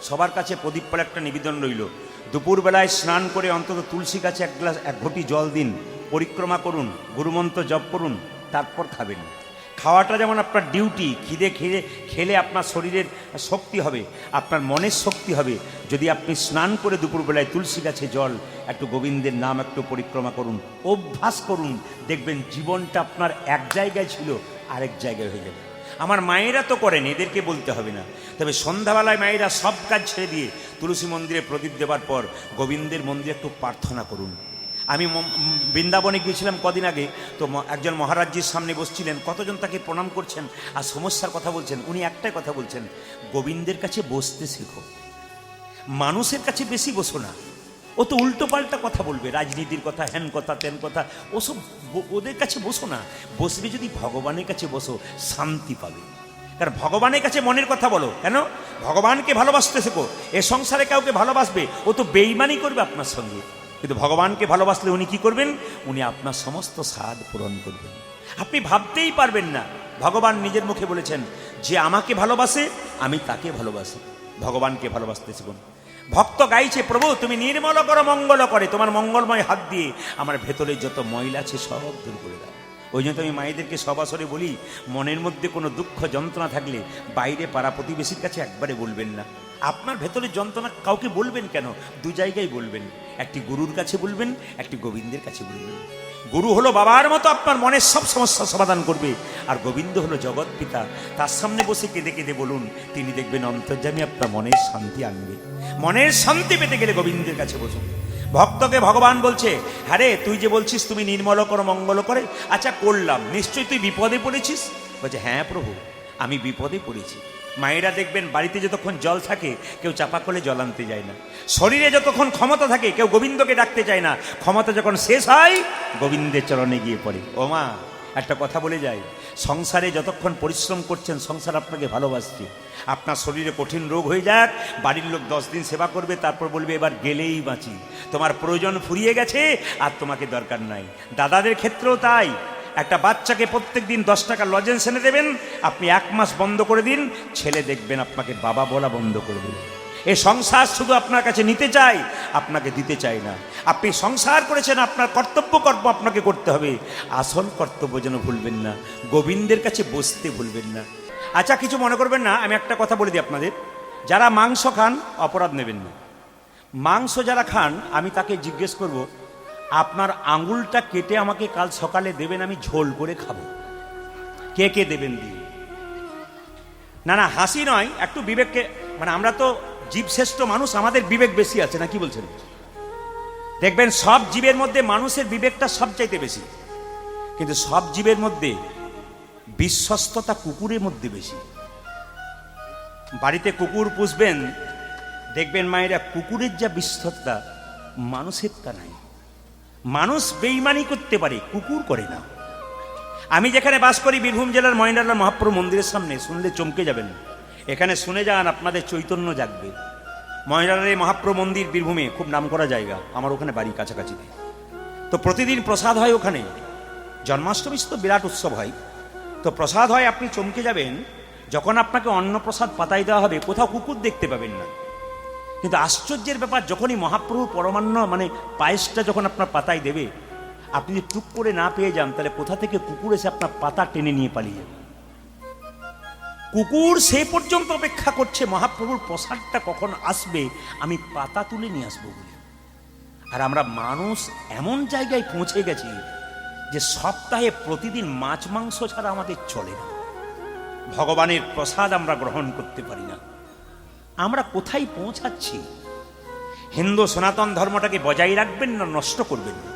সবার কাছে প্রদীপ পালে একটা নিবেদন রইল, দুপুরবেলায় স্নান করে অন্তত তুলসী গাছে এক ঘটি জল দিন, পরিক্রমা করুন, গুরুমন্ত্র জপ করুন, তারপর খাবেন। খাওয়াটা যেমন আপনার ডিউটি, খিদে খেলে আপনার শরীরের শক্তি হবে, আপনার মনের শক্তি হবে। যদি আপনি স্নান করে দুপুরবেলায় তুলসী গাছে জল, একটু গোবিন্দের নাম একটু পরিক্রমা করুন, অভ্যাস করুন, দেখবেন জীবনটা আপনার এক জায়গায় ছিল আরেক জায়গায় হয়ে যাবে। আমার মায়েরা তো করেন, এদেরকে বলতে হবে না। তবে সন্ধ্যাবেলায় মায়েরা সব কাজ ছেড়ে দিয়ে তুলসী মন্দিরে প্রদীপ দেওয়ার পর গোবিন্দের মন্দিরে একটু প্রার্থনা করুন। আমি বৃন্দাবনে গিয়েছিলাম কদিন আগে, তো একজন মহারাজজির সামনে বসছিলেন, কতজন তাকে প্রণাম করছেন আর সমস্যার কথা বলছেন। উনি একটাই কথা বলছেন, গোবিন্দের কাছে বসতে শেখো, মানুষের কাছে বেশি বসো না। ও তো উল্টো পাল্টা কথা বলবে, রাজনীতির কথা, হ্যান কথা, তেন কথা, ওসব ওদের কাছে বসো না। বসবে যদি ভগবানের কাছে বসো, শান্তি পাবে। কারণ ভগবানের কাছে মনের কথা বলো, কেন? ভগবানকে ভালোবাসতে শেখো। এ সংসারে কাউকে ভালোবাসবে, ও তো বেইমানি করবে আপনার সঙ্গে। কিন্তু ভগবানকে ভালোবাসলে উনি কি করবেন? উনি আপনার সমস্ত স্বাদ পূরণ করবেন। আপনি ভাবতেই পারবেন না। ভগবান নিজের মুখে বলেছেন, যে আমাকে ভালোবাসে আমি তাকে ভালোবাসি। ভগবানকে ভালোবাসতে শিখুন। ভক্ত গাইছে, প্রভু তুমি নির্মল করো মঙ্গল করে, তোমার মঙ্গলময় হাত দিয়ে আমার ভেতরে যত ময়লা আছে সব দূর করে দাও। ওই জন্য আমি মায়েদেরকে সবাসরে বলি, মনের মধ্যে কোনো দুঃখ যন্ত্রণা থাকলে বাইরে পাড়া প্রতিবেশীর কাছে একবারে বলবেন না। আপনার ভেতরে যন্ত্রণা কাউকে বলবেন কেন? দু জায়গায় বলবেন, একটি গুরুর কাছে বলবেন, একটি গোবিন্দের কাছে বলবেন। গুরু হলো বাবার মতো আপনার মনের সব সমস্যা সমাধান করবে, আর গোবিন্দ হলো জগৎ পিতা। তার সামনে বসে কেঁদে কেঁদে বলুন, তিনি দেখবেন অন্তর্যামী আপনার মনের শান্তি আনবে। মনের শান্তি পেতে গেলে গোবিন্দের কাছে বসুন। ভক্তকে ভগবান বলছে, হ্যাঁ রে, তুই যে বলছিস তুমি নির্মল করো মঙ্গল করে, আচ্ছা করলাম, নিশ্চয়ই তুই বিপদে পড়েছিস। বলছে, হ্যাঁ প্রভু আমি বিপদে পড়েছি। মায়েরা দেখবেন বাড়িতে যতক্ষণ জল থাকে কেউ চাপা করলে জল আনতে যায় না। শরীরে যতক্ষণ ক্ষমতা থাকে কেউ গোবিন্দকে ডাকতে চায় না। ক্ষমতা যখন শেষ হয় গোবিন্দের চরণে গিয়ে পড়ে। ও মা, একটা কথা বলে যায়, সংসারে যতক্ষণ পরিশ্রম করছেন সংসার আপনাকে ভালোবাসছে। আপনার শরীরে কঠিন রোগ হয়ে যাক, বাড়ির লোক 10 দিন সেবা করবে, তারপর বলবে এবার গেলেই বাঁচি। তোমার প্রয়োজন ফুরিয়ে গেছে, আর তোমাকে দরকার নাই। দাদাদের ক্ষেত্রেও তাই। একটা বাচ্চাকে প্রত্যেক দিন 10 টাকা লজেন্স এনে দেবেন, আপনি 1 মাস বন্ধ করে দিন, ছেলে দেখবেন আপনাকে বাবা বলা বন্ধ করে দেবে। এ সংসার শুধু আপনার কাছে নিতে চাই, আপনাকে দিতে চাই না। আপনি সংসার করেছেন, আপনার কর্তব্য কর্ম আপনাকে করতে হবে। আসল কর্তব্য যেন ভুলবেন না, গোবিন্দের কাছে বসতে ভুলবেন না। আচ্ছা, কিছু মনে করবেন না, আমি একটা কথা বলে দিই আপনাদের। যারা মাংস খান অপরাধ নেবেন না। মাংস যারা খান, আমি তাকে জিজ্ঞেস করব, আপনার আঙুলটা কেটে আমাকে কাল সকালে দেবেন, আমি ঝোল করে খাবো। কে কে দেবেন দিন? না না, হাসি নয়, একটু বিবেককে, মানে আমরা তো জীবশ্রেষ্ঠ মানুষ, আমাদের বিবেক বেশি আছে না, কি বলছেন? দেখবেন সব জীবের মধ্যে মানুষের বিবেকটা সবচাইতে বেশি, কিন্তু সব জীবের মধ্যে বিশ্বস্ততা কুকুরের মধ্যে বেশি। বাড়িতে কুকুর পুষবেন, দেখবেন মায়েরা কুকুরের যা বিশ্বস্ততা মানুষের তা নাই। মানুষ বেইমানি করতে পারে, কুকুর করে না। আমি যেখানে বাস করি বীরভূম জেলার ময়নালাল মহাপ্রভু মন্দিরের সামনে, শুনলে চমকে যাবেন। এখানে শুনে যান, আপনাদের চৈতন্য জাগবে। ময়নালাল মহাপ্রভু মন্দির বীরভূমে খুব নামকরা জায়গা, আমার ওখানে বাড়ি কাছাকাছিতে। তো প্রতিদিন প্রসাদ হয় ওখানে। জন্মাষ্টমী তো বিরাট উৎসব হয়, তো প্রসাদ হয়, আপনি চমকে যাবেন। যখন আপনাকে অন্নপ্রসাদ পাতায় দেওয়া হবে, কোথাও কুকুর দেখতে পাবেন না। কিন্তু আশ্চর্যের ব্যাপার, যখনই মহাপ্রভু পরমান্ন মানে পায়েসটা যখন আপনার পাতায় দেবে, আপনি যদি টুক করে না পেয়ে যান, তাহলে কোথা থেকে কুকুর এসে আপনার পাতা টেনে নিয়ে পালিয়ে যাবে। কুকুর সে পর্যন্ত অপেক্ষা করছে মহাপ্রভুর প্রসাদটা কখন আসবে, আমি পাতা তুলে নিয়ে আসবো বলে। আর আমরা মানুষ এমন জায়গায় পৌঁছে গেছি যে সপ্তাহে প্রতিদিন মাছ মাংস ছাড়া আমাদের চলে না। ভগবানের প্রসাদ আমরা গ্রহণ করতে পারি না। আমরা কোথায় পৌঁছাচ্ছি? হিন্দু সনাতন ধর্মটাকে বজায় রাখবেন না নষ্ট করবেন না।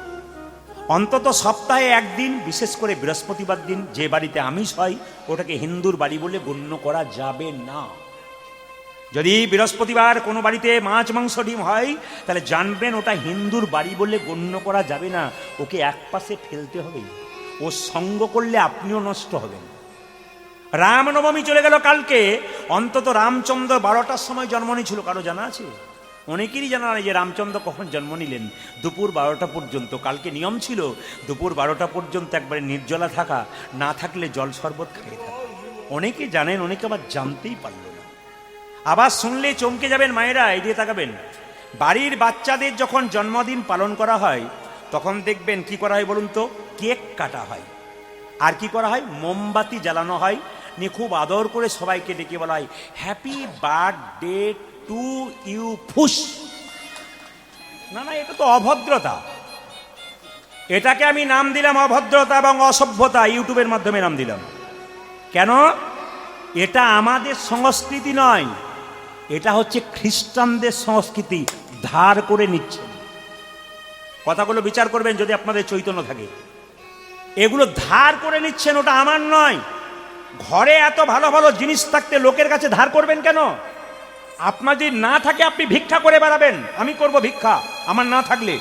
অন্তত সপ্তাহে একদিন, বিশেষ করে বৃহস্পতিবার দিন, যে বাড়িতে আমিষ হয় ওটাকে হিন্দুর বাড়ি বলে গণ্য করা যাবে না। যদি বৃহস্পতিবার কোনো বাড়িতে মাছ মাংস ডিম হয়, তাহলে জানবেন ওটা হিন্দুর বাড়ি বলে গণ্য করা যাবে না। ওকে একপাশে ফেলতে হবে। ও সঙ্গ করলে আপনিও নষ্ট হবেন। রামনবমী চলে গেল কালকে, অন্তত রামচন্দ্র 12টার সময় জন্ম নিয়েছিল, কারো জানা আছে? অনেকেরই জানা নেই যে রামচন্দ্র কখন জন্ম নিলেন। দুপুর 12টা পর্যন্ত কালকে নিয়ম ছিল, দুপুর 12টা পর্যন্ত একবারে নির্জলা থাকা, না থাকলে জল শরবত খেয়ে থাকা। অনেকে জানেন, অনেকে আবার জানতেই পারল না। আবার শুনলেই চমকে যাবেন মায়েরা, এই দিয়ে তাকাবেন। বাড়ির বাচ্চাদের যখন জন্মদিন পালন করা হয় তখন দেখবেন কি করা হয় বলুন তো, কেক কাটা হয়, আর কি করা হয়, মোমবাতি জ্বালানো হয়, নিয়ে খুব আদর করে সবাইকে ডেকে বলা হয় হ্যাপি বার্থডে টু ইউ ফুস। না না, এটা তো অভদ্রতা। এটাকে আমি নাম দিলাম অভদ্রতা এবং অসভ্যতা, ইউটিউবের মাধ্যমে নাম দিলাম। কেন? এটা আমাদের সংস্কৃতি নয়, এটা হচ্ছে খ্রিস্টানদের সংস্কৃতি, ধার করে নিচ্ছেন। কথাগুলো বিচার করবেন যদি আপনাদের চৈতন্য থাকে। এগুলো ধার করে নিচ্ছেন, ওটা আমার নয়। ঘরে এত ভালো ভালো জিনিস থাকতে লোকের কাছে ধার করবেন কেন? আপনার যদি না থাকে আপনি ভিক্ষা করে বেড়াবেন, আমি করব ভিক্ষা আমার না থাকলে,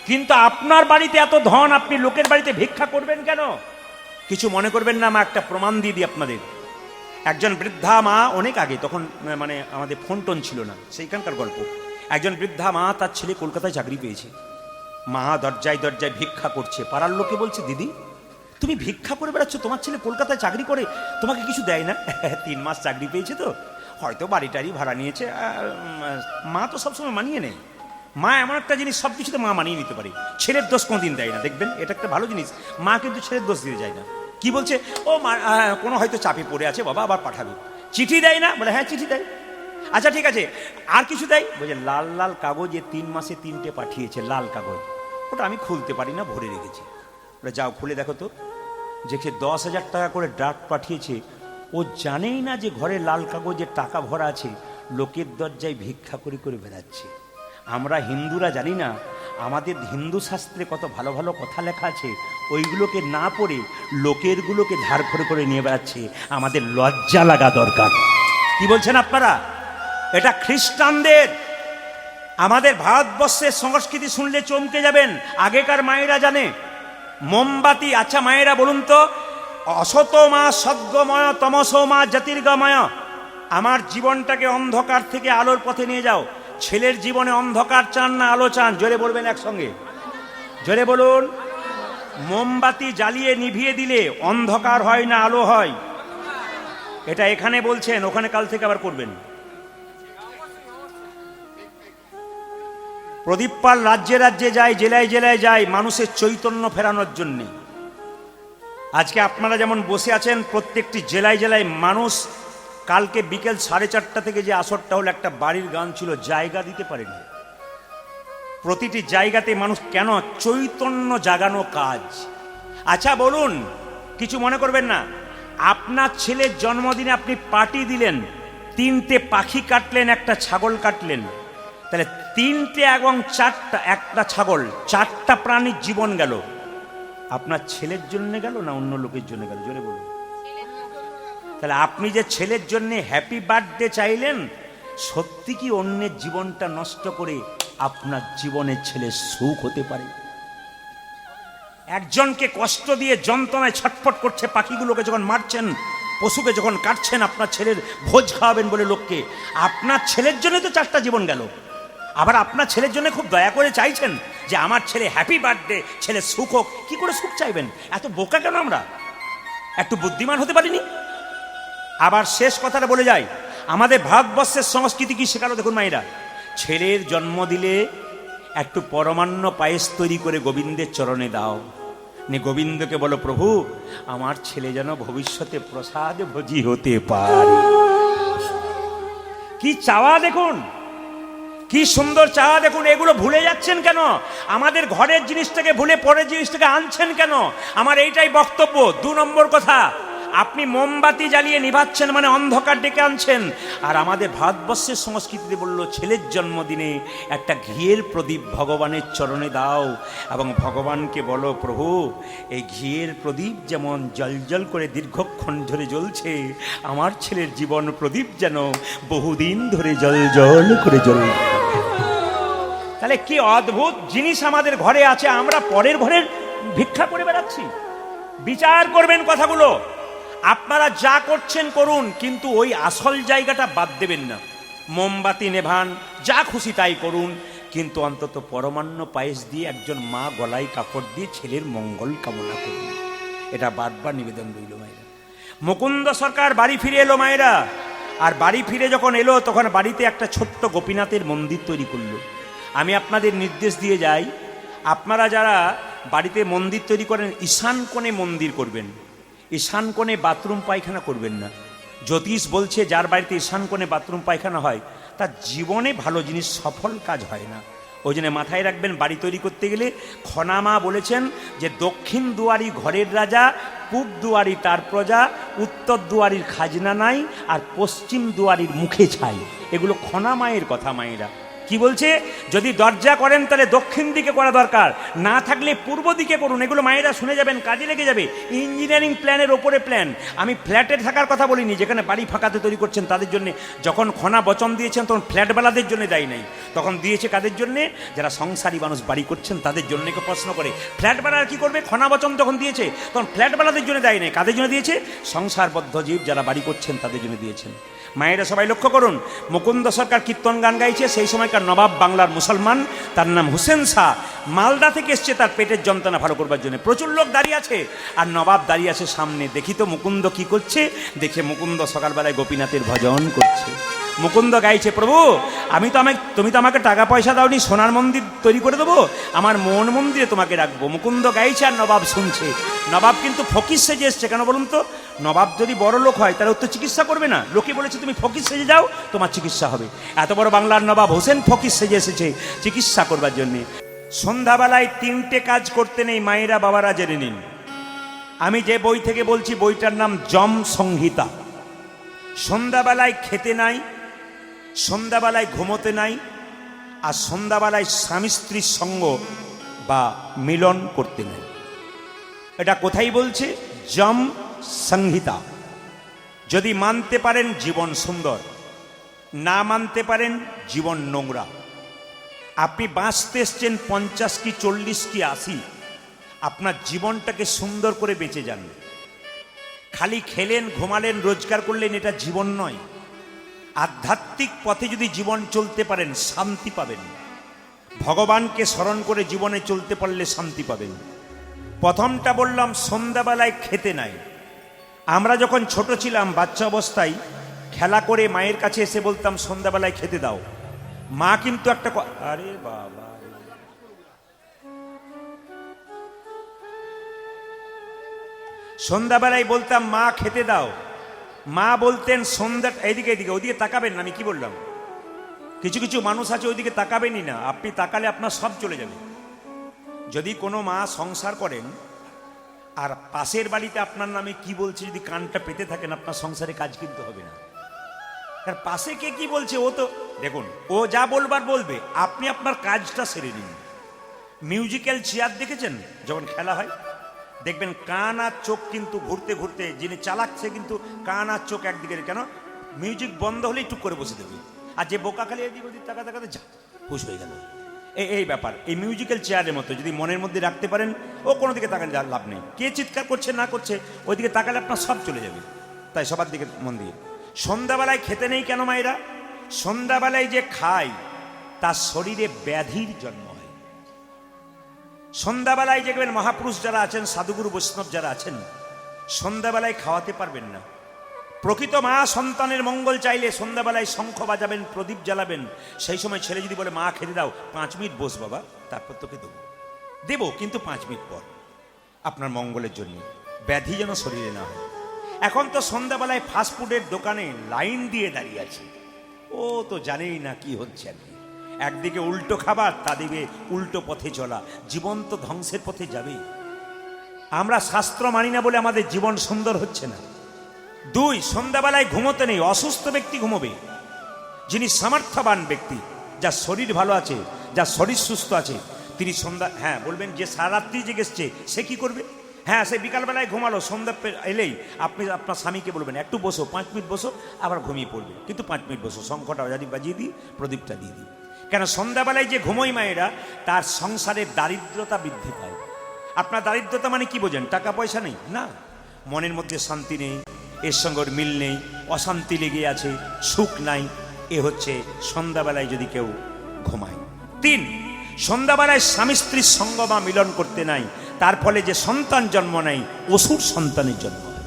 কিন্তু আপনার বাড়িতে এত ধন, আপনি লোকের বাড়িতে ভিক্ষা করবেন কেন? কিছু মনে করবেন না, মা একটা প্রমাণ দিয়ে দিই আপনাদের। একজন বৃদ্ধা মা, অনেক আগে, তখন মানে আমাদের ফোন টোন ছিল না, সেইখানকার গল্প। একজন বৃদ্ধা মা, তার ছেলে কলকাতায় চাকরি পেয়েছে। মা দরজায় দরজায় ভিক্ষা করছে, পাড়ার লোকে বলছে দিদি তুমি ভিক্ষা করে বেড়াচ্ছ, তোমার ছেলে কলকাতায় চাকরি করে, তোমাকে কিছু দেয় না? 3 মাস চাকরি পেয়েছে তো, হয়তো বাড়ি টাড়ি ভাড়া নিয়েছে। মা তো সবসময় মানিয়ে নেয়। মা এমন একটা জিনিস, সব কিছুতে মা মানিয়ে নিতে পারে, ছেলের দোষ কোনোদিন দেয় না, দেখবেন এটা একটা ভালো জিনিস। মা কিন্তু ছেলের দোষ দিতে যায় না। কি বলছে, ও মা কোনো হয়তো চাপে পড়ে আছে, বাবা আবার পাঠাবে। চিঠি দেয় না? বলে হ্যাঁ চিঠি দেয়। আচ্ছা ঠিক আছে, আর কিছু দেয়? বলছে লাল লাল কাগজে 3 মাসে 3টে পাঠিয়েছে, লাল কাগজ, ওটা আমি খুলতে পারি না, ভরে রেখেছি। বলে যাও খুলে দেখো তো। যে 10,000 টাকা করে ড্রাফট পাঠিয়েছে, ও জানেই না যে ঘরে লাল কাগজে টাকা ভরা আছে, লোকের দরজায় ভিক্ষা করে করে বেড়াচ্ছে। আমরা হিন্দুরা জানি না আমাদের হিন্দু শাস্ত্রে কত ভালো ভালো কথা লেখা আছে, ওইগুলোকে না পড়ে লোকেরগুলোকে ধার করে করে নিয়ে বেড়াচ্ছে। আমাদের লজ্জা লাগা দরকার। কি বলছেন আপনারা? এটা খ্রিস্টানদের। আমাদের ভারতবর্ষের সংস্কৃতি শুনলে চমকে যাবেন। আগেকার মায়েরা জানে মোমবাতি। আচ্ছা মায়েরা বলুন তো, অসতমা সদ্গময় তমসমা জ্যোতির্গময়, আমার জীবনটাকে অন্ধকার থেকে আলোর পথে নিয়ে যাও। ছেলের জীবনে অন্ধকার চান না আলো চান? জোরে বলবেন একসঙ্গে, জোরে বলুন। মোমবাতি জ্বালিয়ে নিভিয়ে দিলে অন্ধকার হয় না আলো হয়? এটা এখানে বলছেন, ওখানে কাল থেকে আবার করবেন। প্রদীপ পাল রাজ্যে রাজ্যে যায়, জেলায় জেলায় যায় মানুষের চৈতন্য ফেরানোর জন্যে। আজকে আপনারা যেমন বসে আছেন, প্রত্যেকটি জেলায় জেলায় মানুষ। কালকে বিকেল 4:30 থেকে যে আসরটা হলো, একটা বাড়ির গান ছিল, জায়গা দিতে পারেনি। প্রতিটি জায়গাতে মানুষ কেন? চৈতন্য জাগানো কাজ। আচ্ছা বলুন, কিছু মনে করবেন না, আপনার ছেলের জন্মদিনে আপনি পার্টি দিলেন, 3টে পাখি কাটলেন, একটা ছাগল কাটলেন, তাহলে 3টে এবং 4টা, একটা ছাগল, 4টা প্রাণীর জীবন গেল। আপনার ছেলের জন্য গেল না অন্য লোকের জন্য গেল? জোরে বলুন। তাহলে আপনি যে ছেলের জন্য হ্যাপি বার্থডে চাইলেন, সত্যি কি অন্যের জীবনটা নষ্ট করে আপনার জীবনের ছেলের সুখ হতে পারে? একজনকে কষ্ট দিয়ে যন্ত্রণায় ছটফট করছে, পাখিগুলোকে যখন মারছেন, পশুকে যখন কাটছেন, আপনার ছেলের ভোজ খাওয়াবেন বলে লোককে, আপনার ছেলের জন্য তো 4টা জীবন গেল। আবার আপনার ছেলের জন্য খুব দয়া করে চাইছেন যে আমার ছেলে হ্যাপি বার্থডে, ছেলে সুখ হোক। কি করে সুখ চাইবেন? এত বোকা কেন আমরা? একটু বুদ্ধিমান হতে পারিনি? আবার শেষ কথাটা বলে যাই, আমাদের ভারতবর্ষের সংস্কৃতি কি শেখালো দেখুন মায়েরা। ছেলের জন্ম দিলে একটু পরমান্ন পায়েস তৈরি করে গোবিন্দের চরণে দাও, নে গোবিন্দকে বলো প্রভু আমার ছেলে যেন ভবিষ্যতে প্রসাদ ভোজি হতে পারে। কি চাওয়া দেখুন, কি সুন্দর চাওয়া দেখুন। এগুলো ভুলে যাচ্ছেন কেন? আমাদের ঘরের জিনিসটাকে ভুলে পরের জিনিসটাকে আনছেন কেন? আমার এইটাই বক্তব্য। 2 নম্বর কথা, আপনি মোমবাতি জ্বালিয়ে নিভাচ্ছেন মানে অন্ধকার ডেকে আনছেন। আর আমাদের ভারতবর্ষের সংস্কৃতিতে বললো ছেলের জন্মদিনে একটা ঘিয়ের প্রদীপ ভগবানের চরণে দাও এবং ভগবানকে বলো প্রভু এই ঘিয়ের প্রদীপ যেমন জলজল করে দীর্ঘক্ষণ ধরে জ্বলছে, আমার ছেলের জীবন প্রদীপ যেন বহুদিন ধরে জলজল করে জ্বলছে। তাহলে কি অদ্ভুত জিনিস আমাদের ঘরে আছে, আমরা পরের ঘরের ভিক্ষা করে বেড়াচ্ছি। বিচার করবেন কথাগুলো। আপনারা যা করছেন করুন, কিন্তু ওই আসল জায়গাটা বাদ দেবেন না। মোমবাতি নেভান, যা খুশি তাই করুন, কিন্তু অন্তত পরমান্ন পায়েস দিয়ে একজন মা গলায় কাপড় দিয়ে ছেলের মঙ্গল কামনা করুন। এটা বারবার নিবেদন রইল মায়েরা। মুকুন্দ সরকার বাড়ি ফিরে এলো মায়েরা। আর বাড়ি ফিরে যখন এলো তখন বাড়িতে একটা ছোট্ট গোপীনাথের মন্দির তৈরি করলো। আমি আপনাদের নির্দেশ দিয়ে যাই, আপনারা যারা বাড়িতে মন্দির তৈরি করেন ঈশান কোণে মন্দির করবেন, ঈশান কোণে বাথরুম পায়খানা করবেন না। জ্যোতিষ বলছে যার বাড়িতে ঈশান কোণে বাথরুম পায়খানা হয় তার জীবনে ভালো জিনিস সফল কাজ হয় না। ওই জন্য মাথায় রাখবেন, বাড়ি তৈরি করতে গেলে খনামা বলেছেন যে দক্ষিণ দুয়ারি ঘরের রাজা, পূব দুয়ারি তার প্রজা, উত্তর দুয়ারির খাজনা নাই, আর পশ্চিম দুয়ারির মুখে ছাই। এগুলো খনামায়ের কথা। মায়েরা কি বলছে, যদি দরজা করেন তাহলে দক্ষিণ দিকে করা দরকার, না থাকলে পূর্ব দিকে করুন। এগুলো মায়েরা শুনে যাবেন, কাজে লেগে যাবে। ইঞ্জিনিয়ারিং প্ল্যানের ওপরে প্ল্যান। আমি ফ্ল্যাটে থাকার কথা বলিনি, যেখানে বাড়ি ফাঁকাতে তৈরি করছেন তাদের জন্য। যখন খনা বচন দিয়েছেন তখন ফ্ল্যাটওয়ালাদের জন্য দেয় নাই, তখন দিয়েছে কাদের জন্যে, যারা সংসারী মানুষ বাড়ি করছেন তাদের জন্য। কেউ প্রশ্ন করে ফ্ল্যাটওয়ালারা কি করবে, খনা বচন যখন দিয়েছে তখন ফ্ল্যাটওয়ালাদের জন্য দেয় নাই, কাদের জন্য দিয়েছে, সংসারবদ্ধ জীব যারা বাড়ি করছেন তাদের জন্য দিয়েছেন। মায়েরা সবাই লক্ষ্য করুন, মুকুন্দ সরকার কীর্তন গান গাইছে, সেই সময়কার নবাব বাংলার মুসলমান, তার নাম হুসেন শাহ, মালদা থেকে এসছে তার পেটের যন্ত্রণা ভালো করবার জন্য। প্রচুর লোক দাঁড়িয়ে আছে আর নবাব দাঁড়িয়ে আছে সামনে। দেখি তো মুকুন্দ কি করছে। দেখে মুকুন্দ সকালবেলায় গোপীনাথের ভজন করছে। মুকুন্দ গাইছে, প্রভু তুমি তো আমাকে টাকা পয়সা দাওনি, সোনার মন্দির তৈরি করে দেবো, আমার মন মন্দিরে তোমাকে রাখবো। মুকুন্দ গাইছে আর নবাব শুনছে। নবাব কিন্তু ফকির সেজে এসছে। কেন বলুন তো, নবাব যদি বড় লোক হয় তাহলে ও তো চিকিৎসা করবে না। লোকে বলেছে তুমি ফকির সেজে যাও, তোমার চিকিৎসা হবে। এত বড় বাংলার নবাব হোসেন ফকির সেজে এসেছে চিকিৎসা করবার জন্যে। সন্ধ্যাবেলায় 3টে কাজ করতে নেই, মায়েরা বাবারা জেনে নিন। আমি যে বই থেকে বলছি বইটার নাম যম সংহিতা। সন্ধ্যাবেলায় খেতে নাই, সন্ধ্যাবেলায় ঘুমোতে নাই, আর সন্ধ্যাবেলায় স্বামী স্ত্রীর সঙ্গ বা মিলন করতে নাই। এটা কোথায় বলছে, যম সংহিতা। যদি মানতে পারেন জীবন সুন্দর, না মানতে পারেন জীবন নোংরা। আপনি বাঁচতে এসছেন 50 কি 40 কি 80, আপনার জীবনটাকে সুন্দর করে বেঁচে যান। খালি খেলেন, ঘুমালেন, রোজগার করলেন, এটা জীবন নয়। আধ্যাত্মিক পথে যদি জীবন চলতে পারেন শান্তি পাবেন। ভগবানকে স্মরণ করে জীবনে চলতে পারলে শান্তি পাবেন। প্রথমটা বললাম সন্ধ্যাবেলায় খেতে নাই। আমরা যখন ছোট ছিলাম বাচ্চা অবস্থায় খেলা করে মায়ের কাছে এসে বলতাম সন্ধ্যাবেলায় খেতে দাও। মা কিন্তু একটা আরে বাবা, সন্ধ্যাবেলায় বলতাম মা খেতে দাও। মা বলতেন সন্ধ্যা, এইদিকে এদিকে ওদিকে তাকাবেন না। আমি কি বললাম, কিছু কিছু মানুষ আছে ওইদিকে তাকাবেনই না। আপনি তাকালে আপনার সব চলে যাবে। যদি কোনো মা সংসার করেন আর পাশের বাড়িতে আপনার নামে কি বলছে যদি কানটা পেতে থাকেন, আপনার সংসারে কাজ কিন্তু হবে না। কারণ পাশে কে কি বলছে ও তো দেখুন, ও যা বলবার বলবে, আপনি আপনার কাজটা সেরে নিন। মিউজিক্যাল চেয়ার দেখেছেন যখন খেলা হয়, দেখবেন কান আর চোখ কিন্তু ঘুরতে ঘুরতে, যিনি চালাচ্ছে কিন্তু কান আর চোখ একদিকে, কেন মিউজিক বন্ধ হলেই টুক করে বসে দেবে। আর যে বোকা খালি এদিক ওদিক তাকা তাকাতে যা খুশ হয়ে গেল। এই ব্যাপার, এই মিউজিক্যাল চেয়ারের মতো যদি মনের মধ্যে রাখতে পারেন, ও কোনো দিকে তাকালে লাভ নেই। কে চিৎকার করছে না করছে ওইদিকে তাকালে আপনার সব চলে যাবে। তাই সবার দিকে মন দিয়ে। সন্ধ্যাবেলায় খেতে নেই কেন মায়েরা? সন্ধ্যাবেলায় যে খায় তার শরীরে ব্যাধির জন্ম হয়। সন্ধ্যাবেলায় দেখবেন মহাপুরুষ যারা আছেন, সাধুগুরু বৈষ্ণব যারা আছেন, সন্ধ্যাবেলায় খাওয়াতে পারবেন না। প্রকৃত মা সন্তানের মঙ্গল চাইলে সন্ধ্যাবেলায় শঙ্খ বাজাবেন, প্রদীপ জ্বালাবেন। সেই সময় ছেলে যদি বলে মা খেতে দাও, 5 মিনিট বস বাবা, তারপর তোকে দেবো কিন্তু 5 মিনিট পর, আপনার মঙ্গলের জন্য, ব্যাধি যেন শরীরে না হয়। এখন তো সন্ধ্যাবেলায় ফাস্টফুডের দোকানে লাইন দিয়ে দাঁড়িয়ে আছে। ও তো জানেই না কি হচ্ছে। একদিকে উল্টো খাবার, তা দিকে উল্টো পথে চলা, জীবন তো ধ্বংসের পথে যাবেই। আমরা শাস্ত্র মানি না বলে আমাদের জীবন সুন্দর হচ্ছে না। 2, সন্ধ্যাবেলায় ঘুমোতে নেই। অসুস্থ ব্যক্তি ঘুমোবে। যিনি সামর্থ্যবান ব্যক্তি, যার শরীর ভালো আছে, যার শরীর সুস্থ আছে, তিনি সন্ধ্যা, বলবেন যে সারা রাত্রি জেগেছে সে কি করবে? সে বিকালবেলায় ঘুমালো, সন্ধ্যা এলেই আপনি আপনার স্বামীকে বলবেন একটু বসো, 5 মিনিট বসো, আবার ঘুমিয়ে পড়বে। কিন্তু 5 মিনিট বসো, শঙ্খটা বাজিয়ে দিই, প্রদীপটা দিয়ে দিই। কেন? সন্ধ্যাবেলায় যে ঘুমোই মায়েরা, তার সংসারের দারিদ্রতা বৃদ্ধি পায়। আপনার দারিদ্রতা মানে কি বোঝেন? টাকা পয়সা নেই না, মনের মধ্যে শান্তি নেই, এর সঙ্গে ওর মিল নেই, অশান্তি লেগে আছে, সুখ নাই। এ হচ্ছে সন্ধ্যাবেলায় যদি কেউ ঘুমায়। 3, সন্ধ্যাবেলায় স্বামী স্ত্রীর সঙ্গ বা মিলন করতে নাই, তার ফলে যে সন্তান জন্ম নেয় অসুর সন্তানের জন্ম হয়।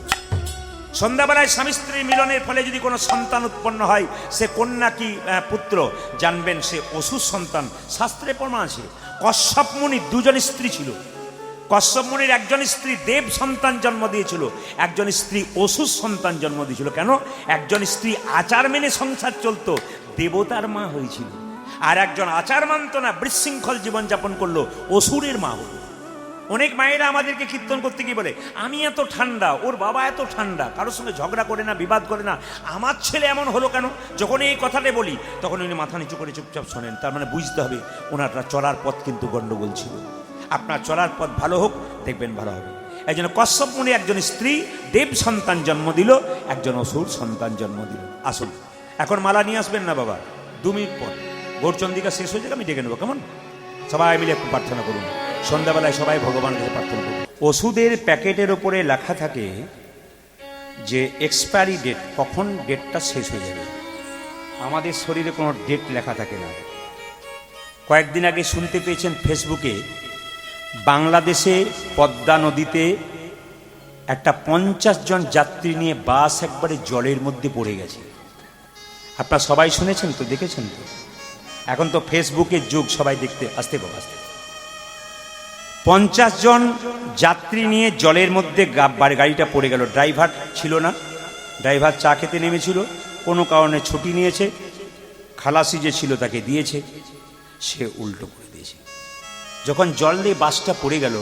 সন্ধ্যাবেলায় স্বামী স্ত্রীর মিলনের ফলে যদি কোনো সন্তান উৎপন্ন হয়, সে কন্যা কি পুত্র, জানবেন সে অসুর সন্তান। শাস্ত্রে প্রমাণ আছে। কশ্যপ মুনির দুজন স্ত্রী ছিল। কশ্যপ মুনির একজন স্ত্রী দেব সন্তান জন্ম দিয়েছিল, একজন স্ত্রী অসুর সন্তান জন্ম দিয়েছিল। কেন? একজন স্ত্রী আচার মেনে সংসার চলতো, দেবতার মা হয়েছিল, আর একজন আচার মানত না, বিশৃঙ্খল জীবনযাপন করলো, অসুরের মা হলো। অনেক মায়েরা আমাদেরকে কীর্তন করতে গিয়ে বলে, আমি এত ঠান্ডা, ওর বাবা এত ঠান্ডা, কারোর সঙ্গে ঝগড়া করে না, বিবাদ করে না, আমার ছেলে এমন হলো কেন? যখন এই কথাটা বলি তখন উনি মাথা নিচু করে চুপচাপ শোনেন। তার মানে বুঝতে হবে ওনারা চলার পথ কিন্তু গণ্ডগোল ছিল। আপনার চলার পথ ভালো হোক, দেখবেন ভালো হবে। এই জন্য কশ্যপ মুনি একজন স্ত্রী দেব সন্তান জন্ম দিল, একজন অসুর সন্তান জন্ম দিল। আসুন, এখন মালা নিয়ে আসবেন না বাবা, 2 মিনিট পর গৌরচন্দ্রিকা শেষ হয়ে যাবে, আমি ডেকে নেবো। কেমন? সবাই মিলে একটু প্রার্থনা করুন। সন্ধ্যাবেলায় সবাই ভগবানের কাছে প্রার্থনা করুন। ওষুধের প্যাকেটের ওপরে লেখা থাকে যে এক্সপায়ারি ডেট, কখন ডেটটা শেষ হয়ে যাবে। আমাদের শরীরে কোনো ডেট লেখা থাকে না। কয়েকদিন আগে শুনতে পেয়েছেন ফেসবুকে, বাংলাদেশে পদ্মা নদীতে একটা 50 জন যাত্রী নিয়ে বাস একবারে জলের মধ্যে পড়ে গেছে। আপনারা সবাই শুনেছেন তো, দেখেছেন তো? এখন তো ফেসবুকের যুগ, সবাই দেখতে আসতে পাবো। 50 জন যাত্রী নিয়ে জলের মধ্যে গাড়িটা পড়ে গেল। ড্রাইভার ছিল না, ড্রাইভার চা খেতে নেমেছিল, কোনো কারণে ছুটি নিয়েছে, খালাসি যে ছিল তাকে দিয়েছে, সে উল্টো করে দিয়েছে। যখন জল দিয়ে বাসটা পড়ে গেল,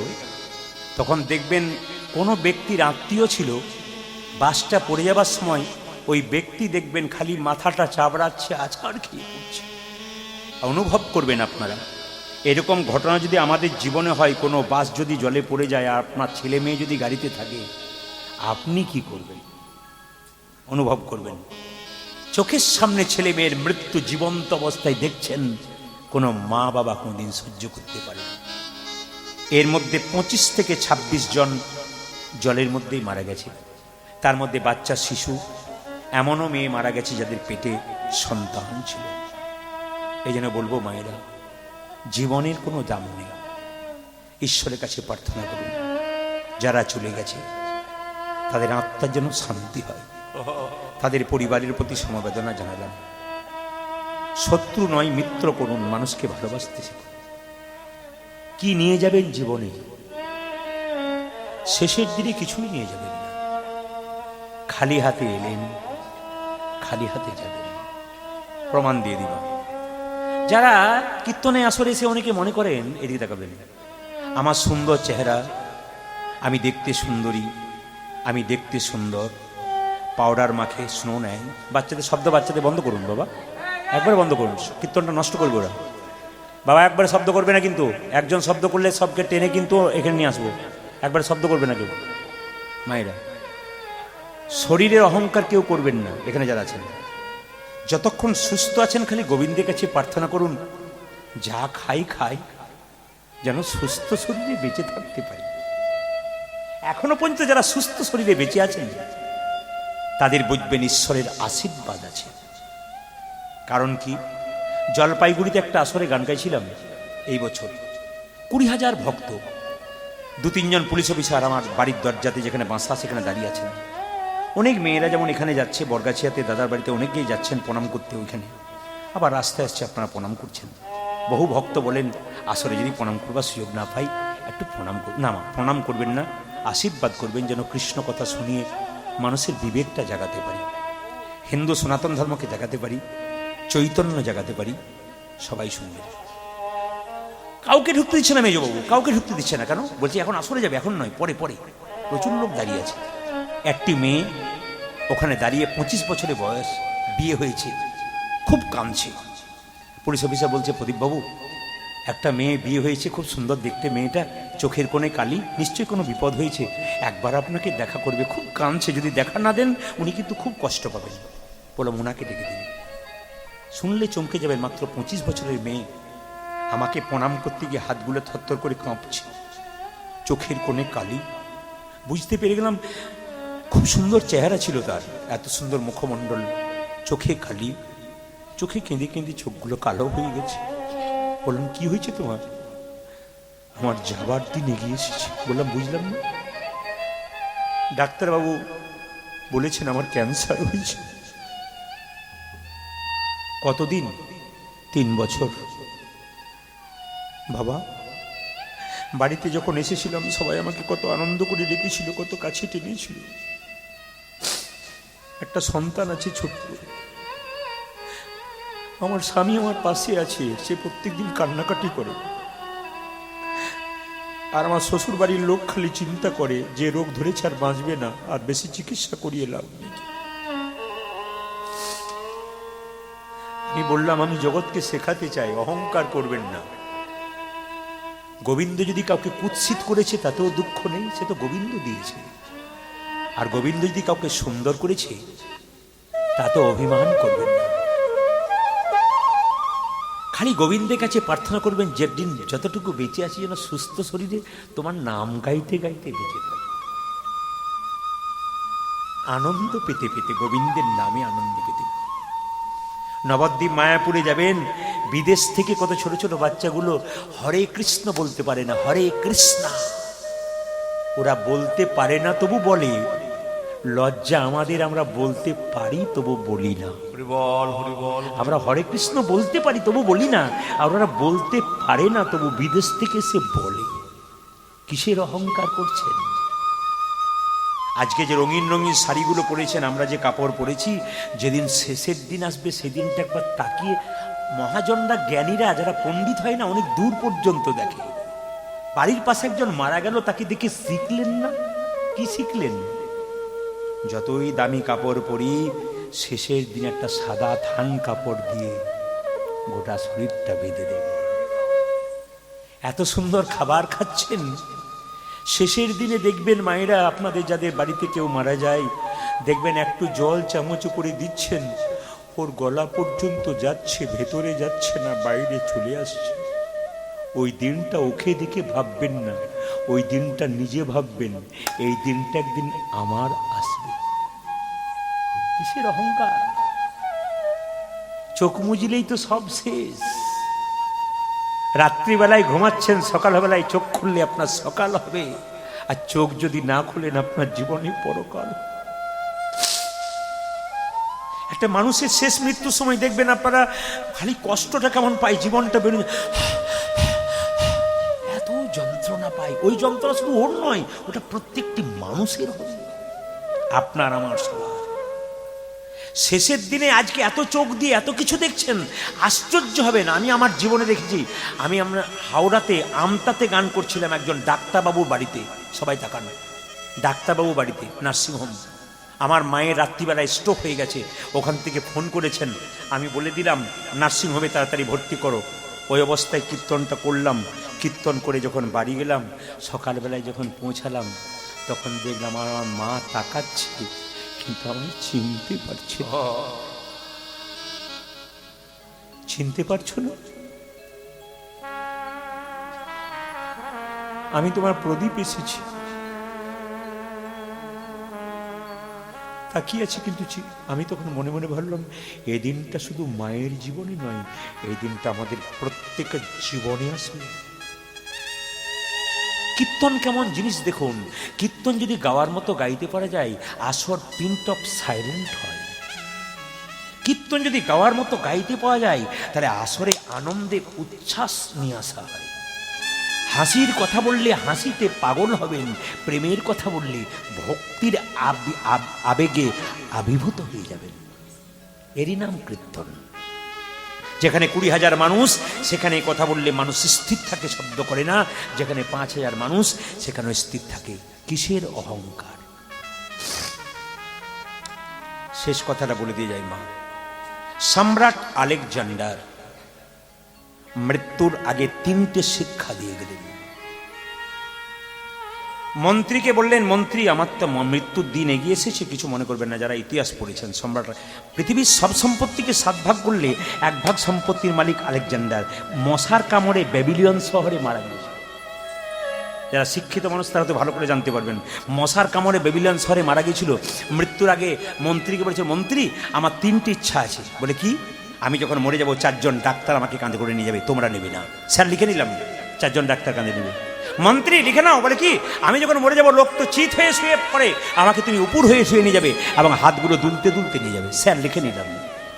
তখন দেখবেন কোনো ব্যক্তির আত্মীয় ছিল, বাসটা পড়ে যাবার সময় ওই ব্যক্তি দেখবেন খালি মাথাটা চাবড়াচ্ছে, আছাড় খেয়ে পড়ছে। অনুভব করবেন আপনারা, এরকম ঘটনা যদি আমাদের জীবনে হয়, কোনো বাস যদি জলে পড়ে যায় আর আপনার ছেলে মেয়ে যদি গাড়িতে থাকে, আপনি কি করবেন? অনুভব করবেন। চোখের সামনে ছেলে মেয়ের মৃত্যু জীবন্ত অবস্থায় দেখছেন, কোনো মা বাবা কোনোদিন সহ্য করতে পারে না। এর মধ্যে 25 থেকে 26 জন জলের মধ্যেই মারা গেছে। তার মধ্যে বাচ্চা, শিশু, এমনও মেয়ে মারা গেছে যাদের পেটে সন্তান ছিল। এই জন্য বলবো মায়েরা, জীবনের কোনো দাম নেই। ঈশ্বরের কাছে প্রার্থনা করুন, যারা চলে গেছে তাদের আত্মার যেন শান্তি হয়। তাদের পরিবারের প্রতি সমবেদনা জানালাম। শত্রু নয়, মিত্র করুন, মানুষকে ভালোবাসতে শিখুন। কি নিয়ে যাবেন জীবনে? শেষের দিনে কিছুই নিয়ে যাবেন না। খালি হাতে এলেন, খালি হাতে যাবেন। প্রমাণ দিয়ে দিব। যারা কীর্তনে আসরে এসে অনেকে মনে করেন, এদিকে তাকাবেন, আমার সুন্দর চেহারা, আমি দেখতে সুন্দরী, আমি দেখতে সুন্দর, পাউডার মাখে, স্নো নেয়। বাচ্চাদের শব্দ, বাচ্চাদের বন্ধ করুন বাবা, একবারে বন্ধ করুন, কীর্তনটা নষ্ট করবে ওরা। বাবা একবারে শব্দ করবে না কিন্তু, একজন শব্দ করলে সবকে টেনে কিন্তু এখানে নিয়ে আসবো। একবারে শব্দ করবে না কেউ। মায়েরা, শরীরের অহংকার কেউ করবেন না। এখানে যারা আছেন, যতক্ষণ সুস্থ আছেন খালি গোবিন্দের কাছে প্রার্থনা করুন, যা খাই খাই যেন সুস্থ শরীরে বেঁচে থাকতে পারি। এখনো পর্যন্ত যারা সুস্থ শরীরে বেঁচে আছেন তাদের বুঝবেন ঈশ্বরের আশীর্বাদ আছে। কারণ কি, জলপাইগুড়িতে একটা আসরে গান গাইছিলাম এই বছর, 20,000 ভক্ত, 2-3 জন পুলিশ অফিসার আমার বাড়ির দরজাতে যেখানে বাসা সেখানে দাঁড়িয়ে আছেন। অনেক মেয়েরা যেমন এখানে যাচ্ছে, বরগাছিয়াতে দাদার বাড়িতে অনেকেই যাচ্ছেন প্রণাম করতে, ওইখানে আবার রাস্তায় আসছে, আপনারা প্রণাম করছেন। বহু ভক্ত বলেন, আসরে যদি প্রণাম করবার সুযোগ না পাই একটু প্রণাম করুন। না মা, প্রণাম করবেন না, আশীর্বাদ করবেন যেন কৃষ্ণ কথা শুনিয়ে মানুষের বিবেকটা জাগাতে পারি, হিন্দু সনাতন ধর্মকে জাগাতে পারি, চৈতন্য জাগাতে পারি। সবাই শুনবেন। কাউকে ঢুকতে দিচ্ছে না মেজবাবু, কাউকে ঢুকতে দিচ্ছে না। কেন? বলছি এখন আসরে যাবে, এখন নয়, পরে পরে। প্রচুর লোক দাঁড়িয়ে আছে। একটি মেয়ে ওখানে দাঁড়িয়ে, 25 বছরের বয়স, বিয়ে হয়েছে, খুব কাঁদছে। পুলিশ অফিসার বলছে, প্রদীপবাবু, একটা মেয়ে বিয়ে হয়েছে, খুব সুন্দর দেখতে মেয়েটা, চোখের কোণে কালি, নিশ্চয়ই কোনো বিপদ হয়েছে, একবার আপনাকে দেখা করবে, খুব কাঁদছে, যদি দেখা না দেন উনি কিন্তু খুব কষ্ট পাবেন। বললাম ওনাকে ডেকে দিন। শুনলে চমকে যাবেন, মাত্র 25 বছরের মেয়ে আমাকে প্রণাম করতে গিয়ে হাতগুলো থরথর করে কাঁপছে, চোখের কোণে কালি। বুঝতে পেরে গেলাম খুব সুন্দর চেহারা ছিল তার, এত সুন্দর মুখমণ্ডল, চোখে কালি, চোখে কেঁদে কেঁদে চোখগুলো কালো হয়ে গেছে। বললাম কি হয়েছে তোমার? আমার যাবার দিন এগিয়ে এসেছে। বললাম বুঝলাম না। ডাক্তারবাবু বলেছেন আমার ক্যান্সার হয়েছে। কতদিন? 3 বছর। বাবা, বাড়িতে যখন এসেছিলাম সবাই আমাকে কত আনন্দ করে ডেকেছিল, কত কাছে টেনেছিল। একটা সন্তান আছে ছোট্ট, আমার স্বামী আমার পাশে আছে, সে প্রত্যেকদিন কান্নাকাটি করে। আর আমার শ্বশুর বাড়ির লোক খালি চিন্তা করে যে রোগ ধরেছে আর বাঁচবে না, আর বেশি চিকিৎসা করিয়ে লাভ নেই। আমি বললাম আমি জগৎকে শেখাতে চাই অহংকার করবেন না। গোবিন্দ যদি কাউকে কুৎসিত করেছে তাতেও দুঃখ নেই, সে তো গোবিন্দ দিয়েছে। আর গোবিন্দ যদি কাউকে সুন্দর করেছে তাতে অভিমান করবেন না। খালি গোবিন্দের কাছে প্রার্থনা করবেন যেদিন যতটুকু বেঁচে আছি যেন সুস্থ শরীরে তোমার নাম গাইতে গাইতে বেঁচে থাকে, আনন্দ পেতে পেতে, গোবিন্দের নামে আনন্দ পেতে। নবদ্বীপ মায়াপুরে যাবেন, বিদেশ থেকে কত ছোট ছোট বাচ্চাগুলো হরে কৃষ্ণ বলতে পারে না, হরে কৃষ্ণ ওরা বলতে পারে না তবু বলে। লজ্জা আমাদের, আমরা বলতে পারি তবু বলি না। আমরা হরে কৃষ্ণ বলতে পারি তবু বলি না, আর ওরা বলতে পারে না তবু বিদেশ থেকে সে বলে। কিসের অহংকার করছেন? আজকে যে রঙিন রঙিন শাড়িগুলো পরেছেন, আমরা যে কাপড় পরেছি, যেদিন শেষের দিন আসবে সেদিনটা একবার তাকিয়ে মহাজনরা, জ্ঞানীরা, যারা পণ্ডিত হয় না, অনেক দূর পর্যন্ত দেখে। বাড়ির পাশে একজন মারা গেল, তাকে দেখে শিখলেন না? কি শিখলেন? যতই দামি কাপড় পরি, শেষের দিন একটা সাদা থান কাপড় দিয়ে গোটা শরীরটা বেঁধে দেবে। এত সুন্দর খাবার খাচ্ছেন, শেষের দিনে দেখবেন মায়েরা আপনাদের যাদের বাড়িতে কেউ মারা যায়, দেখবেন একটু জল চামচ করে দিচ্ছেন, ওর গলা পর্যন্ত যাচ্ছে, ভেতরে যাচ্ছে না, বাইরে চলে আসছে। ওই দিনটা ওকে দেখে ভাববেন না, ওই দিনটা নিজে ভাববেন, এই দিনটা একদিন আমার আসবে। কিসের অহংকার? চোখ মুজলেই তো সব শেষ। রাত্রিবেলায় ঘুমাচ্ছেন, সকালবেলায় চোখ খুললে আপনার সকাল হবে, আর চোখ যদি না খুলেন আপনার জীবনে পরকাল। একটা মানুষের শেষ মৃত্যুর সময় দেখবেন আপনারা খালি কষ্টটা কেমন পায়, জীবনটা বেরোয়, এত যন্ত্রণা পায়। ওই যন্ত্রণা শুধু ওর নয়, ওটা প্রত্যেকটি মানুষের হবে, আপনার আমার সবার। শেষের দিনে আজকে এত চোখ দিয়ে এত কিছু দেখছেন, আশ্চর্য হবেন। আমি আমার জীবনে দেখেছি, আমরা হাওড়াতে আমতাতে গান করছিলাম একজন ডাক্তারবাবুর বাড়িতে। সবাই তাকান, ডাক্তারবাবু বাড়িতে, নার্সিংহোম। আমার মায়ের রাত্রিবেলায় স্ট্রোক হয়ে গেছে, ওখান থেকে ফোন করেছেন। আমি বলে দিলাম নার্সিংহোমে তাড়াতাড়ি ভর্তি করো। ওই অবস্থায় কীর্তনটা করলাম। কীর্তন করে যখন বাড়ি গেলাম, সকালবেলায় যখন পৌঁছালাম, তখন দেখলাম আমার মা তাকাচ্ছে, কিন্তু আমি চিনতে পারছি। চিনতে পারছো না? আমি তোমার প্রদীপ এসেছি, তাকিয়ে আছি, কিন্তু আমি তখন মনে মনে ভাবলাম, এই দিনটা শুধু মায়ের জীবনে নয়, এই দিনটা আমাদের প্রত্যেকের জীবনে আসবে। কীর্তন কেমন জিনিস দেখুন। কীর্তন যদি গাওয়ার মতো গাইতে পারা যায়, আসর পিন্ট অফ সাইলেন্ট হয়। কীর্তন যদি গাওয়ার মতো গাইতে পাওয়া যায়, তাহলে আসরে আনন্দের উচ্ছ্বাস নিয়ে আসা হয়। হাসির কথা বললে হাসিতে পাগল হবেন, প্রেমের কথা বললে ভক্তির আবেগে আবির্ভূত হয়ে যাবেন। এরই নাম কীর্তন। যেখানে 20,000 মানুষ, সেখানে কথা বললে মানুষ স্থির থাকে, শব্দ করে না। যেখানে 5,000 মানুষ, সেখানে স্থির থাকে। কিসের অহংকার? শেষ কথাটা বলে দিয়ে যাই। মা সম্রাট আলেকজান্ডার মৃত্যুর আগে 3টে শিক্ষা দিয়ে গেলেন। মন্ত্রীকে বললেন, মন্ত্রী আমার তো মৃত্যুর দিন এগিয়ে এসেছে, কিছু মনে করবেন না। যারা ইতিহাস পড়েছেন, সম্রাট পৃথিবীর সব সম্পত্তিকে 7 ভাগ করলে 1 ভাগ সম্পত্তির মালিক আলেকজান্ডার মশার কামড়ে ব্যাবিলিয়ন শহরে মারা গিয়েছে। যারা শিক্ষিত মানুষ তারা তো ভালো করে জানতে পারবেন, মশার কামড়ে ব্যাবিলিয়ন শহরে মারা গিয়েছিল। মৃত্যুর আগে মন্ত্রীকে বলেছে, মন্ত্রী আমার 3টি ইচ্ছা আছে। বলে কি? আমি যখন মরে যাব 4 জন ডাক্তার আমাকে কাঁধে করে নিয়ে যাবে, তোমরা নেবে না। স্যার লিখে নিলাম, 4 জন ডাক্তার কাঁধে নেবে। মন্ত্রী লিখে নাও, বলে কি আমি যখন মরে যাবো লোক তো চিত হয়ে শুয়ে পড়ে, আমাকে তুমি উপর হয়ে শুয়ে নিয়ে যাবে এবং হাতগুলো দুলতে দুলতে নিয়ে যাবে। স্যার লিখে নিলাম।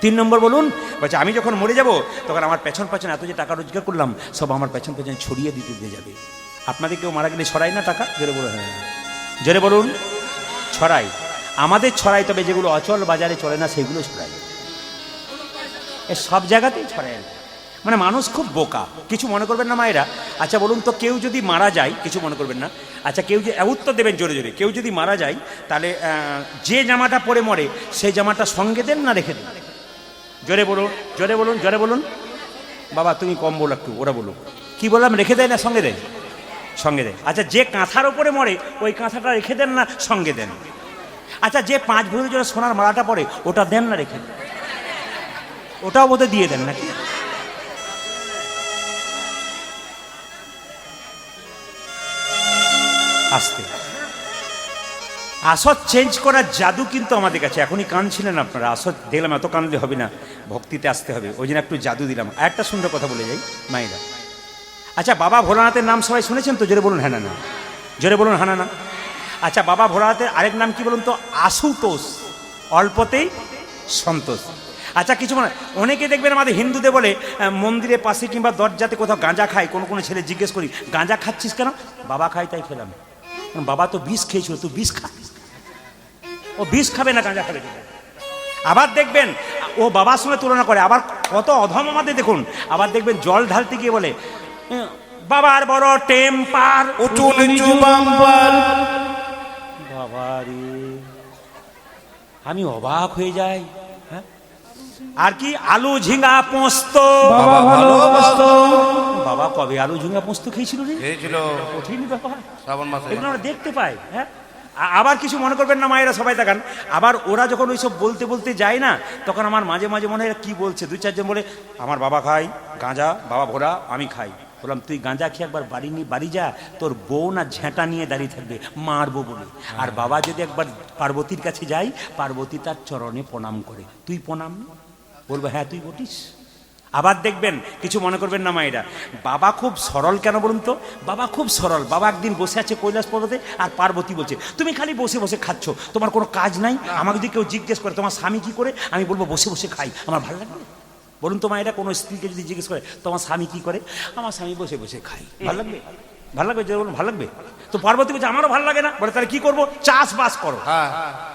3 নম্বর বলুন, বলছে আমি যখন মরে যাব তখন আমার পেছন পেছন এত যে টাকা রোজগার করলাম সব আমার পেছন পেছন ছড়িয়ে দিতে দিয়ে যাবে। আপনাদের কেউ মারা গেলে ছড়াই না টাকা? জোরে বলুন, হ্যাঁ জোরে বলুন, ছড়াই। আমাদের ছড়াই, তবে যেগুলো অচল বাজারে চলে না সেগুলো ছড়াই। এ সব জায়গাতেই ছড়াই। মানে মানুষ খুব বোকা, কিছু মনে করবেন না মায়েরা। আচ্ছা বলুন তো, কেউ যদি মারা যায়, কিছু মনে করবেন না, আচ্ছা কেউ যে উত্তর দেবেন জোরে জোরে, কেউ যদি মারা যায় তাহলে যে জামাটা পরে মরে সেই জামাটা সঙ্গে দেন না রেখে দেন? জোরে বলুন, জোরে বলুন, জোরে বলুন। বাবা তুমি কম বলো একটু, ওরা বলুন। কি বললাম, রেখে দেয় না সঙ্গে দেয়? সঙ্গে দেয়। আচ্ছা যে কাঁথার ওপরে মরে ওই কাঁথাটা রেখে দেন না সঙ্গে দেন? আচ্ছা যে 5 ভরি জোড়া সোনার মালাটা পরে ওটা দেন না রেখে দেন? ওটাও বোধহয় দিয়ে দেন নাকি? আসতে আসত চেঞ্জ করার জাদু কিন্তু আমাদের কাছে। এখনই কাঁদছিলেন আপনারা, আসত দেখলাম এত কাঁদলে হবে না, ভক্তিতে আসতে হবে, ওই জন্য একটু জাদু দিলাম। একটা সুন্দর কথা বলে যাই মায়েরা। আচ্ছা বাবা ভোলানাথের নাম সবাই শুনেছেন তো? জোরে বলুন হ্যাঁ না। জোরে বলুন হ্যাঁ না। আচ্ছা বাবা ভোলানাথের আরেক নাম কি বলুন তো? আশুতোষ, অল্পতেই সন্তোষ। আচ্ছা কিছু মানে অনেকে দেখবেন আমাদের হিন্দুদের বলে মন্দিরের পাশে কিংবা দরজাতে কোথাও গাঁজা খায়, কোনো ছেলে জিজ্ঞেস করি গাঁজা খাচ্ছিস কেন? বাবা খাই তাই খেলাম। বাবা তো বিষ খেয়েছিল, তুই বিষ খা। ও বিষ খাবে না, গাঁজা খাবে। আবার দেখবেন ও বাবার সঙ্গে তুলনা করে। আবার কত অধম আমাদের দেখুন। আবার দেখবেন জল ঢালতে গিয়ে বলে বাবার বড় টেম্পার, বাবা রে, আমি অবাক হয়ে যাই। আর কি আলু ঝিঙ্গা পোস্ত, বাবা কবে আলু ঝিঙ্গা পোস্ত খেয়েছিল রে? কঠিন ব্যাপার, এগুলো আমরা দেখতে পাই। হ্যাঁ আবার কিছু মনে করবেন না মায়েরা, সবাই দেখান। আবার ওরা যখন ওইসব বলতে বলতে যায় না, তখন আমার মাঝে মাঝে মনে হয় কি বলছে। 2-4 জন বলে আমার বাবা খায় গাঁজা, বাবা ভোরা, আমি খাই। বললাম তুই গাঁজা খেয়ে একবার বাড়ি যা, তোর বউ না ঝেঁটা নিয়ে দাঁড়িয়ে থাকবে মারবো বলে। আর বাবা যদি একবার পার্বতীর কাছে যাই, পার্বতী তার চরণে প্রণাম করে, তুই প্রণাম? বলবো হ্যাঁ তুই বটিস। আবার দেখবেন কিছু মনে করবেন না মায়েরা, বাবা খুব সরল কেন বলুন তো? বাবা খুব সরল। বাবা একদিন বসে আছে কৈলাস পর্বতে, আর পার্বতী বলছে তুমি খালি বসে বসে খাচ্ছ, তোমার কোনো কাজ নাই। আমাকে যদি কেউ জিজ্ঞেস করে তোমার স্বামী কি করে, আমি বলবো বসে বসে খাই, আমার ভালো লাগবে? বলুন তো মায়েরা, কোনো স্ত্রীকে যদি জিজ্ঞেস করে তোমার স্বামী কি করে, আমার স্বামী বসে বসে খাই, ভালো লাগবে? ভালো লাগবে? যে বলুন ভালো লাগবে। তো পার্বতী বলছে আমারও ভালো লাগে না। বলে তাহলে কি করবো? চাষবাস করো।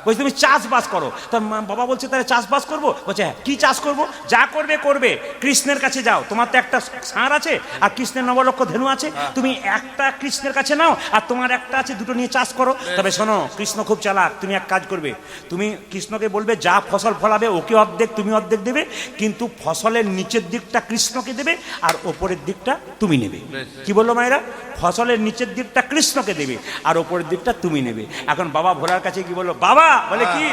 বলছি তুমি চাষবাস করো। তো বাবা বলছে তাহলে চাষবাস করবো। বলছে হ্যাঁ কি চাষ করবো? যা করবে করবে, কৃষ্ণের কাছে যাও, তোমার তো একটা ষাঁড় আছে আর কৃষ্ণের 9 লক্ষ ধেনু আছে, তুমি একটা কৃষ্ণের কাছে নাও আর তোমার একটা আছে, দুটো নিয়ে চাষ করো। তবে শোনো কৃষ্ণ খুব চালাক, তুমি এক কাজ করবে, তুমি কৃষ্ণকে বলবে যা ফসল ফলাবে ওকে অর্ধেক, তুমি অর্ধেক দেবে, কিন্তু ফসলের নিচের দিকটা কৃষ্ণকে দেবে আর ওপরের দিকটা তুমি নেবে। কি বললো মায়েরা? ফসলের নিচের দিকটা কৃষ্ণকে দেবে আর ওপরের দিকটা তুমি নেবে। এখন বাবা ভোলার কাছে কি বললো? বাবা বলে কি?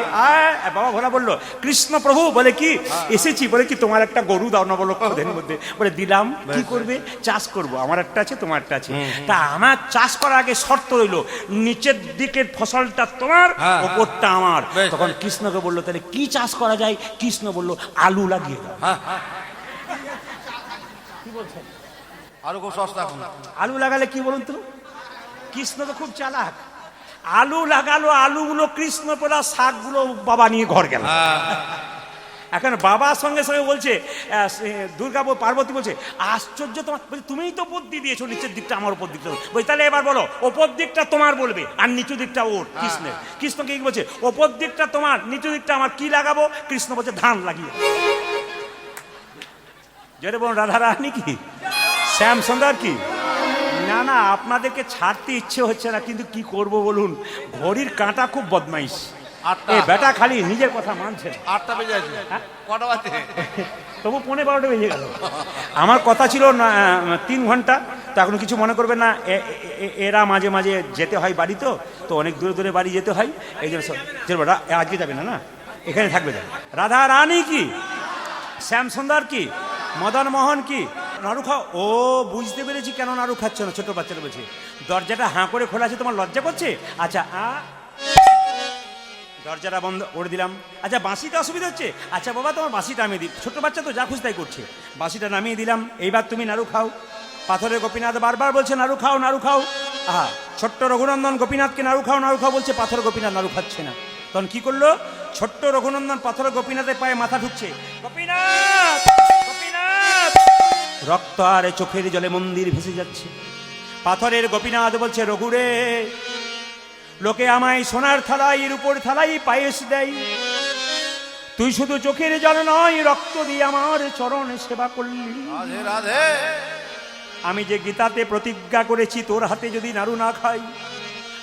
বাবা ভোলা বললো কৃষ্ণ প্রভু বলে কি এসেছি, বলে কি তোমার একটা গরু দাও 9 লক্ষ ধেনুর মধ্যে। বলে দিলাম। কি করবে? চাষ করব, আমার একটা আছে তোমার একটা আছে। তা আমার চাষ করার আগে শর্ত রইলো নিচের দিকের ফসলটা তোমার, ওপরটা আমার। তখন কৃষ্ণকে বললো তাহলে কি চাষ করা যায়? কৃষ্ণ বললো আলু লাগিয়ে দাও। কি বলছেন? আলু লাগালে কি বলুন তো? কৃষ্ণ তো খুব চালাক, আলু লাগালো, আলুগুলো কৃষ্ণ পেলা, শাকগুলো বাবা নিয়ে ঘর গেল। এখন বাবার সঙ্গে সঙ্গে বলছে দুর্গা পার্বতী বলছে আশ্চর্য, তোমার তুমিই তো বুদ্ধি দিয়েছো নিচের দিকটা আমার, উপর দিকটা। বলছি তাহলে এবার বলো ওপর দিকটা তোমার বলবে আর নিচু দিকটা ওর, কৃষ্ণের। কৃষ্ণকে কি বলছে? ওপর দিকটা তোমার, নিচু দিকটা আমার। কি লাগাবো? কৃষ্ণ বলছে ধান লাগিয়ে। যেটা বলুন রাধা রানী কি শ্যাম সুন্দর কি? না না, আপনাদেরকে ছাড়তে ইচ্ছে হচ্ছে না, কিন্তু কি করব বলুন, ঘড়ির কাঁটা খুব বদমাইশ। এই বেটা খালি নিজের কথা মানছে। 8টা বেজে আছে, কটা বাজে? তবু 11:15 বেজে গেল। আমার কথা ছিল 3 ঘন্টা। তো এখন কিছু মনে করবেন না, এরা মাঝে মাঝে যেতে হয় বাড়ি, তো অনেক দূরে দূরে বাড়ি যেতে হয়, এই জন্য আজকে যাবে না, না এখানে থাকবে। রাধা রানী কি, শ্যাম সুন্দর কি, মদন মোহন কি, নাড়ু খাও। ও বুঝতে পেরেছি কেন নাড়ু খাচ্ছ না। ছোট বাচ্চারা বলছে দরজাটা হাঁ করে খোলা আছে, তোমার লজ্জা করছে? আচ্ছা দরজাটা বন্ধ করে দিলাম। আচ্ছা বাঁশিটা অসুবিধা হচ্ছে? আচ্ছা বাবা তোমার বাঁশিটা নামিয়ে দিই। ছোট বাচ্চা তো যা খুশি তাই করছে, বাঁশিটা নামিয়ে দিলাম। এইবার তুমি নাড়ু খাও। পাথরের গোপীনাথ বারবার বলছে নাড়ু খাও নাড়ু খাও। আহা, ছোট্ট রঘুনন্দন গোপীনাথকে নাড়ু খাও নাড়ু খাও বলছে, পাথর গোপীনাথ নাড়ু খাচ্ছে না। তখন কি করলো, ছোট্ট রঘুনন্দন পাথর গোপীনাথের পায়ে মাথা ঢুকছে, গোপীনাথ গোপীনাথ। রক্ত আর চোখের জলে মন্দির ভেসে যাচ্ছে। পাথরের গোপীনাথ বলছে, রঘুরে, লোকে আমায় সোনার থালাই রূপোর থালাই পায়েস দেয়, তুই শুধু চোখের জল নয় রক্ত দিয়ে আমার চরণ সেবা করলি। রাধে রাধে। আমি যে গীতাতে প্রতিজ্ঞা করেছি তোর হাতে যদি নাড়ু না খাই,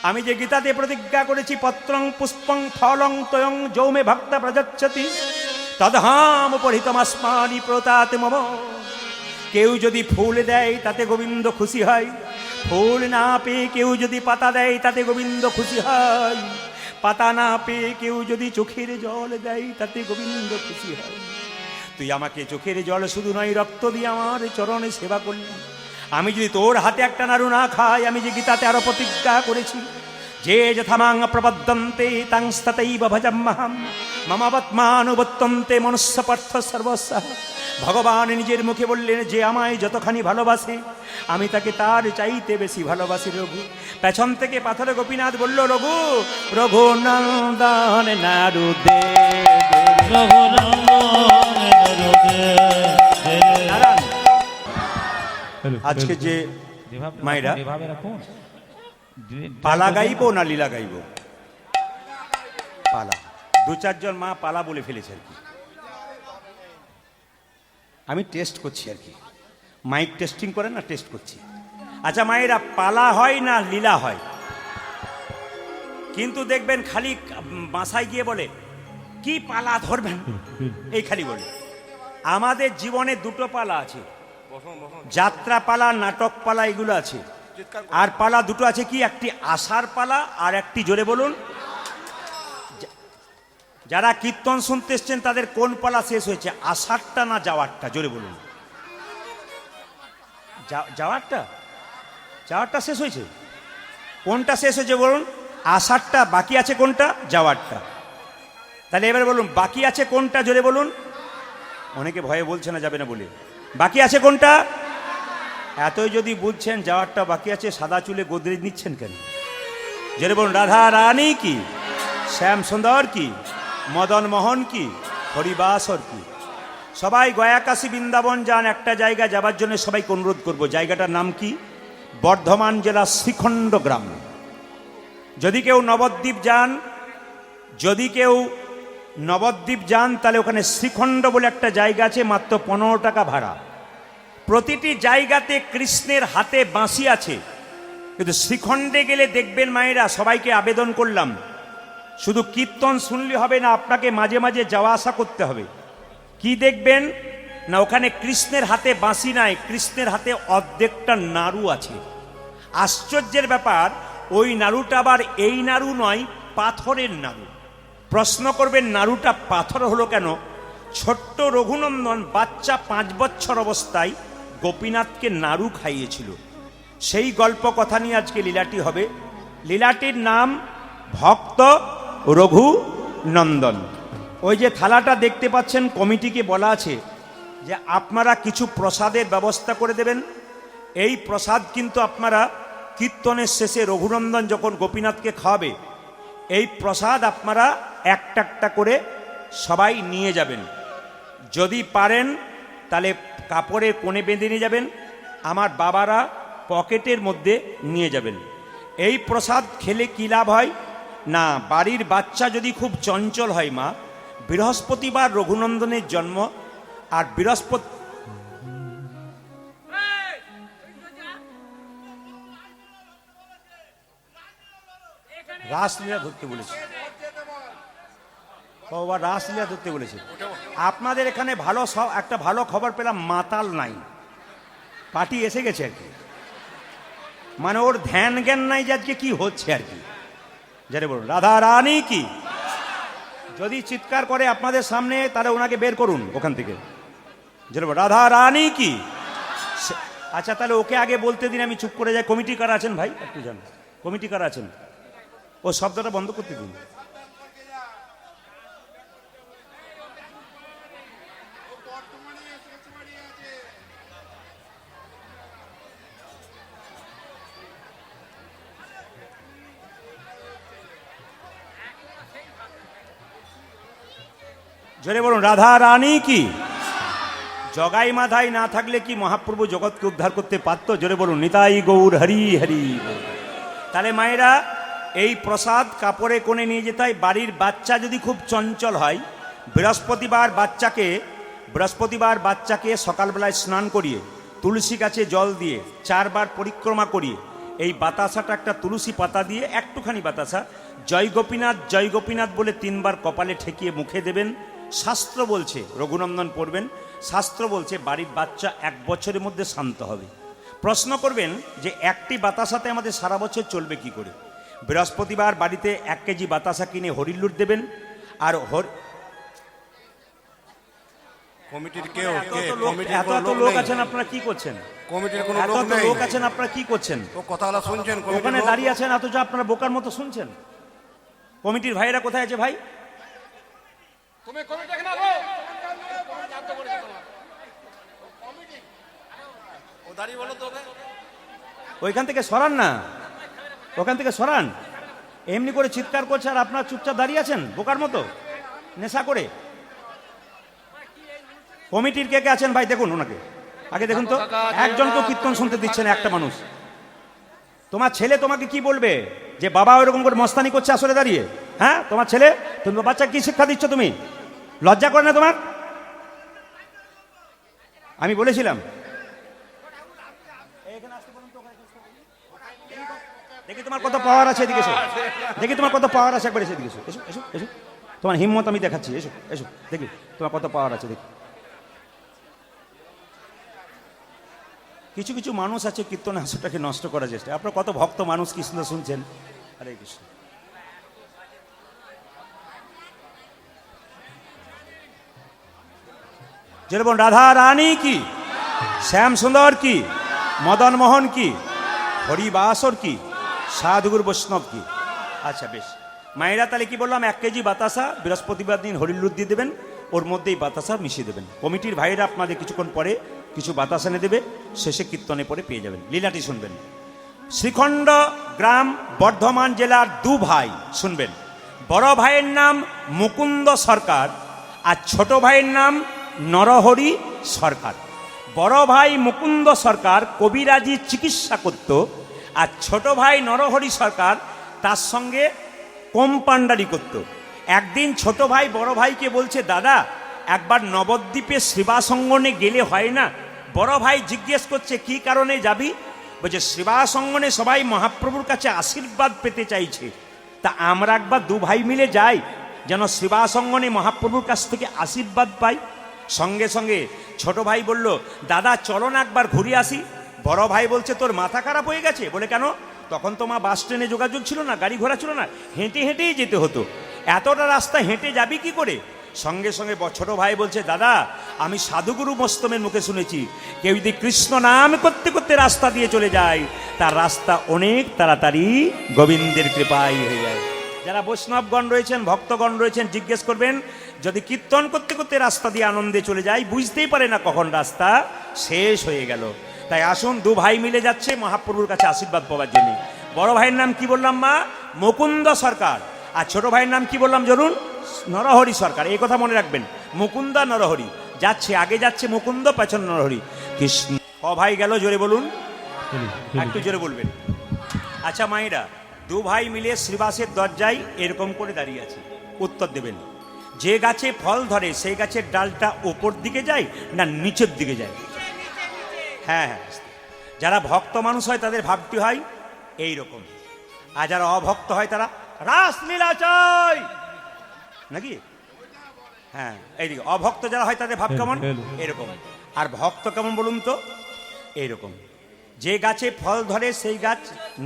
আমি যে গীতাতে প্রতিজ্ঞা করেছি পত্রং পুষ্পং ফলং তয়ং যৌমে ভক্তা প্রযচ্ছতি তদহাম পরিতমাস্মানি প্রতাতে মম। কেউ যদি ফুল দেয় তাতে গোবিন্দ খুশি হয়, ফুল না পেয়ে কেউ যদি পাতা দেয় তাতে গোবিন্দ খুশি হয়, পাতা না পেয়ে কেউ যদি চোখের জল দেয় তাতে গোবিন্দ খুশি হয়। তুই আমাকে চোখের জল শুধু নয় রক্ত দিয়ে আমার চরণে সেবা করলি। আমি যদি তোর হাতে একটা নাড়ু না খাই, আমি যে গীতাতে আরো প্রতিজ্ঞা করেছি, যে যথামাং প্রপদ্যন্তে তাংস্ততৈব ভজাম্যহম মমাবৎমানুবর্তন্তে মনুষ্য পার্থ সর্বস্বঃ। ভগবান নিজের মুখে বললেন, যে আমায় যতখানি ভালোবাসে আমি তাকে তার চাইতে বেশি ভালোবাসি রঘু। পেছন থেকে পাথরে গোপীনাথ বলল, রঘু রঘুনন্দন নাড়ু দে নারায়ণ। আজকে যে মায়েরা পালা গাইব না লীলা গাইব? পালা। দু চারজন মা পালা বলে ফেলেছে আর কি, আমি টেস্ট করছি আর কি, মাইক টেস্টিং করে না, টেস্ট করছি। আচ্ছা মায়েরা, পালা হয় না লীলা হয়? কিন্তু দেখবেন খালি বাসায় গিয়ে বলে কি পালা ধরবেন, এই খালি বলে। আমাদের জীবনে দুটো পালা আছে, যাত্রা পালা, নাটক পালা, এগুলো আছে। আর পালা দুটো আছে, কি? একটি আশার পালা আর একটি, জোরে বলুন। যারা কীর্তন শুনতে এসছেন তাদের কোন পালা শেষ হয়েছে, আষাঢ়টা না যাওয়ারটা? জোরে বলুন। যাওয়ারটা, যাওয়ারটা শেষ হয়েছে। কোনটা শেষ হয়েছে বলুন? আষাঢ়টা। বাকি আছে কোনটা? যাওয়ারটা। তাহলে এবার বলুন, বাকি আছে কোনটা? জোরে বলুন। অনেকে ভয়ে বলছে না, যাবে না বলে। বাকি আছে কোনটা? এতই যদি বুঝছেন যাওয়ারটা বাকি আছে, সাদা চুলে গোদরেজ নিচ্ছেন কেন? জোরে বলুন। রাধা রানী কি, শ্যাম সুন্দর কি, মদন মোহন কি, হরিবাসর কি। সবাই গয়াকাশী বৃন্দাবন যান, একটা জায়গা যাবার জন্য সবাইকে অনুরোধ করব। জায়গাটার নাম কি? বর্ধমান জেলা শ্রীখণ্ড গ্রাম। যদি কেউ নবদ্বীপ যান, যদি কেউ নবদ্বীপ যান তাহলে ওখানে শ্রীখণ্ড বলে একটা জায়গা আছে, মাত্র 15 টাকা ভাড়া। প্রতিটি জায়গাতে কৃষ্ণের হাতে বাঁশি আছে, কিন্তু শ্রীখণ্ডে গেলে দেখবেন মায়েরা, সবাইকে আবেদন করলাম, শুধু কীর্তন শুনলে হবে না, আপনাকে মাঝে মাঝে যাওয়া আসা করতে হবে। কি দেখবেন না, ওখানে কৃষ্ণের হাতে বাঁশি নাই, কৃষ্ণের হাতে অর্ধেকটা নাড়ু আছে। আশ্চর্যের ব্যাপার, ওই নাড়ুটা আবার এই নাড়ু নয়, পাথরের নাড়ু। প্রশ্ন করবেন নাড়ুটা পাথর হলো কেন? ছোট্ট রঘুনন্দন বাচ্চা 5 বছর অবস্থায় গোপীনাথকে নাড়ু খাইয়েছিল। সেই গল্প কথা নিয়ে আজকে লীলাটি হবে। লীলাটির নাম ভক্ত রঘুনন্দন। ওই যে থালাটা দেখতে পাচ্ছেন, কমিটিকে বলা আছে যে আপনারা কিছু প্রসাদের ব্যবস্থা করে দেবেন। এই প্রসাদ কিন্তু আপনারা কীর্তনের শেষে রঘুনন্দন যখন গোপীনাথকে খাওয়াবে, এই প্রসাদ আপনারা একটা একটা করে সবাই নিয়ে যাবেন। যদি পারেন তাহলে কাপড়ের কোণে বেঁধে নিয়ে যাবেন, আমার বাবারা পকেটের মধ্যে নিয়ে যাবেন। এই প্রসাদ খেলে কী লাভ হয় না, বাড়ির বাচ্চা যদি খুব চঞ্চল হয়, মা, বৃহস্পতিবার রঘুনন্দনের জন্ম, আর বৃহস্পতি রাসলীলা ধরতে বলেছে, বাবা রাসলীলা ধরতে বলেছে। আপনাদের এখানে ভালো একটা ভালো খবর পেলাম, মাতাল নাই, পার্টি এসে গেছে আর কি। মানে ওর ধ্যান জ্ঞান নাই যে আজকে কি হচ্ছে আর কি। যারে বলুন রাধা রানী কি। যদি চিৎকার করে আপনাদের সামনে তাহলে ওনাকে বের করুন ওখান থেকে। যারে বলুন রাধা রানী কি। আচ্ছা তাহলে ওকে আগে বলতে দিন, আমি চুপ করে যাই। কমিটি কারা আছেন ভাই একটু জান, কমিটি কারা আছেন? ও শব্দটা বন্ধ করতে দিন। জোরে বলুন রাধা রানী কি। জগাই মাধাই না থাকলে কি মহাপ্রভু জগৎকে উদ্ধার করতে পারত? জোরে বলুন নিতাই গৌর হরি হরি। তাহলে মায়েরা এই প্রসাদ কাপড়ে কোণে নিয়ে যেতে হয়। বাড়ির বাচ্চা যদি খুব চঞ্চল হয়, বৃহস্পতিবার বাচ্চাকে সকালবেলায় স্নান করিয়ে তুলসী গাছে জল দিয়ে 4 বার পরিক্রমা করিয়ে এই বাতাসাটা একটা তুলসী পাতা দিয়ে একটুখানি বাতাসা জয় গোপীনাথ জয় গোপীনাথ বলে 3 বার কপালে ঠেকিয়ে মুখে দেবেন। শাস্ত্র বলছে, রঘুনন্দন পড়বেন, শাস্ত্র বলছে বাড়ির বাচ্চা 1 বছরের মধ্যে শান্ত হবে। প্রশ্ন করবেন যে একটি বাতাসাতে আমাদের সারা বছর চলবে কি করে? বৃহস্পতিবার বাড়িতে 1 কেজি বাতাসা কিনে হরিলুট দেবেন। আর কমিটির কেউ এত লোক আছেন, আপনারা কি করছেন? কমিটির কোনো এত লোক আছেন, আপনারা কি করছেন? ও কথাগুলো শুনছেন? ওখানে দাঁড়িয়ে আছেন অথচ আপনারা বোকার মতো শুনছেন। কমিটির ভাইরা কোথায় আছে ভাই? তুমি কমিটিকে না গো, ও দাঁড়িয়ে বলো তো। ওইখান থেকে সরান না, ওখান থেকে সরান। এমনি করে চিৎকার করছে আর আপনারা চুপচাপ দাঁড়িয়ে আছেন বোকার মতো নেশা করে। কমিটির কে কে আছেন ভাই দেখুন, ওনাকে আগে দেখুন তো। একজনকেও কীর্তন শুনতে দিচ্ছেন একটা মানুষ। তোমার ছেলে তোমাকে কি বলবে যে বাবা ওরকম করে মস্তানি করছে আসলে দাঁড়িয়ে? হ্যাঁ, তোমার ছেলে, তুমি বাচ্চা কি শিক্ষা দিচ্ছ? তুমি লজ্জা করে না তোমার? আমি বলেছিলাম দেখি তোমার কত পাওয়ার আছে, এদিকে এসো। দেখি তোমার কত পাওয়ার আছে, একবার এসে এদিকে এসো। এসো এসো এসো, তোমার হিম্মত আমি দেখাচ্ছি। এসো এসো, দেখি তোমার কত পাওয়ার আছে দেখি। কিছু কিছু মানুষ আছে কীর্তন হাসটাকে নষ্ট করার চেষ্টা। আপনার কত ভক্ত মানুষ কৃষ্ণ শুনছেন। হরে কৃষ্ণ। যেরকম রাধা রানী কি, শ্যাম সুন্দর কি, মদন মোহন কি, হরিবাসর কি, সাধুগুরু বৈষ্ণব কি। আচ্ছা বেশ মায়েরা, তাহলে কি বললাম? 1 কেজি বাতাসা বৃহস্পতিবার দিন হরিলুট দিয়ে দেবেন, ওর মধ্যেই বাতাসা মিশিয়ে দেবেন। কমিটির ভাইরা আপনাদের কিছুক্ষণ পরে কিছু বাতাসা এনে দেবে, শেষে কীর্তনে পরে পেয়ে যাবেন। লীলাটি শুনবেন। শ্রীখণ্ড গ্রাম বর্ধমান জেলার 2 ভাই শুনবেন। বড় ভাইয়ের নাম মুকুন্দ সরকার আর ছোট ভাইয়ের নাম নরহরি সরকার। বড় ভাই মুকুন্দ সরকার কবিরাজি চিকিৎসা করত, আর ছোট ভাই নরহরি সরকার তার সঙ্গে কম্পাউন্ডারি করত। একদিন ছোট ভাই বড় ভাইকে বলছে, দাদা একবার নবদ্বীপে সেবাসঙ্গনে গেলে হয় না? বড় ভাই জিজ্ঞেস করছে কি কারণে যাবি? বলছে সেবাসঙ্গনে সবাই মহাপ্রভুর কাছে আশীর্বাদ পেতে চাইছে, তা আমরা একবার 2 ভাই মিলে যাই, যেন সেবাসঙ্গনে মহাপ্রভুর কাছ থেকে আশীর্বাদ পাই। সঙ্গে সঙ্গে ছোট ভাই বলল, দাদা চলো না একবার ঘুরে আসি। বড় ভাই বলছে তোর মাথা খারাপ হয়ে গেছে? বলে কেন? তখন তো মা বাস ট্রেনে যোগাযোগ ছিল না, গাড়ি ঘোড়া ছিল না, হেঁটে হেঁটেই যেতে হতো। এতটা রাস্তা হেঁটে যাবি কি করে? সঙ্গে সঙ্গে ছোট ভাই বলছে, দাদা আমি সাধুগুরু মস্তমের মুখে শুনেছি, কেউ যদি কৃষ্ণ নাম করতে করতে রাস্তা দিয়ে চলে যায়, তার রাস্তা অনেক তাড়াতাড়ি গোবিন্দের কৃপায় হয়ে যায়। যারা বৈষ্ণবগণ রয়েছেন, ভক্তগণ রয়েছেন, জিজ্ঞেস করবেন, যদি কীর্তন করতে করতে রাস্তা দিয়ে আনন্দে চলে যায়, বুঝতেই পারে না কখন রাস্তা শেষ হয়ে গেল। তাই আসুন 2 ভাই মিলে যাচ্ছে মহাপ্রভুর কাছে আশীর্বাদ পাওয়ার জন্য। বড় ভাইয়ের নাম কি বললাম মা? মুকুন্দ সরকার। আর ছোট ভাইয়ের নাম কি বললাম জরুন? নরহরি সরকার। এই কথা মনে রাখবেন, মুকুন্দ নরহরি। যাচ্ছে আগে যাচ্ছে মুকুন্দ, পেছনে নরহরি। কৃষ্ণ ক ভাই গেল জোরে বলুন, একটু জোরে বলবেন। আচ্ছা মায়েরা, 2 ভাই মিলে শ্রীবাসের দরজায় এরকম করে দাঁড়িয়ে আছে। উত্তর দেবেন, যে গাছে ফল ধরে সেই গাছের ডালটা ওপর দিকে যায় না নিচের দিকে যায়? হ্যাঁ হ্যাঁ, যারা ভক্ত মানুষ হয় তাদের ভাবটি হয় এই রকম, আর যারা অভক্ত হয় তারা রাসলীলা চাই নাকি? হ্যাঁ, এইদিকে অভক্ত যারা হয় তাদের ভাব কেমন? এরকম। আর ভক্ত কেমন বলুন তো? এইরকম। যে গাছে ফল ধরে সেই গাছ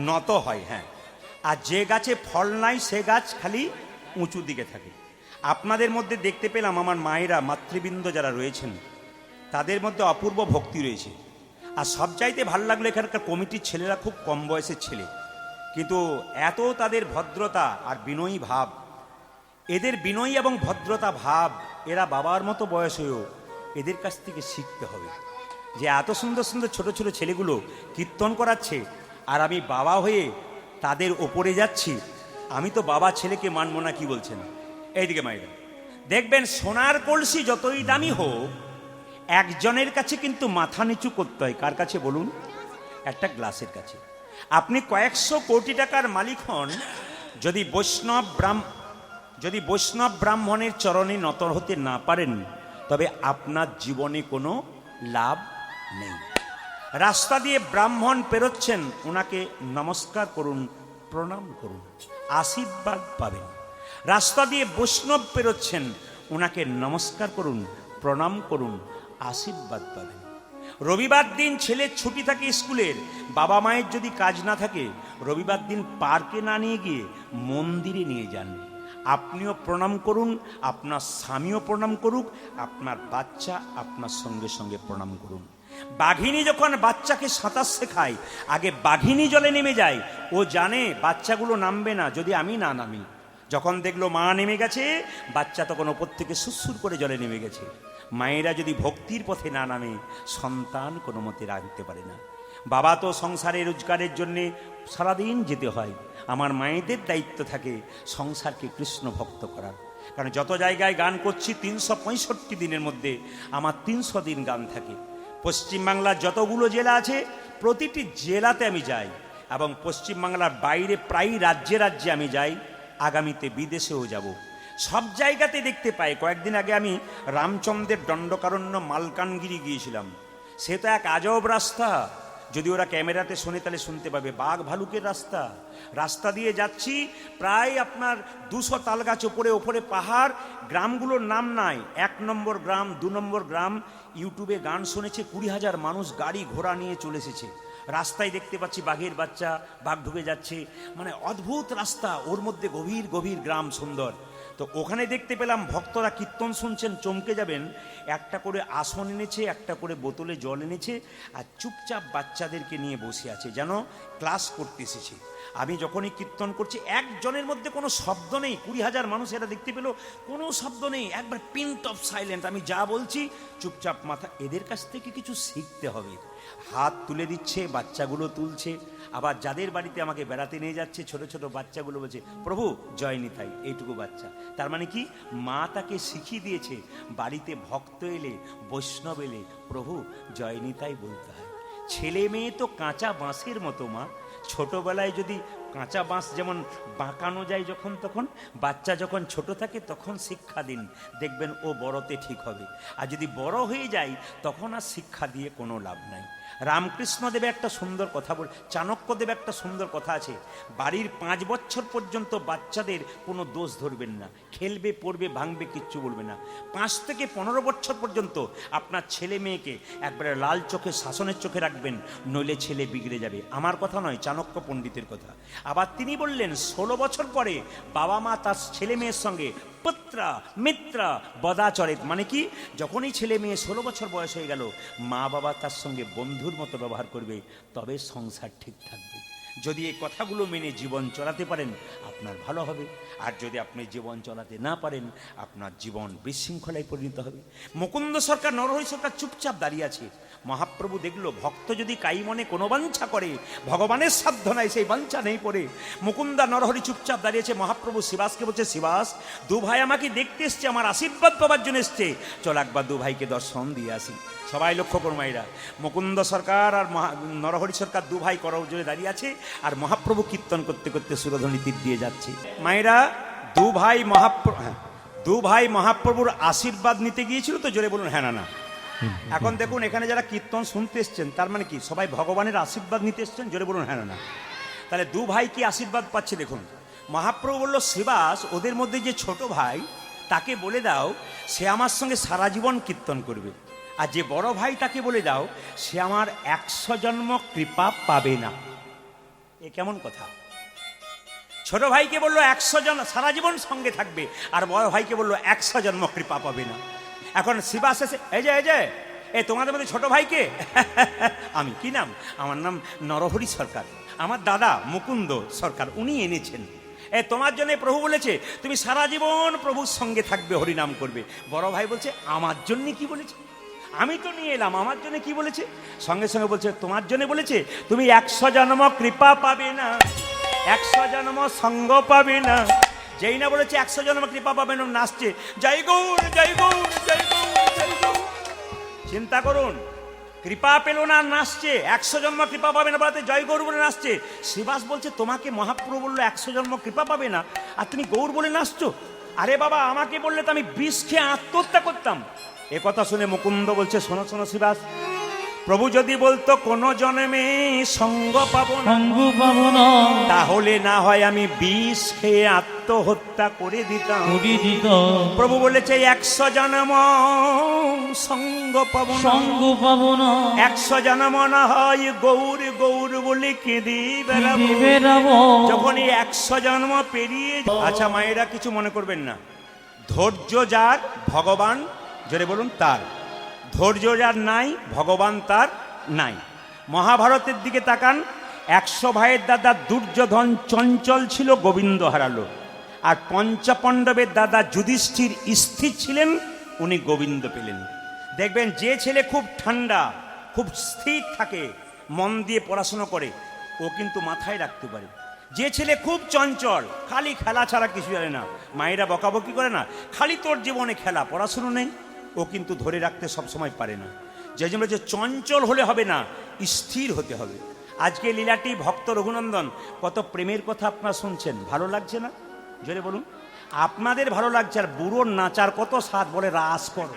নত হয়, হ্যাঁ, আর যে গাছে ফল নাই সে গাছ খালি উঁচু দিকে থাকে। আপনাদের মধ্যে দেখতে পেলাম আমার মায়েরা, মাতৃবৃন্দ যারা রয়েছেন, তাদের মধ্যে অপূর্ব ভক্তি রয়েছে। আর সবচাইতে ভালো লাগলো এখানকার কমিটির ছেলেরা খুব কম বয়সের ছেলে, কিন্তু এত তাদের ভদ্রতা আর বিনয়ী ভাব। এদের বিনয়ী এবং ভদ্রতা ভাব এরা বাবার মতো বয়স হয়েও এদের কাছ থেকে শিখতে হবে, যে এত সুন্দর সুন্দর ছোট ছোট ছেলেগুলো কীর্তন করাচ্ছে আর আমি বাবা হয়ে তাদের ওপরে যাচ্ছি। আমি তো বাবা ছেলেকে মানব না, কি বলছেন? এইদিকে মায়েরা, দেখবেন সোনার কলসি যতই দামি হোক, একজনের কাছে কিন্তু মাথা নিচু করতে হয়। কার কাছে বলুন? একটা গ্লাসের কাছে। আপনি কয়েকশো কোটি টাকার মালিক হন, যদি বৈষ্ণব ব্রাহ্মণের চরণে নত হতে না পারেন, তবে আপনার জীবনে কোনো লাভ নেই। রাস্তা দিয়ে ব্রাহ্মণ পেরোচ্ছেন, ওনাকে নমস্কার করুন, প্রণাম করুন, আশীর্বাদ পাবেন। রাস্তা দিয়ে বৈষ্ণব পেরোচ্ছেন, ওনাকে নমস্কার করুন, প্রণাম করুন, আশীর্বাদ পাবেন। রবিবার দিন ছেলের ছুটি থাকে স্কুলের, বাবা মায়ের যদি কাজ না থাকে, রবিবার দিন পার্কে না নিয়ে গিয়ে মন্দিরে নিয়ে যান। আপনিও প্রণাম করুন, আপনার স্বামীও প্রণাম করুক, আপনার বাচ্চা আপনার সঙ্গে সঙ্গে প্রণাম করুন। বাঘিনী যখন বাচ্চাকে সাঁতার শেখায়, আগে বাঘিনী জলে নেমে যায়। ও জানে বাচ্চাগুলো নামবে না যদি আমি না নামি। যখন দেখলো মা নেমে গেছে, বাচ্চা তখন ওপর থেকে সুরসুর করে জলে নেমে গেছে। মায়েরা যদি ভক্তির পথে না নামে, সন্তান কোনো মতে রাখতে পারে না। বাবা তো সংসারে রোজগারের জন্যে সারাদিন যেতে হয়, আমার মায়েদের দায়িত্ব থাকে সংসারকে কৃষ্ণ ভক্ত করার। কারণ যত জায়গায় গান করছি, 365 দিনের মধ্যে আমার 300 দিন গান থাকে। পশ্চিমবাংলার যতগুলো জেলা আছে, প্রতিটি জেলাতে আমি যাই, এবং পশ্চিমবাংলার বাইরে প্রায় রাজ্যে রাজ্যে আমি যাই, আগামীতে বিদেশেও যাব। সব জায়গাতে দেখতে পাই। কয়েকদিন আগে আমি রামচন্দ্রের দণ্ডকারণ্য মালকানগিরি গিয়েছিলাম। সে তো এক আজব রাস্তা, যদি ওরা ক্যামেরাতে শোনে তাহলে শুনতে পাবে। বাঘ ভালুকের রাস্তা। রাস্তা দিয়ে যাচ্ছি, প্রায় আপনার 200 তাল গাছ, ওপরে ওপরে পাহাড়, গ্রামগুলোর নাম নাই। 1 নম্বর গ্রাম, 2 নম্বর গ্রাম। ইউটিউবে গান শুনেছে, 20,000 মানুষ গাড়ি ঘোড়া নিয়ে চলে এসেছে। রাস্তায় দেখতে পাচ্ছি বাঘের বাচ্চা, বাঘ ঢুকে যাচ্ছে, মানে অদ্ভুত রাস্তা, ওর মধ্যে গভীর গভীর গ্রাম, সুন্দর। তো ওখানে দেখতে পেলাম ভক্তরা কীর্তন শুনছেন, চমকে যাবেন। একটা করে আসন এনেছে, একটা করে বোতলে জল এনেছে, আর চুপচাপ বাচ্চাদেরকে নিয়ে বসে আছে, যেন ক্লাস করতে এসেছে। আমি যখনই কীর্তন করছি, একজনের মধ্যে কোনো শব্দ নেই। 20,000 মানুষ এরা দেখতে পেল, কোনো শব্দ নেই, একবার পিন্ট অফ সাইলেন্ট। আমি যা বলছি চুপচাপ মাথা। এদের কাছ থেকে কিছু শিখতে হবে। হাত তুলে দিচ্ছে, বাচ্চাগুলো তুলছে। আবার যাদের বাড়িতে আমাকে বেড়াতে নিয়ে যাচ্ছে, ছোট ছোট বাচ্চাগুলো বলছে প্রভু জয় নিতাই, এইটুকু বাচ্চা। তার মানে কি, মা তাকে শিখিয়ে দিয়েছে বাড়িতে ভক্ত এলে, বৈষ্ণব এলে প্রভু জয় নিতাই বলতে হয়। ছেলে মেয়ে তো কাঁচা বাঁশের মতো মা। ছোটবেলায় যদি কাঁচা বাঁশ যেমন বাঁকানো যায় যখন তখন, বাচ্চা যখন ছোট থাকে তখন শিক্ষা দিন, দেখবেন ও বড়তে ঠিক হবে। আর যদি বড় হয়ে যায়, তখন আর শিক্ষা দিয়ে কোনো লাভ নাই। রামকৃষ্ণদেব একটা সুন্দর কথা বল, চাণক্যদেব একটা সুন্দর কথা আছে, বাড়ির 5 বছর পর্যন্ত বাচ্চাদের কোনো দোষ ধরবেন না, খেলবে পড়বে ভাঙবে কিচ্ছু বলবে না। 5 থেকে 15 বছর পর্যন্ত আপনার ছেলে মেয়েকে একবারে লাল চোখে, শাসনের চোখে রাখবেন, নইলে ছেলে বিগড়ে যাবে। আমার কথা নয়, চাণক্য পণ্ডিতের কথা। আবার তিনি বললেন 16 বছর পরে বাবা মা তার ছেলে মেয়ের সঙ্গে পুত্রা মিত্রা বদাচরিত, মানে কি, যখনই ছেলে মেয়ে 16 বছর বয়স হয়ে গেল, মা বাবা তার সঙ্গে বন্ধুর মতো ব্যবহার করবে, তবে সংসার ঠিক থাকবে। যদি এই কথাগুলো মেনে জীবন চলাতে পারেন, আপনার ভালো হবে। আর যদি আপনি জীবন চলাতে না পারেন, আপনার জীবন বিশৃঙ্খলায় পরিণত হবে। মুকুন্দ সরকার, নরহরি সরকার চুপচাপ দাঁড়িয়ে আছে। মহাপ্রভু দেখলো ভক্ত যদি কাই মনে কোনো বাঞ্ছা করে, ভগবানের সাধ্য নাই সেই বাঞ্ছা নেই পড়ে। মুকুন্দা নরহরি চুপচাপ দাঁড়িয়েছে। মহাপ্রভু শিবাসকে বলছে, শিবাস, 2 ভাই আমাকে দেখতে এসছে, আমার আশীর্বাদ পাওয়ার জন্য এসছে, চল একবার 2 ভাইকে দর্শন দিয়ে আসি। সবাই লক্ষ্য করুন মায়েরা, মুকুন্দ সরকার আর নরহরি সরকার 2 ভাই করজোড়ে দাঁড়িয়ে আছে, আর মহাপ্রভু কীর্তন করতে করতে সুরধ্বনি তীর দিয়ে যাচ্ছে। মায়েরা, 2 ভাই মহাপ্রভুর আশীর্বাদ নিতে গিয়েছিল তো, জোরে বলুন হ্যাঁ না না। এখন দেখুন, এখানে যারা কীর্তন শুনতে এসছেন, তার মানে কি সবাই ভগবানের আশীর্বাদ নিতে এসছেন, জোরে বলুন হ্যাঁ না। তাহলে 2 ভাই কি আশীর্বাদ পাচ্ছে দেখুন। মহাপ্রভু বলল, শিবাস, ওদের মধ্যে যে ছোট ভাই, তাকে বলে দাও সে আমার সঙ্গে সারা জীবন কীর্তন করবে, আর যে বড় ভাই তাকে বলে দাও সে আমার 100 জন্ম কৃপা পাবে না। এ কেমন কথা? ছোট ভাইকে বললো 100 জন সারা জীবন সঙ্গে থাকবে, আর বড় ভাইকে বললো 100 জন্ম কৃপা পাবে না। এখন শিবাস এসে, এই যে তোমাদের মধ্যে ছোট ভাইকে আমি, কি নাম? আমার নাম নরহরি সরকার, আমার দাদা মুকুন্দ সরকার, উনি এনেছেন। তোমার জন্য প্রভু বলেছে তুমি সারা জীবন প্রভুর সঙ্গে থাকবে, হরিনাম করবে। বড় ভাই বলছে, আমার জন্য কি বলেছে? আমি তো নিয়ে এলাম, আমার জন্য কি বলেছে? সঙ্গে সঙ্গে বলছে, তোমার জন্য বলেছে তুমি 100 জন্ম কৃপা পাবে না, 100 জন্ম সঙ্গ পাবে না, যেই না বলেছে 100 জন্ম কৃপা পাবেন, ও নাচছে জয় গৌর জয় গৌর জয় গৌর জয় গৌর। চিন্তা করুন, কৃপা পেল না, নাচছে। 100 জন্ম কৃপা পাবে না বলতে জয় গৌর বলে নাচছে। শ্রীবাস বলছে তোমাকে মহাপ্রভু বললো 100 জন্ম কৃপা পাবে না, আর তুমি গৌর বলে নাচছো? আরে বাবা, আমাকে বললে তো আমি বিষ খেয়ে আত্মহত্যা করতাম। এ কথা শুনে মুকুন্দ বলছে শোনো শোনো শ্রীবাস, প্রভু যদি বলতো কোন জন্মে সঙ্গ পাবো না, তাহলে না হয় আমি বিষ খেয়ে আত্মহত্যা করে দিতাম। প্রভু বলেছে 100 জন্ম সঙ্গ পাবো না, 100 জন্ম না হয় গৌর গৌর বলে কেঁদে বেড়াবো। যখন এই 100 জন্ম পেরিয়ে, আচ্ছা মায়েরা কিছু মনে করবেন না, ধৈর্য যার ভগবান, জোরে বলুন তার, ধৈর্য যার নাই ভগবান তার নাই। মহাভারতের দিকে তাকান, 100 ভাইয়ের দাদা দুর্যোধন চঞ্চল ছিল, গোবিন্দ হারালো। আর পঞ্চপাণ্ডবের দাদা যুধিষ্ঠির স্থির ছিলেন, উনি গোবিন্দ পেলেন। দেখবেন যে ছেলে খুব ঠান্ডা, খুব স্থির থাকে, মন দিয়ে পড়াশোনা করে, ও কিন্তু মাথায় রাখতে পারে। যে ছেলে খুব চঞ্চল, খালি খেলা ছাড়া কিছু জানে না, মায়েরা বকাবকি করে না, খালি তোর জীবনে খেলা, পড়াশুনো নেই, ও কিন্তু ধরে রাখতে সবসময় পারে না। যে জন্য যে চঞ্চল হলে হবে না, স্থির হতে হবে। আজকে লীলাটি ভক্ত রঘুনন্দন, কত প্রেমের কথা আপনারা শুনছেন, ভালো লাগছে না? জোরে বলুন। আপনাদের ভালো লাগছে, আর বুড়োর নাচার কত স্বাদ, বলে রাস করো।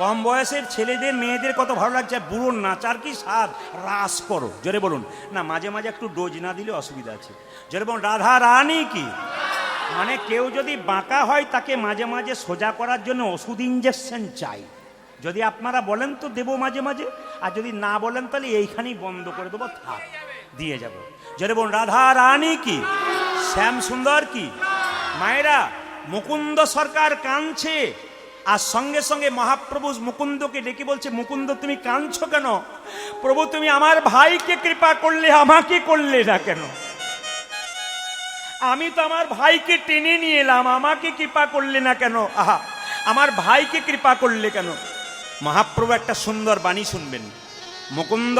কম বয়সের ছেলেদের মেয়েদের কত ভালো লাগছে, বুড়োর নাচার কি স্বাদ, রাস করো। জোরে বলুন না, মাঝে মাঝে একটু ডোজ না দিলে অসুবিধা আছে। জোরে বলুন রাধা রানী কি। মানে কেউ যদি বাঁকা হয় তাকে মাঝে মাঝে সোজা করার জন্য ওষুধ ইঞ্জেকশন চাই। যদি আপনারা বলেন তো দেবো মাঝে মাঝে, আর যদি না বলেন তাহলে এইখানেই বন্ধ করে দেবো, থাক দিয়ে যাব। জোরে বলুন রাধা রানী কি, শ্যাম সুন্দর কি। মায়েরা, মুকুন্দ সরকার কাঁদছে, আর সঙ্গে সঙ্গে মহাপ্রভু মুকুন্দকে ডেকে বলছে, মুকুন্দ তুমি কাঁদছো কেন? প্রভু তুমি আমার ভাইকে কৃপা করলে, আমাকে করলে না কেন? আমি তো আমার ভাইকে টেনে নিয়ে এলাম, আমাকে কৃপা করলে না কেন? আহা, আমার ভাইকে কৃপা করলে কেন? মহাপ্রভু একটা সুন্দর বাণী শুনবেন, মুকুন্দ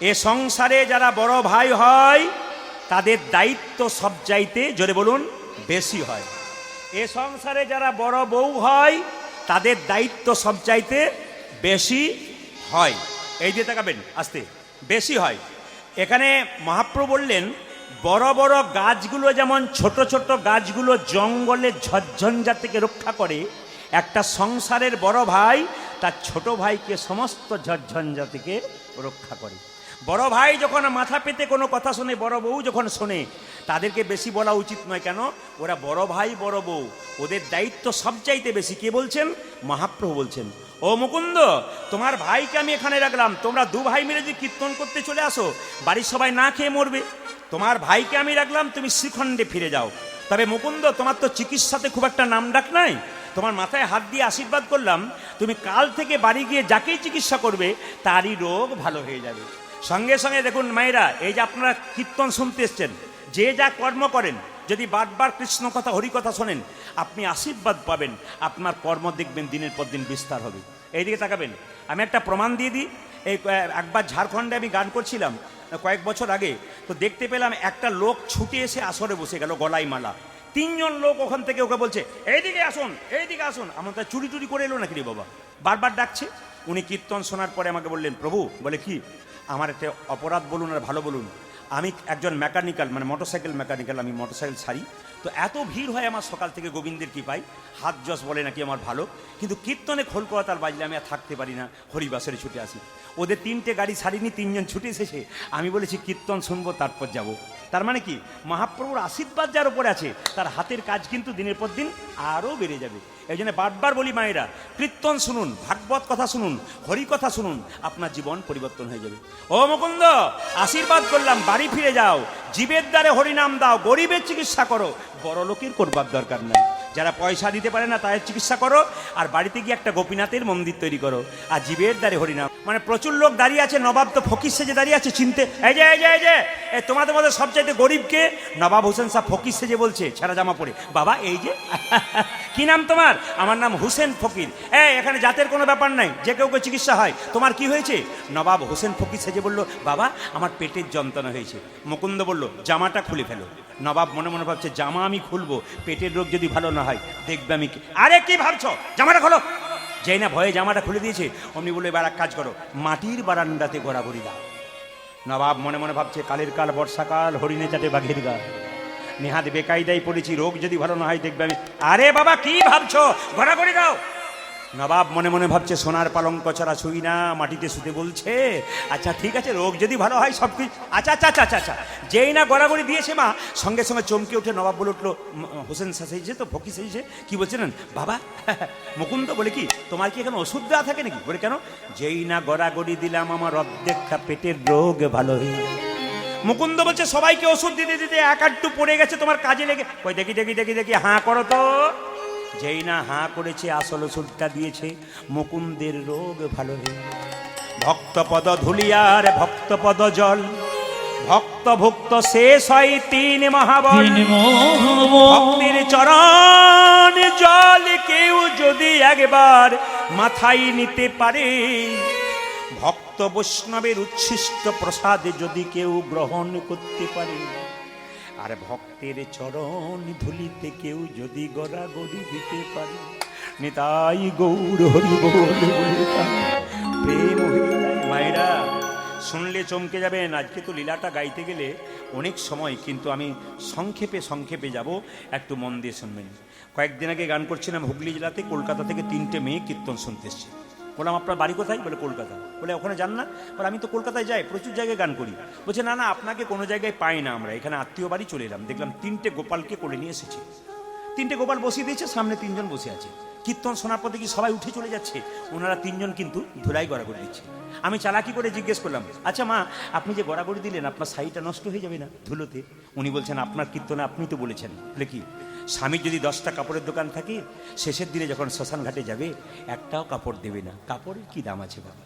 এ সংসারে যারা বড় ভাই হয় তাদের দায়িত্ব সব চাইতে, জোরে বলুন, বেশি হয়। এ সংসারে যারা বড় বউ হয় তাদের দায়িত্ব সব চাইতে বেশি হয়। এই দিয়ে তাকাবেন, আস্তে, বেশি হয়। এখানে মহাপ্রভু বললেন, বড় বড় গাছগুলো যেমন ছোট ছোট গাছগুলো জঙ্গলে ঝড়ঝঞ্ঝা থেকে রক্ষা করে, একটা সংসারের বড় ভাই তার ছোট ভাইকে সমস্ত ঝড়ঝঞ্ঝা থেকে রক্ষা করে। বড় ভাই যখন মাথা পেতে কোনো কথা শোনে, বড় বউ যখন শোনে, তাদেরকে বেশি বলা উচিত নয়। কেন? ওরা বড় ভাই বড় বউ, ওদের দায়িত্ব সবচাইতে বেশি। কে বলছেন? মহাপ্রভু বলছেন, ও মুকুন্দ তোমার ভাইকে আমি এখানে রাখলাম, তোমরা দু ভাই মিলে যদি কীর্তন করতে চলে আসো, বাড়ির সবাই না খেয়ে মরবে। তোমার ভাইকে আমি রাখলাম, তুমি শ্রীখণ্ডে ফিরে যাও। তবে মুকুন্দ তোমার তো চিকিৎসাতে খুব একটা নাম ডাক নাই, তোমার মাথায় হাত দিয়ে আশীর্বাদ করলাম, তুমি কাল থেকে বাড়ি গিয়ে যাকেই চিকিৎসা করবে তারই রোগ ভালো হয়ে যাবে। সঙ্গে সঙ্গে দেখুন মায়েরা, এই যে আপনারা কীর্তন শুনতে এসছেন, যে যা কর্ম করেন, যদি বারবার কৃষ্ণ কথা হরি কথা শোনেন, আপনি আশীর্বাদ পাবেন, আপনার কর্ম দেখবেন দিনের পর দিন বিস্তার হবে। এইদিকে তাকাবেন, আমি একটা প্রমাণ দিয়ে দিই। এই একবার ঝাড়খণ্ডে আমি গান করছিলাম কয়েক বছর আগে, তো দেখতে পেলাম একটা লোক ছুটে এসে আসরে বসে গেল, গলায় মালা। 3 জন লোক ওখান থেকে ওকে বলছে, এইদিকে আসুন এইদিকে আসুন। আমার তা চুরি টুরি করে এলো নাকি রে বাবা, বারবার ডাকছে। উনি কীর্তন শোনার পরে আমাকে বললেন, প্রভু, বলে কি, আমার একটা অপরাধ বলুন আর ভালো বলুন, আমি একজন মেকানিক্যাল, মানে মোটরসাইকেল মেকানিক্যাল, আমি মোটরসাইকেল ছাড়ি, তো এত ভিড় হয় আমার সকাল থেকে গোবিন্দের কৃপায়, হাত যশ বলে নাকি আমার ভালো, কিন্তু কীর্তনে খোল করাতাল বাজলে আমি আর থাকতে পারি না, হরিবাসরে ছুটে আসি। ওদের 3টে গাড়ি ছাড়িনি, 3 জন ছুটে এসেছে, আমি বলেছি কীর্তন শুনবো তারপর যাব। তার মানে কি, মহাপ্রভুর আশীর্বাদ যার উপরে আছে তার হাতের কাজ কিন্তু দিনের পর দিন আরও বেড়ে যাবে। এই জন্য বারবার বলি মায়েরা, কীর্তন শুনুন, ভাগবত কথা শুনুন, হরি কথা শুনুন, আপনার জীবন পরিবর্তন হয়ে যাবে। ও মুকুন্দ, আশীর্বাদ করলাম, বাড়ি ফিরে যাও, জীবের দ্বারে হরিনাম দাও, গরিবের চিকিৎসা করো, বড় লোকের করবার দরকার নাই। যারা পয়সা দিতে পারে না তাদের চিকিৎসা করো, আর বাড়িতে গিয়ে একটা গোপীনাথের মন্দির তৈরি করো, আর জীবের দ্বারে হরিনাম। মানে প্রচুর লোক দাঁড়িয়ে আছে, নবাব তো ফকির সেজে দাঁড়িয়ে আছে, চিনতে, এই যে এই যে এই যে তোমাদের মধ্যে সবচাইতে গরিবকে? নবাব হোসেন সাহেব ফকির সেজে বলছে, ছেঁড়া জামা পরে, বাবা এই যে কি নাম তোমার? আমার নাম হোসেন ফকির। এখানে জাতের কোনো ব্যাপার নাই, যে কেউ চিকিৎসা হয়। তোমার কি হয়েছে? নবাব হোসেন ফকির সেজে বলল, বাবা আমার পেটের যন্ত্রণা হয়েছে। মুকুন্দ বলল, জামাটা খুলে ফেলো। নবাব মনে মনে ভাবছে জামা আমি খুলবো, পেটের রোগ যদি ভালো না হয় দেখবে আমি আরে কি ভাবছো, জামাটা খোলো। যেই না ভয়ে জামাটা খুলে দিয়েছে অমনি বলে এবার এক কাজ করো, মাটির বারান্দাতে গড়াগড়ি দাও। নবাব মনে মনে ভাবছে কালের কাল বর্ষাকাল, হরিণে চাটে বাঘের গা, নেহাত বেকায়দায় পড়েছি, রোগ যদি ভালো না হয় দেখবে আমি। আরে বাবা কি ভাবছো, গড়াগড়ি দাও। নবাব মনে মনে ভাবছে সোনার পালঙ্ক ছাড়া শুই না, মাটিতে শুতে বলছে, আচ্ছা ঠিক আছে রোগ যদি ভালো হয় সব কিছু, আচ্ছা আচ্ছা আচ্ছা আচ্ছা আচ্ছা। যেই না গড়াগড়ি দিয়েছে মা, সঙ্গে সঙ্গে চমকে উঠে নবাব বলে উঠলো, হোসেন সেজে তো ফকি সেজে কি বলছিলেন বাবা? মুকুন্দ বলে কি তোমার কি এখানে ওষুধ দেওয়া থাকে নাকি? বলে কেন? যেই না গড়াগড়ি দিলাম আমার অর্ধেকটা পেটের রোগ ভালো হয়ে গেল। মুকুন্দ বলছে সবাইকে ওষুধ দিতে দিতে এক আধটু পড়ে গেছে, তোমার কাজে লেগে। ওই দেখি দেখি দেখি দেখি হাঁ করো তো। যেই না হাঁ করেছে আসল ওষুধটা দিয়েছে, মুকুন্দের রোগ ভালো হয়ে গেল। ভক্তপদ ধুলিয়ার ভক্তপদ জল, ভক্ত ভুক্ত শেষ হয় তিন মহাবল। ভক্তির চরণ জল কেউ যদি একবার মাথায় নিতে পারে, ভক্ত বৈষ্ণবের উচ্ছিষ্ট প্রসাদে যদি কেউ গ্রহণ করতে পারে, আর ভক্তের চরণ ধুলিতে কেউ যদি গড়াগড়ি দিতে পারে, নিতাই গৌর হরি বল বলে তার প্রেম হয়ে যায়। মায়েরা শুনলে চমকে যাবেন। আজকে তো লীলাটা গাইতে গেলে অনেক সময়, কিন্তু আমি সংক্ষেপে সংক্ষেপে যাব, একটু মন দিয়ে শুনবেন। কয়েকদিন আগে গান করছিলাম হুগলি জেলাতে, কলকাতা থেকে 3টে মেয়ে কীর্তন শুনতে এসছে। বললাম আপনার বাড়ি কোথায়? বলে কলকাতা। বলে ওখানে যান না? বলে আমি তো কলকাতায় যাই, প্রচুর জায়গায় গান করি। বলছে না না আপনাকে কোনো জায়গায় পাই না, আমরা এখানে আত্মীয় বাড়ি চলে এলাম, দেখলাম 3টে গোপালকে কোলে নিয়ে এসেছে। 3টে গোপাল বসিয়ে দিয়েছে, সামনে 3জন বসে আছে। কীর্তন শোনার পর দেখি সবাই উঠে চলে যাচ্ছে, ওনারা 3জন কিন্তু ধুলাই গড়াগড়ি দিচ্ছে। আমি চালাকি করে জিজ্ঞেস করলাম, আচ্ছা মা আপনি যে গড়াগড়ি দিলেন আপনার শাড়িটা নষ্ট হয়ে যাবে না ধুলোতে? উনি বলছেন আপনার কীর্তনে আপনি তো বলেছেন। বলে কি? স্বামীর যদি 10টা কাপড়ের দোকান থাকে, শেষের দিনে যখন শ্মশান ঘাটে যাবে একটাও কাপড় দেবে না। কাপড়ের কি দাম আছে বাবা?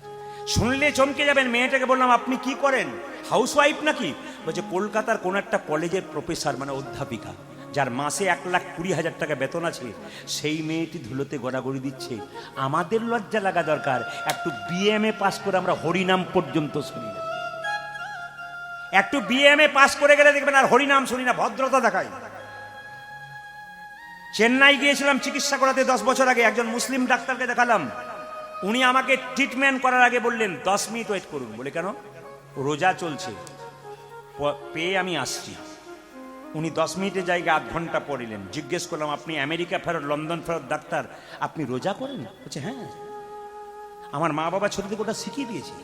শুনলে চমকে যাবেন। মেয়েটাকে বললাম আপনি কি করেন, হাউস ওয়াইফ নাকি? বলছে কলকাতার কোন একটা কলেজের প্রফেসর, মানে অধ্যাপিকা, যার মাসে 1,20,000 টাকা বেতন আছে, সেই মেয়েটি ধুলোতে গড়াগড়ি দিচ্ছে। আমাদের লজ্জা লাগা দরকার, একটু বিএমএ পাস করে আমরা হরিনাম পর্যন্ত শুনি না। একটু বিএমএ পাস করে গেলে দেখবেন আর হরিনাম শুনি না, ভদ্রতা দেখায়। চেন্নাই গিয়েছিলাম চিকিৎসা করাতে 10 বছর আগে, একজন মুসলিম ডাক্তারকে দেখালাম। উনি আমাকে ট্রিটমেন্ট করার আগে বললেন 10 মিনিট ওয়েট করুন। বলে কেন? রোজা চলছে, পেয়ে আমি আসছি। উনি 10 মিনিটের জায়গায় আধ ঘন্টা পড়িলেন। জিজ্ঞেস করলাম আপনি আমেরিকা ফেরত লন্ডন ফেরত ডাক্তার, আপনি রোজা করেন? বলছে হ্যাঁ, আমার মা বাবা ছোট থেকে ওটা শিখিয়ে দিয়েছে।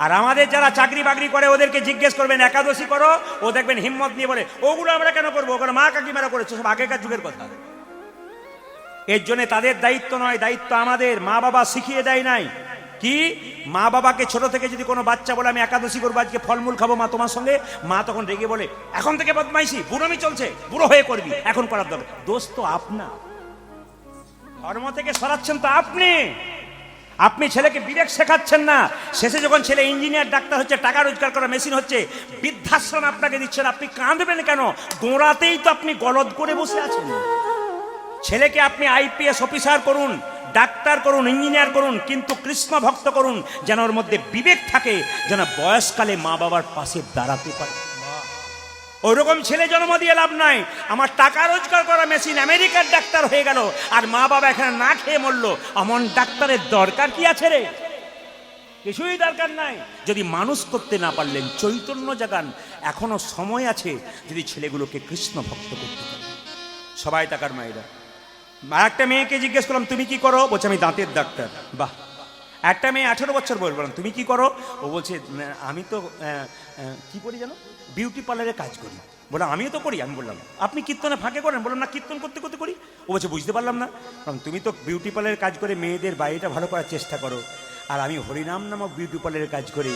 আর আমাদের যারা চাকরি বাকরি করে ওদেরকে জিজ্ঞেস করবেন একাদশী করো, ও দেখবেন হিম্মত নিয়ে বলে ওগুলো আমরা কেন করবো, ওগুলো মা কাকিমারা করেছে, সব আগেকার যুগের কথা। এর জন্য তাদের দায়িত্ব নয়, দায়িত্ব আমাদের। মা বাবা শিখিয়ে দেয় নাই কি? মা বাবাকে ছোট থেকে যদি কোনো বাচ্চা বলে আমি একাদশী করবো, আজকে ফলমূল খাবো মা তোমার সঙ্গে, মা তখন রেগে বলে এখন থেকে বদমাইশি, বুড়োমি চলছে, বুড়ো হয়ে করবি, এখন করার দরকার। দোষ তো আপনার, ধর্ম থেকে সরাচ্ছেন তো আপনি। আপনি ছেলেকে বিবেক শেখাচ্ছেন না। শেষে যখন ছেলে ইঞ্জিনিয়ার ডাক্তার হচ্ছে, টাকা রোজগার করা মেশিন হচ্ছে, বৃদ্ধাশ্রম আপনাকে দিচ্ছেন, আপনি কাঁদবেন কেন? গোড়াতেই তো আপনি গলদ করে বসে আছেন। ছেলেকে আপনি আইপিএস অফিসার করুন, ডাক্তার করুন, ইঞ্জিনিয়ার করুন, কিন্তু কৃষ্ণ ভক্ত করুন, যেন ওর মধ্যে বিবেক থাকে, যেন বয়সকালে মা বাবার পাশে দাঁড়াতে পারে। ওইরকম ছেলে জন্ম দিয়ে লাভ নাই। আমার টাকা রোজগার করা মেশিন আমেরিকার ডাক্তার হয়ে গেল, আর মা বাবা এখানে না খেয়ে মরলো, এমন ডাক্তারের দরকার কি আছে রে? কিছুই দরকার নাই। যদি মানুষ করতে না পারলেন, চৈতন্য জাগান, এখনো সময় আছে যদি ছেলেগুলোকে কৃষ্ণ ভক্ত করতে পারে। সবাই তাকার মায়েরা। একটা মেয়েকে জিজ্ঞেস করলাম তুমি কি করো? বলছে আমি দাঁতের ডাক্তার। বাহ। একটা মেয়ে 18 বছর বয়স, বললাম তুমি কি করো? ও বলছে আমি তো কি করি জানো, বিউটি পার্লারে কাজ করি। বললাম আমিও তো করি। আমি বললাম আপনি কীর্তনে ফাঁকে করেন? বললাম না, কীর্তন করতে করতে করি। ও বলছে বুঝতে পারলাম না। তুমি তো বিউটি পার্লারে কাজ করে মেয়েদের বাড়িটা ভালো করার চেষ্টা করো, আর আমি হরিনাম নামক বিউটি পার্লারে কাজ করে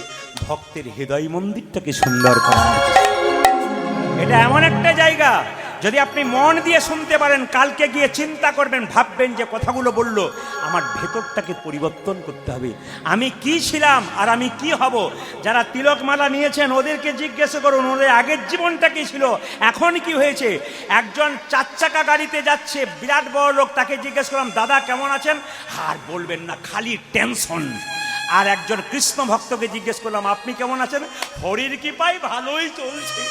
ভক্তের হৃদয় মন্দিরটাকে সুন্দর করার চেষ্টা। এটা এমন একটা জায়গা, যদি আপনি মন দিয়ে শুনতে পারেন, কালকে গিয়ে চিন্তা করবেন, ভাববেন যে কথাগুলো বললো আমার ভেতরটাকে পরিবর্তন করতে হবে। আমি কি ছিলাম আর আমি কি হব? যারা তিলকমালা নিয়েছেন ওদেরকে জিজ্ঞেস করুন ওদের আগের জীবনটা কি ছিল, এখন কি হয়েছে। একজন 4 চাকা গাড়িতে যাচ্ছে, বিরাট বড় লোক, তাকে জিজ্ঞেস করলাম দাদা কেমন আছেন? আর বলবেন না, খালি টেনশন। আর একজন কৃষ্ণ ভক্তকে জিজ্ঞেস করলাম আপনি কেমন আছেন? হরির কৃপায় ভালোই চলছে।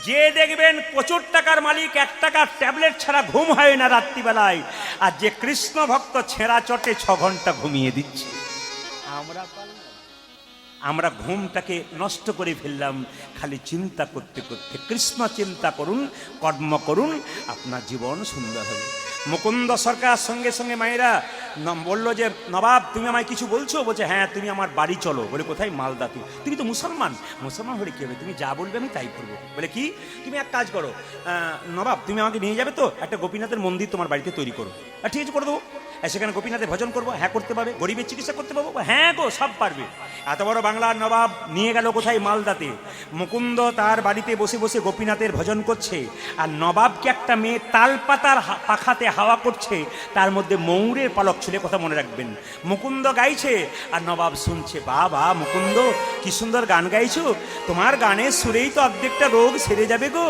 যে দেখবেন প্রচুর টাকার মালিক, 1 টাকার ট্যাবলেট ছাড়া ঘুম হয় না রাত্রিবেলায়, আর যে কৃষ্ণ ভক্ত ছেঁড়া চটে 6 ঘন্টা ঘুমিয়ে দিচ্ছে। আমরা ঘুমটাকে নষ্ট করে ফেললাম খালি চিন্তা করতে করতে। কৃষ্ণ চিন্তা করুন, কর্ম করুন, আপনার জীবন সুন্দর হবে। মুকুন্দ সরকার সঙ্গে সঙ্গে মায়েরা বলল যে নবাব তুমি আমায় কিছু বলছো? বলছে হ্যাঁ, তুমি আমার বাড়ি চলো। বলে কোথায়? মালদা। তুমি তো মুসলমান। মুসলমান হলে কি হবে? তুমি যা বলবে আমি তাই করবো। বলে কি? তুমি এক কাজ করো নবাব, তুমি আমাকে নিয়ে যাবে তো একটা গোপীনাথের মন্দির তোমার বাড়িতে তৈরি করো। ঠিক আছে, করে দেবো। সেখানে গোপীনাথের ভজন করবো। হ্যাঁ করতে পারবে। গরিবের চিকিৎসা করতে পারবো। হ্যাঁ গো, সব পারবে। এত বড় বাংলার নবাব নিয়ে গেল কোথায়? মালদাতে। মুকুন্দ তার বাড়িতে বসে বসে গোপীনাথের ভজন করছে, আর নবাবকে একটা মেয়ে তালপাতার পাখাতে হাওয়া করছে, তার মধ্যে ময়ূরের পালক ছিল। কথা মনে রাখবেন। মুকুন্দ গাইছে আর নবাব শুনছে। বাবা মুকুন্দ, কি সুন্দর গান গাইছো, তোমার গানের সুরেই তো অর্ধেকটা রোগ সেরে যাবে গো।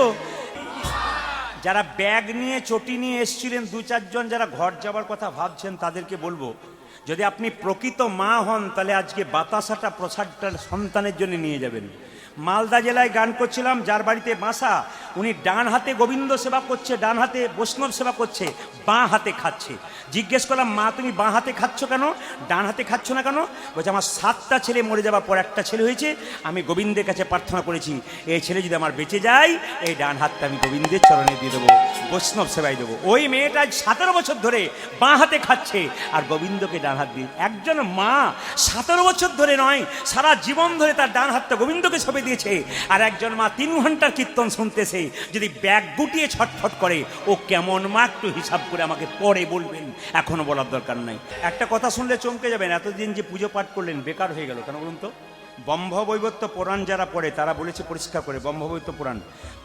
যারা ব্যাগ নিয়ে চটি নিয়ে এসেছিলেন 2-4 জন, যারা ঘর যাবার কথা ভাবছেন, তাদেরকে বলবো যদি আপনি প্রকৃত মা হন তাহলে আজকে বাতাসাটা প্রসাদটা সন্তানের জন্য নিয়ে যাবেন। মালদা জেলায় গান করছিলাম, যার বাড়িতে বাসা, উনি ডান হাতে গোবিন্দ সেবা করছে, ডান হাতে বৈষ্ণব সেবা করছে, বাঁ হাতে খাচ্ছে। জিজ্ঞেস করলাম মা তুমি বাঁ হাতে খাচ্ছ কেন, ডান হাতে খাচ্ছ না কেন? বলছে আমার 7টা ছেলে মরে যাওয়ার পর একটা ছেলে হয়েছে, আমি গোবিন্দের কাছে প্রার্থনা করেছি এই ছেলে যদি আমার বেঁচে যায় এই ডান হাতটা আমি গোবিন্দের চরণে দিয়ে দেবো, বৈষ্ণব সেবায় দেবো। ওই মেয়েটা 17 বছর ধরে বাঁ হাতে খাচ্ছে আর গোবিন্দকে ডান হাত দিয়ে। একজন মা 17 বছর ধরে নয়, সারা জীবন ধরে তার ডান হাতটা গোবিন্দকে সবে দিয়েছে, আর একজন মা 3 ঘন্টার কীর্তন শুনতেছে। যদি ব্যাগ গুটিয়ে ছটফট করে, ও কেমন মা একটু হিসাব করে আমাকে পরে বলবেন, এখনো বলার দরকার নাই। একটা কথা শুনলে চমকে যাবেন, এতদিন যে পুজো পাঠ করলেন বেকার হয়ে গেল কেন বলুন তো? ব্রহ্মবৈবর্ত পুরাণ যারা পড়ে তারা বলেছে পরিষ্কার করে, ব্রহ্মবৈবর্ত পুরাণ,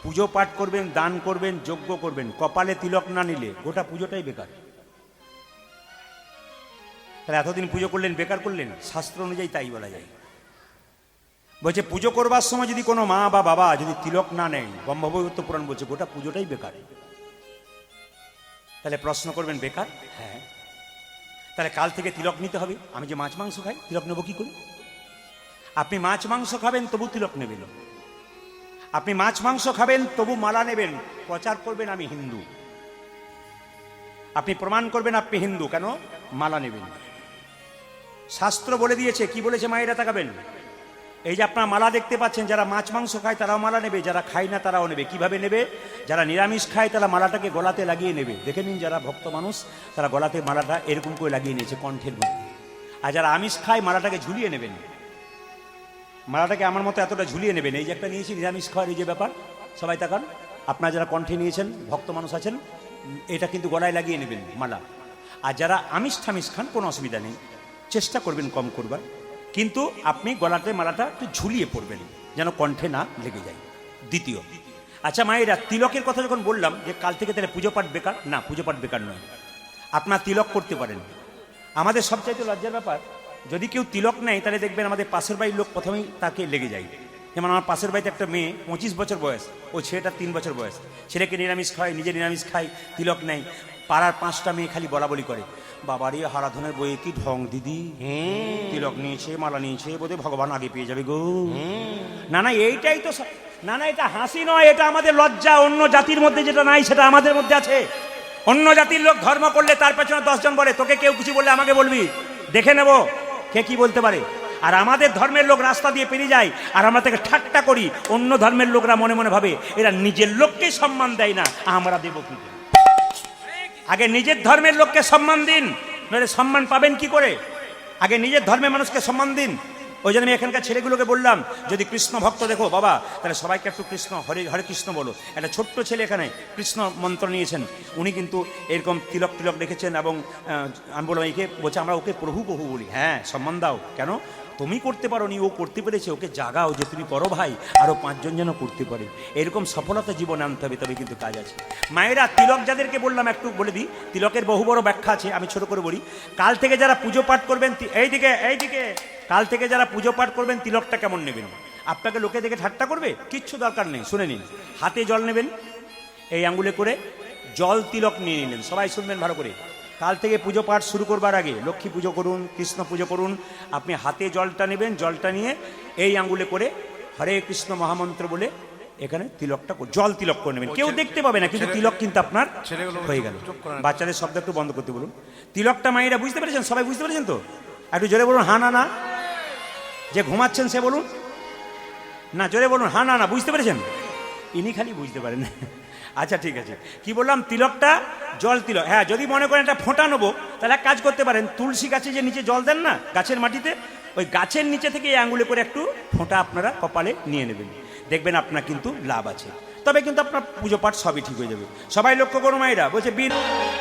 পুজো পাঠ করবেন, দান করবেন, যজ্ঞ করবেন, কপালে তিলক না নিলে গোটা পুজোটাই বেকার। তাহলে এতদিন পুজো করলেন বেকার করলেন? শাস্ত্র অনুযায়ী তাই বলা যায়। বলছে পুজো করবার সময় যদি কোনো মা বা বাবা যদি তিলক না নেয়, ব্রহ্মবৈবর্ত পুরাণ বলছে গোটা পুজোটাই বেকার। তাহলে প্রশ্ন করবেন বেকার? হ্যাঁ। তাহলে কাল থেকে তিলক নিতে হবে। আমি যে মাছ মাংস খাই, তিলক নেবো কি করে? আপনি মাছ মাংস খাবেন তবু তিলক নেবেন, আপনি মাছ মাংস খাবেন তবু মালা নেবেন, প্রচার করবেন আমি হিন্দু, আপনি প্রমাণ করবেন আপনি হিন্দু, কেন? মালা নেবেন। শাস্ত্র বলে দিয়েছে, কি বলেছে মায়েরা তাকাবেন, এই যে আপনারা মালা দেখতে পাচ্ছেন, যারা মাছ মাংস খায় তারাও মালা নেবে, যারা খায় না তারাও নেবে। কিভাবে নেবে? যারা নিরামিষ খায় তারা মালাটাকে গলাতে লাগিয়ে নেবে। দেখে নিন যারা ভক্ত মানুষ তারা গলাতে মালাটা এরকম করে লাগিয়ে নিয়েছে কণ্ঠের মধ্যে। আর যারা আমিষ খায় মালাটাকে ঝুলিয়ে নেবেন, মালাটাকে আমার মতো এতটা ঝুলিয়ে নেবেন। এই যে একটা নিয়েছি নিরামিষ খাওয়ার এই যে ব্যাপার, সবাই তাকান, আপনারা যারা কণ্ঠে নিয়েছেন ভক্ত মানুষ আছেন, এটা কিন্তু গলায় লাগিয়ে নেবেন মালা। আর যারা আমিষ ঠামিষ খান কোনো অসুবিধা নেই, চেষ্টা করবেন কম করবার, কিন্তু আপনি গলাতে মালাটা একটু ঝুলিয়ে পড়বেন যেন কণ্ঠে না লেগে যায়। দ্বিতীয়, আচ্ছা মায়েরা তিলকের কথা যখন বললাম যে কাল থেকে তাহলে পুজো পাঠ বেকার, না পুজো পাঠ বেকার নয়, আপনার তিলক করতে পারেন। আমাদের সবচাইতে লজ্জার ব্যাপার, যদি কেউ তিলক নেয় তাহলে দেখবেন আমাদের পাশের বাড়ির লোক প্রথমেই তাকে লেগে যায়। যেমন আমার পাশের বাড়িতে একটা মেয়ে 25 বছর বয়স, ও ছেলেটা 3 বছর বয়স, ছেলেকে নিরামিষ খায়, নিজে নিরামিষ খায়, তিলক নেয়। পাড়ার 5টা মেয়ে খালি বলা বলি করে, বাবারে হারাধনের বইয়ে কি ঢং দিদি, তিলক নিয়েছে মালা নিয়েছে, বোধহয় ভগবান আগে পেয়ে যাবে গো। না না এইটাই তো, না না এটা হাসি নয়, এটা আমাদের লজ্জা। অন্য জাতির মধ্যে যেটা নাই সেটা আমাদের মধ্যে আছে। অন্য জাতির লোক ধর্ম করলে তার পেছনে 10 জন বলে, তোকে কেউ কিছু বললে আমাকে বলবি, দেখে নেব কে কি বলতে পারে। আর আমাদের ধর্মের লোক রাস্তা দিয়ে পেরিয়ে যায় আর আমরা তাকে ঠাট্টা করি। অন্য ধর্মের লোকরা মনে মনে ভাবে এরা নিজের লোককে সম্মান দেয় না, আমরা দেব কি? আগে নিজের ধর্মের লোককে সম্মান দিন, নইলে সম্মান পাবেন কি করে? আগে নিজের ধর্মের মানুষকে সম্মান দিন। ওই জন্য আমি এখানকার ছেলেগুলোকে বললাম, যদি কৃষ্ণ ভক্ত দেখো বাবা, তাহলে সবাইকে একটু কৃষ্ণ হরে হরে কৃষ্ণ বলো। একটা ছোট্ট ছেলে এখানে কৃষ্ণ মন্ত্র নিয়েছেন, উনি কিন্তু এরকম তিলক তিলক রেখেছেন, এবং আমি বললাম একে, বলছে আমরা ওকে প্রভু প্রভু বলি। হ্যাঁ সম্মান দাও, কেন? তুমি করতে পারো নি, ও করতে পেরেছে, ওকে জাগাও যে তুমি করো ভাই, আরও 5 জন যেন করতে পারে। এরকম সফলতা জীবনে আনতে হবে, তবে কিন্তু কাজ আছে। মায়েরা তিলক যাদেরকে বললাম একটু বলে দিই, তিলকের বহু বড় ব্যাখ্যা আছে, আমি ছোট করে বলি। কাল থেকে যারা পুজো পাঠ করবেন, এইদিকে কাল থেকে যারা পুজো পাঠ করবেন তিলকটা কেমন নেবেন? আপনাকে লোকে দেখে ঠাট্টা করবে? কিচ্ছু দরকার নেই, শুনে নিন। হাতে জল নেবেন, এই আঙ্গুলে করে জল তিলক নিয়ে নিলেন। সবাই শুনবেন ভালো করে। কাল থেকে পুজো পাঠ শুরু করবার আগে লক্ষ্মী পুজো করুন, কৃষ্ণ পুজো করুন, আপনি হাতে জলটা নেবেন, জলটা নিয়ে এই আঙ্গুলে করে হরে কৃষ্ণ মহামন্ত্র বলে এখানে তিলকটা জল তিলক করে নেবেন, কেউ দেখতে পাবে না, কিন্তু তিলক কিন্তু আপনার ছেলেগুলো হয়ে গেল। চুপ করেন। বাচ্চাদের শব্দ একটু বন্ধ করতে বলুন। তিলকটা মায়েরা বুঝতে পেরেছেন? সবাই বুঝতে পেরেছেন তো? একটু জোরে বলুন হা না না। যে ঘুমাচ্ছেন সে বলুন না, জোরে বলুন হা না না। বুঝতে পেরেছেন? ইনি খালি বুঝতে পারেন। আচ্ছা ঠিক আছে, কি বললাম? তিলকটা জল তিলক। হ্যাঁ, যদি মনে করেন এটা ফোঁটা নেবো, তাহলে এক কাজ করতে পারেন, তুলসী গাছে যে নিচে জল দেন না গাছের মাটিতে, ওই গাছের নিচে থেকে এই আঙুলে করে একটু ফোঁটা আপনারা কপালে নিয়ে নেবেন, দেখবেন আপনার কিন্তু লাভ আছে। তবে কিন্তু আপনার পুজো পাঠ সবই ঠিক হয়ে যাবে। সবাই লক্ষ্য করো মায়েরা, বলছে বীর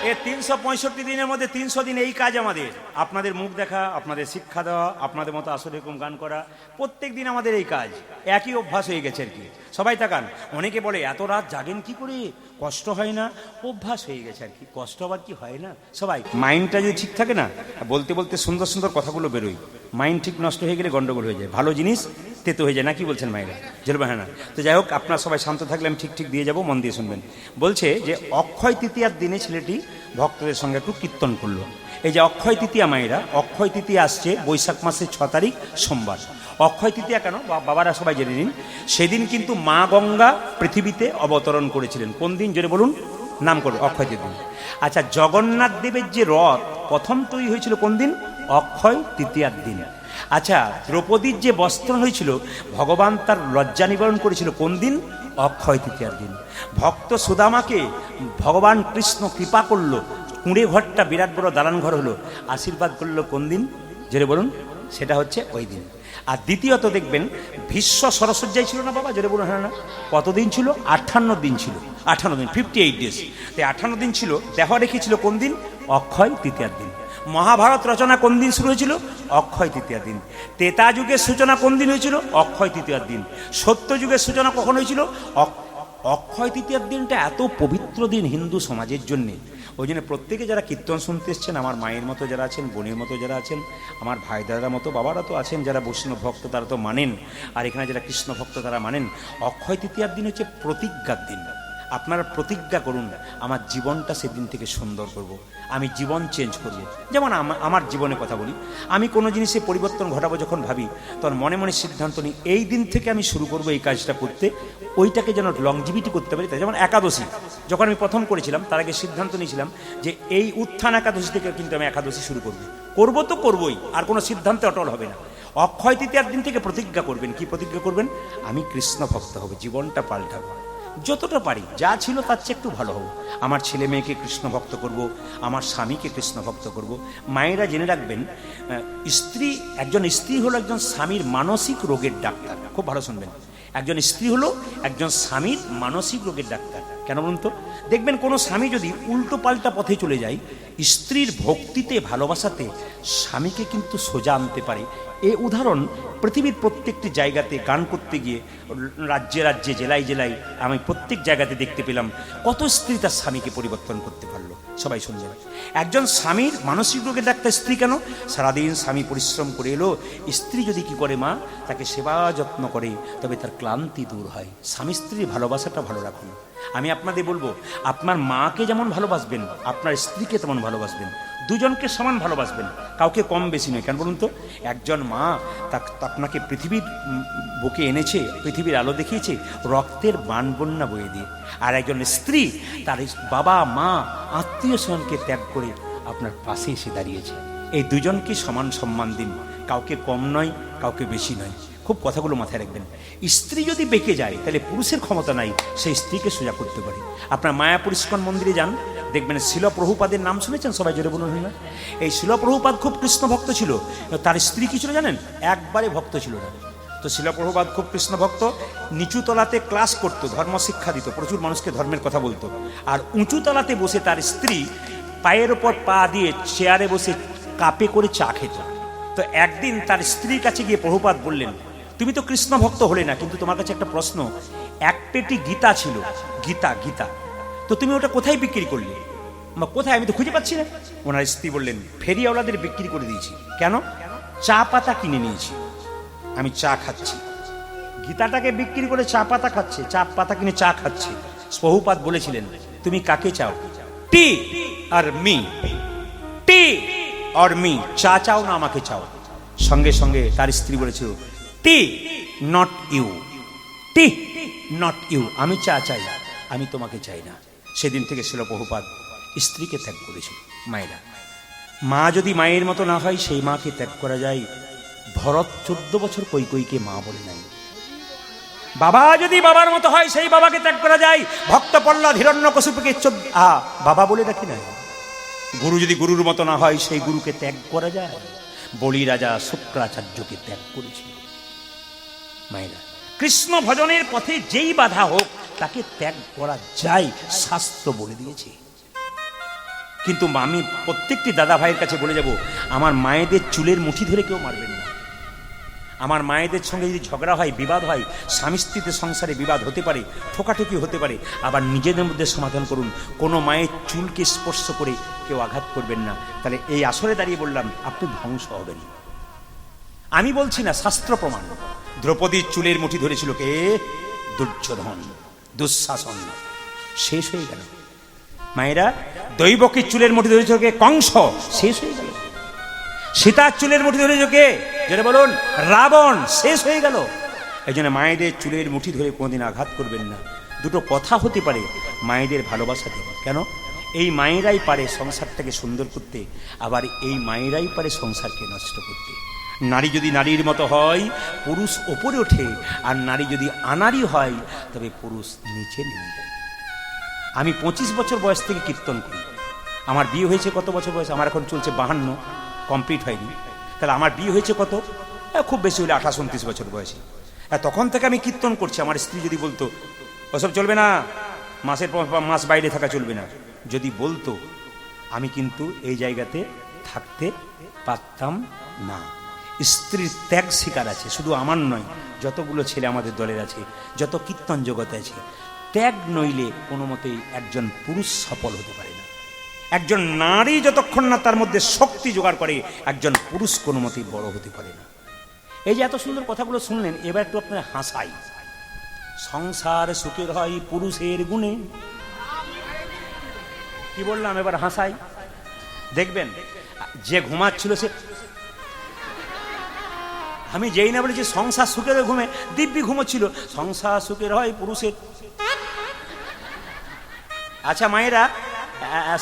এ 365 দিনের মধ্যে 300 দিন এই কাজ আমাদের, আপনাদের মুখ দেখা, আপনাদের শিক্ষা দেওয়া, আপনাদের মতো আসলে এরকম গান করা, প্রত্যেক দিন আমাদের এই কাজ, একই অভ্যাস হয়ে গেছে আর কি। সবাই তাকান। অনেকে বলে এত রাত জাগেন কি করে, কষ্ট হয় না? অভ্যাস হয়ে গেছে আর কি, কষ্ট আবার কি হয় না? সবাই মাইন্ডটা যদি ঠিক থাকে না, বলতে বলতে সুন্দর সুন্দর কথাগুলো বেরোয়, মাইন্ড ঠিক নষ্ট হয়ে গেলে গন্ডগোল হয়ে যায়, ভালো জিনিস তেতো হয়ে যায়, না কি বলছেন মায়েরা? জলবা হ্যাঁ না? তো যাই হোক, আপনার সবাই শান্ত থাকলে আমি ঠিক ঠিক দিয়ে যাবো, মন দিয়ে শুনবেন। বলছে যে অক্ষয় তৃতীয়ার দিনে ছেলেটি ভক্তদের সঙ্গে একটু কীর্তন করলো। এই যে অক্ষয় তৃতীয়া মায়েরা, অক্ষয় তৃতীয়া আসছে বৈশাখ মাসের 6 তারিখ সোমবার। অক্ষয় তৃতীয়া কেন বাবারা সবাই জেনে নিন, সেদিন কিন্তু মা গঙ্গা পৃথিবীতে অবতরণ করেছিলেন। কোন দিন জোরে বলুন, নাম করুন। অক্ষয় তৃতীয়া। আচ্ছা, জগন্নাথ দেবের যে রথ প্রথম তৈরি হয়েছিল কোন দিন? অক্ষয় তৃতীয়ার দিন। আচ্ছা, দ্রৌপদীর যে বস্ত্রণ হয়েছিল, ভগবান তার লজ্জা নিবারণ করেছিল কোন দিন? অক্ষয় তৃতীয়ার দিন। ভক্ত সুদামাকে ভগবান কৃষ্ণ কৃপা করলো, কুঁড়ে ঘরটা বিরাট বড় দালান ঘর হলো, আশীর্বাদ করলো কোন দিন জোরে বলুন? সেটা হচ্ছে ওই দিন। আর দ্বিতীয়ত দেখবেন, ভীষ্ম সরসজ্জায় ছিল না বাবা, জোরে বলুন হ্যাঁ না? কতদিন ছিল? 58 দিন ছিল। 58 দিন, 58 ডেজ। তাই 58 দিন ছিল। দেহ রেখেছিল কোন দিন? অক্ষয় তৃতীয়ার দিন। মহাভারত রচনা কোন দিন শুরু হয়েছিল? অক্ষয় তৃতীয়ার দিন। ত্রেতা যুগের সূচনা কোন দিন হয়েছিল? অক্ষয় তৃতীয়ার দিন। সত্য যুগের সূচনা কখন হয়েছিল? অক্ষয় তৃতীয়ার দিনটা এত পবিত্র দিন হিন্দু সমাজের জন্যে। ওই জন্য প্রত্যেকে যারা কীর্তন শুনতে এসছেন, আমার মায়ের মতো যারা আছেন, বোনের মতো যারা আছেন, আমার ভাই দাদার মতো বাবারা তো আছেন, যারা বৈষ্ণব ভক্ত তারা তো মানেন, আর এখানে যারা কৃষ্ণ ভক্ত তারা মানেন। অক্ষয় তৃতীয়ার দিন হচ্ছে প্রতিজ্ঞার দিন। আপনারা প্রতিজ্ঞা করুন, আমার জীবনটা সেদিন থেকে সুন্দর করব, আমি জীবন চেঞ্জ করব। যেমন আমার জীবনের কথা বলি, আমি কোনো জিনিসে পরিবর্তন ঘটাবো যখন ভাবি, তখন মনে মনে সিদ্ধান্ত নিই এই দিন থেকে আমি শুরু করব এই কাজটা করতে, ওইটাকে যেন লংজিভিটি করতে পারি। তাই যেমন একাদশী যখন আমি প্রথম করেছিলাম, তার আগে সিদ্ধান্ত নিয়েছিলাম যে এই উত্থান একাদশী থেকে কিন্তু আমি একাদশী শুরু করবো তো করবোই, আর কোনো সিদ্ধান্তে অটল হবে না। অক্ষয় তৃতীয়ার দিন থেকে প্রতিজ্ঞা করবেন। কি প্রতিজ্ঞা করবেন? আমি কৃষ্ণ ভক্ত হব, জীবনটা পাল্টাবো, যতটা পারি যা ছিল তার চেয়ে একটু ভালো হবো, আমার ছেলে মেয়েকে কৃষ্ণ ভক্ত করব, আমার স্বামীকে কৃষ্ণ ভক্ত করব। মায়েরা জেনে রাখবেন, একজন স্ত্রী হলো একজন স্বামীর মানসিক রোগের ডাক্তার। খুব ভালো শুনবেন, একজন স্ত্রী হলো একজন স্বামীর মানসিক রোগের ডাক্তার। কেন বলুন তো? দেখবেন কোনো স্বামী যদি উল্টো পাল্টা পথে চলে যায়, স্ত্রীর ভক্তিতে ভালোবাসাতে স্বামীকে কিন্তু সোজা আনতে পারে। এ উদাহরণ পৃথিবীর প্রত্যেকটি জায়গাতে গান করতে গিয়ে, রাজ্যে রাজ্যে, জেলায় জেলায় আমি প্রত্যেক জায়গাতে দেখতে পেলাম কত স্ত্রী তার স্বামীকে পরিবর্তন করতে পারলো। সবাই শুনবেন, একজন স্বামীর মানসিক রোগের ডাক্তার স্ত্রী কেন? সারাদিন স্বামী পরিশ্রম করে এলো, স্ত্রী যদি কি করে মা, তাকে সেবা যত্ন করে, তবে তার ক্লান্তি দূর হয়। স্বামী স্ত্রীর ভালোবাসাটা ভালো রাখুন। আমি আপনাদের বলবো, আপনার মাকে যেমন ভালোবাসবেন, আপনার স্ত্রীকে তেমন ভালোবাসবেন, দুজনকে সমান ভালোবাসবেন, কাউকে কম বেশি নয়। কেন বলুন তো? একজন মা আপনাকে পৃথিবীর বুকে এনেছে, পৃথিবীর আলো দেখিয়েছে রক্তের বান বন্যা বয়ে দিয়ে, আর একজন স্ত্রী তার বাবা মা আত্মীয় স্বজনকে ত্যাগ করে আপনার পাশে এসে দাঁড়িয়েছে। এই দুজনকে সমান সম্মান দিন, কাউকে কম নয়, কাউকে বেশি নয়। খুব কথাগুলো মাথায় রাখবেন। স্ত্রী যদি বেঁকে যায়, তাহলে পুরুষের ক্ষমতা নাই সেই স্ত্রীকে সোজা করতে পারে। আপনার মায়াপুর ইস্কন মন্দিরে যান, দেখবেন শিল প্রভুপাদের নাম শুনেছেন? সবাই জোরে বলুন না? এই শিল প্রভুপাদ খুব কৃষ্ণ ভক্ত ছিল। তার স্ত্রী কি ছিল জানেন? একবারে ভক্ত ছিল না। তো শিল প্রভুপাদ খুব কৃষ্ণ ভক্ত, নিচু তলাতে ক্লাস করতো, ধর্ম শিক্ষা দিত, প্রচুর মানুষকে ধর্মের কথা বলতো, আর উঁচু তলাতে বসে তার স্ত্রী পায়ের ওপর পা দিয়ে চেয়ারে বসে কাপে করে চা খেত। তো একদিন তার স্ত্রীর কাছে গিয়ে প্রভুপাদ বললেন, তুমি তো কৃষ্ণ ভক্ত হলে না, কিন্তু তোমার কাছে একটা প্রশ্ন, এক পেটি গীতা ছিল, গীতা, তো তুমি ওটা কোথায় বিক্রি করলে? কোথায়? আমি তো খুঁজে পাচ্ছি না। ওনার স্ত্রী বললেন, ফেরিওয়ালাদের বিক্রি করে দিয়েছি। কেন? চা পাতা কিনে নিয়েছি, আমি চা খাচ্ছি। গীতাটাকে বিক্রি করে চা পাতা খাচ্ছে, চা পাতা কিনে চা খাচ্ছে। প্রভুপাদ বলেছিলেন, তুমি কাকে চাও? টি আর মি, টি আর মি, চা চাও না আমাকে চাও? সঙ্গে সঙ্গে তার স্ত্রী বলেছিল, টি নট ইউ, টি নট ইউ, আমি চাই, আমি তোমাকে চাই না। সেদিন থেকে ছিল প্রভুপাদ স্ত্রীকে ত্যাগ করেছিল। মায়েরা, মা যদি মায়ের মতো না হয় সেই মাকে ত্যাগ করা যায়। ভরত 14 বছর কৈকেয়ীকে মা বলে নাই। বাবা যদি বাবার মতো হয় সেই বাবাকে ত্যাগ করা যায়। ভক্ত প্রহ্লাদ হিরণ্যকশিপুকে বাবা বলে রাখি নাই। গুরু যদি গুরুর মতো না হয় সেই গুরুকে ত্যাগ করা যায়। বলি রাজা শুক্রাচার্যকে ত্যাগ করেছিল। মায়েরা, কৃষ্ণ ভজনের পথে যেই বাধা হোক তাকে ত্যাগ করা যায়, শাস্ত্র বলে দিয়েছে। কিন্তু আমি প্রত্যেকটি দাদা ভাইয়ের কাছে বলে যাব, আমার মায়েদের চুলের মুঠি ধরে কেউ মারবেন না। আমার মায়েদের সঙ্গে যদি ঝগড়া হয়, বিবাদ হয়, স্বামী স্ত্রীতে সংসারে বিবাদ হতে পারে, ঠোকাঠুকি হতে পারে, আবার নিজেদের মধ্যে সমাধান করুন। কোনো মায়ের চুলকে স্পর্শ করে কেউ আঘাত করবেন না। তাহলে এই আসরে দাঁড়িয়ে বললাম আপনি ধ্বংস হবেন। আমি বলছি না, শাস্ত্র প্রমাণ। দ্রৌপদীর চুলের মুঠি ধরেছিল কে? দুর্যোধন, দুঃশাসন। শেষ হয়ে গেল। মায়েরা, দৈবকীর চুলের মুঠি ধরেছিল কে? কংস। শেষ হয়ে গেল। সীতার চুলের মুঠি ধরেছিল কে? যেটা বলুন, রাবণ। শেষ হয়ে গেল। এই জন্য মায়েদের চুলের মুঠি ধরে কোনোদিন আঘাত করবেন না। দুটো কথা হতে পারে, মায়েদের ভালোবাসা দিন। কেন? এই মায়েরাই পারে সংসারটাকে সুন্দর করতে, আবার এই মায়েরাই পারে সংসারকে নষ্ট করতে। নারী যদি নারীর মতো হয় পুরুষ ওপরে ওঠে, আর নারী যদি আনাড়ি হয় তবে পুরুষ নিচে নেমে যায়। আমি 25 বছর বয়স থেকে কীর্তন করি। আমার বিয়ে হয়েছে কত বছর বয়স? আমার এখন চলছে 52, কমপ্লিট হয়নি। তাহলে আমার বিয়ে হয়েছে কত? খুব বেশি হলে 28-29 বছর বয়সে। তখন থেকে আমি কীর্তন করছি। আমার স্ত্রী যদি বলতো ওসব চলবে না, মাসের পর মাস বাইরে থাকা চলবে না, যদি বলতো, আমি কিন্তু এই জায়গাতে থাকতে পারতাম না। স্ত্রীর ত্যাগ শিকার আছে, শুধু আমার নয়, যতগুলো ছেলে আমাদের দলের আছে, যত কীর্তন জগতে আছে। ত্যাগ নইলে কোনো মতেই একজন পুরুষ সফল হতে পারে না। একজন নারী যতক্ষণ না তার মধ্যে শক্তি জোগাড় করে, একজন পুরুষ কোনো মতেই বড় হতে পারে না। এই যে এত সুন্দর কথাগুলো শুনলেন, এবার একটু আপনার হাসাই। সংসার সুখের হয় পুরুষের গুণে। কি বললাম? এবার হাসাই। দেখবেন যে ঘুমাচ্ছিল সে, আমি যেই না বলেছি সংসার সুখের ঘুমে, দিব্যি ঘুমোচ্ছিল। সংসার সুখের হয় পুরুষের। আচ্ছা মায়েরা,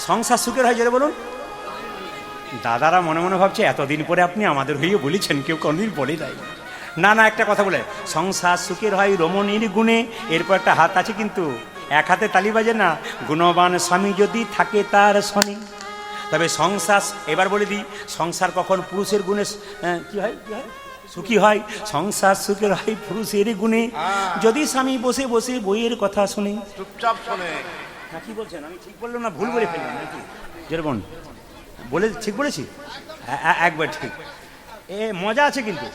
সংসার সুখের হয় যেটা বলুন। দাদারা মনে মনে ভাবছে এতদিন পরে আপনি আমাদের হয়ে বলেছেন, কেউ কোনদিন বলে নাই। না না, একটা কথা বলে, সংসার সুখের হয় রমণীর গুণে। এরপর একটা হাত আছে কিন্তু, এক হাতে তালি বাজে না। গুণবান স্বামী যদি থাকে তার শনি। তবে সংসার, এবার বলে দিই, সংসার কখন পুরুষের গুণে কি হয়? সুখী হয়। সংসার সুখের হয় পুরুষের গুণে, যদি স্বামী বসে বসে বইয়ের কথা শুনে। চুপচাপ শোনে। না কি বলছেন? আমি ঠিক বললাম না ভুল বলে ফেললাম নাকি? যেরকম বলে ঠিক বলেছি? একবার ঠিক। মজা আছে কিন্তু।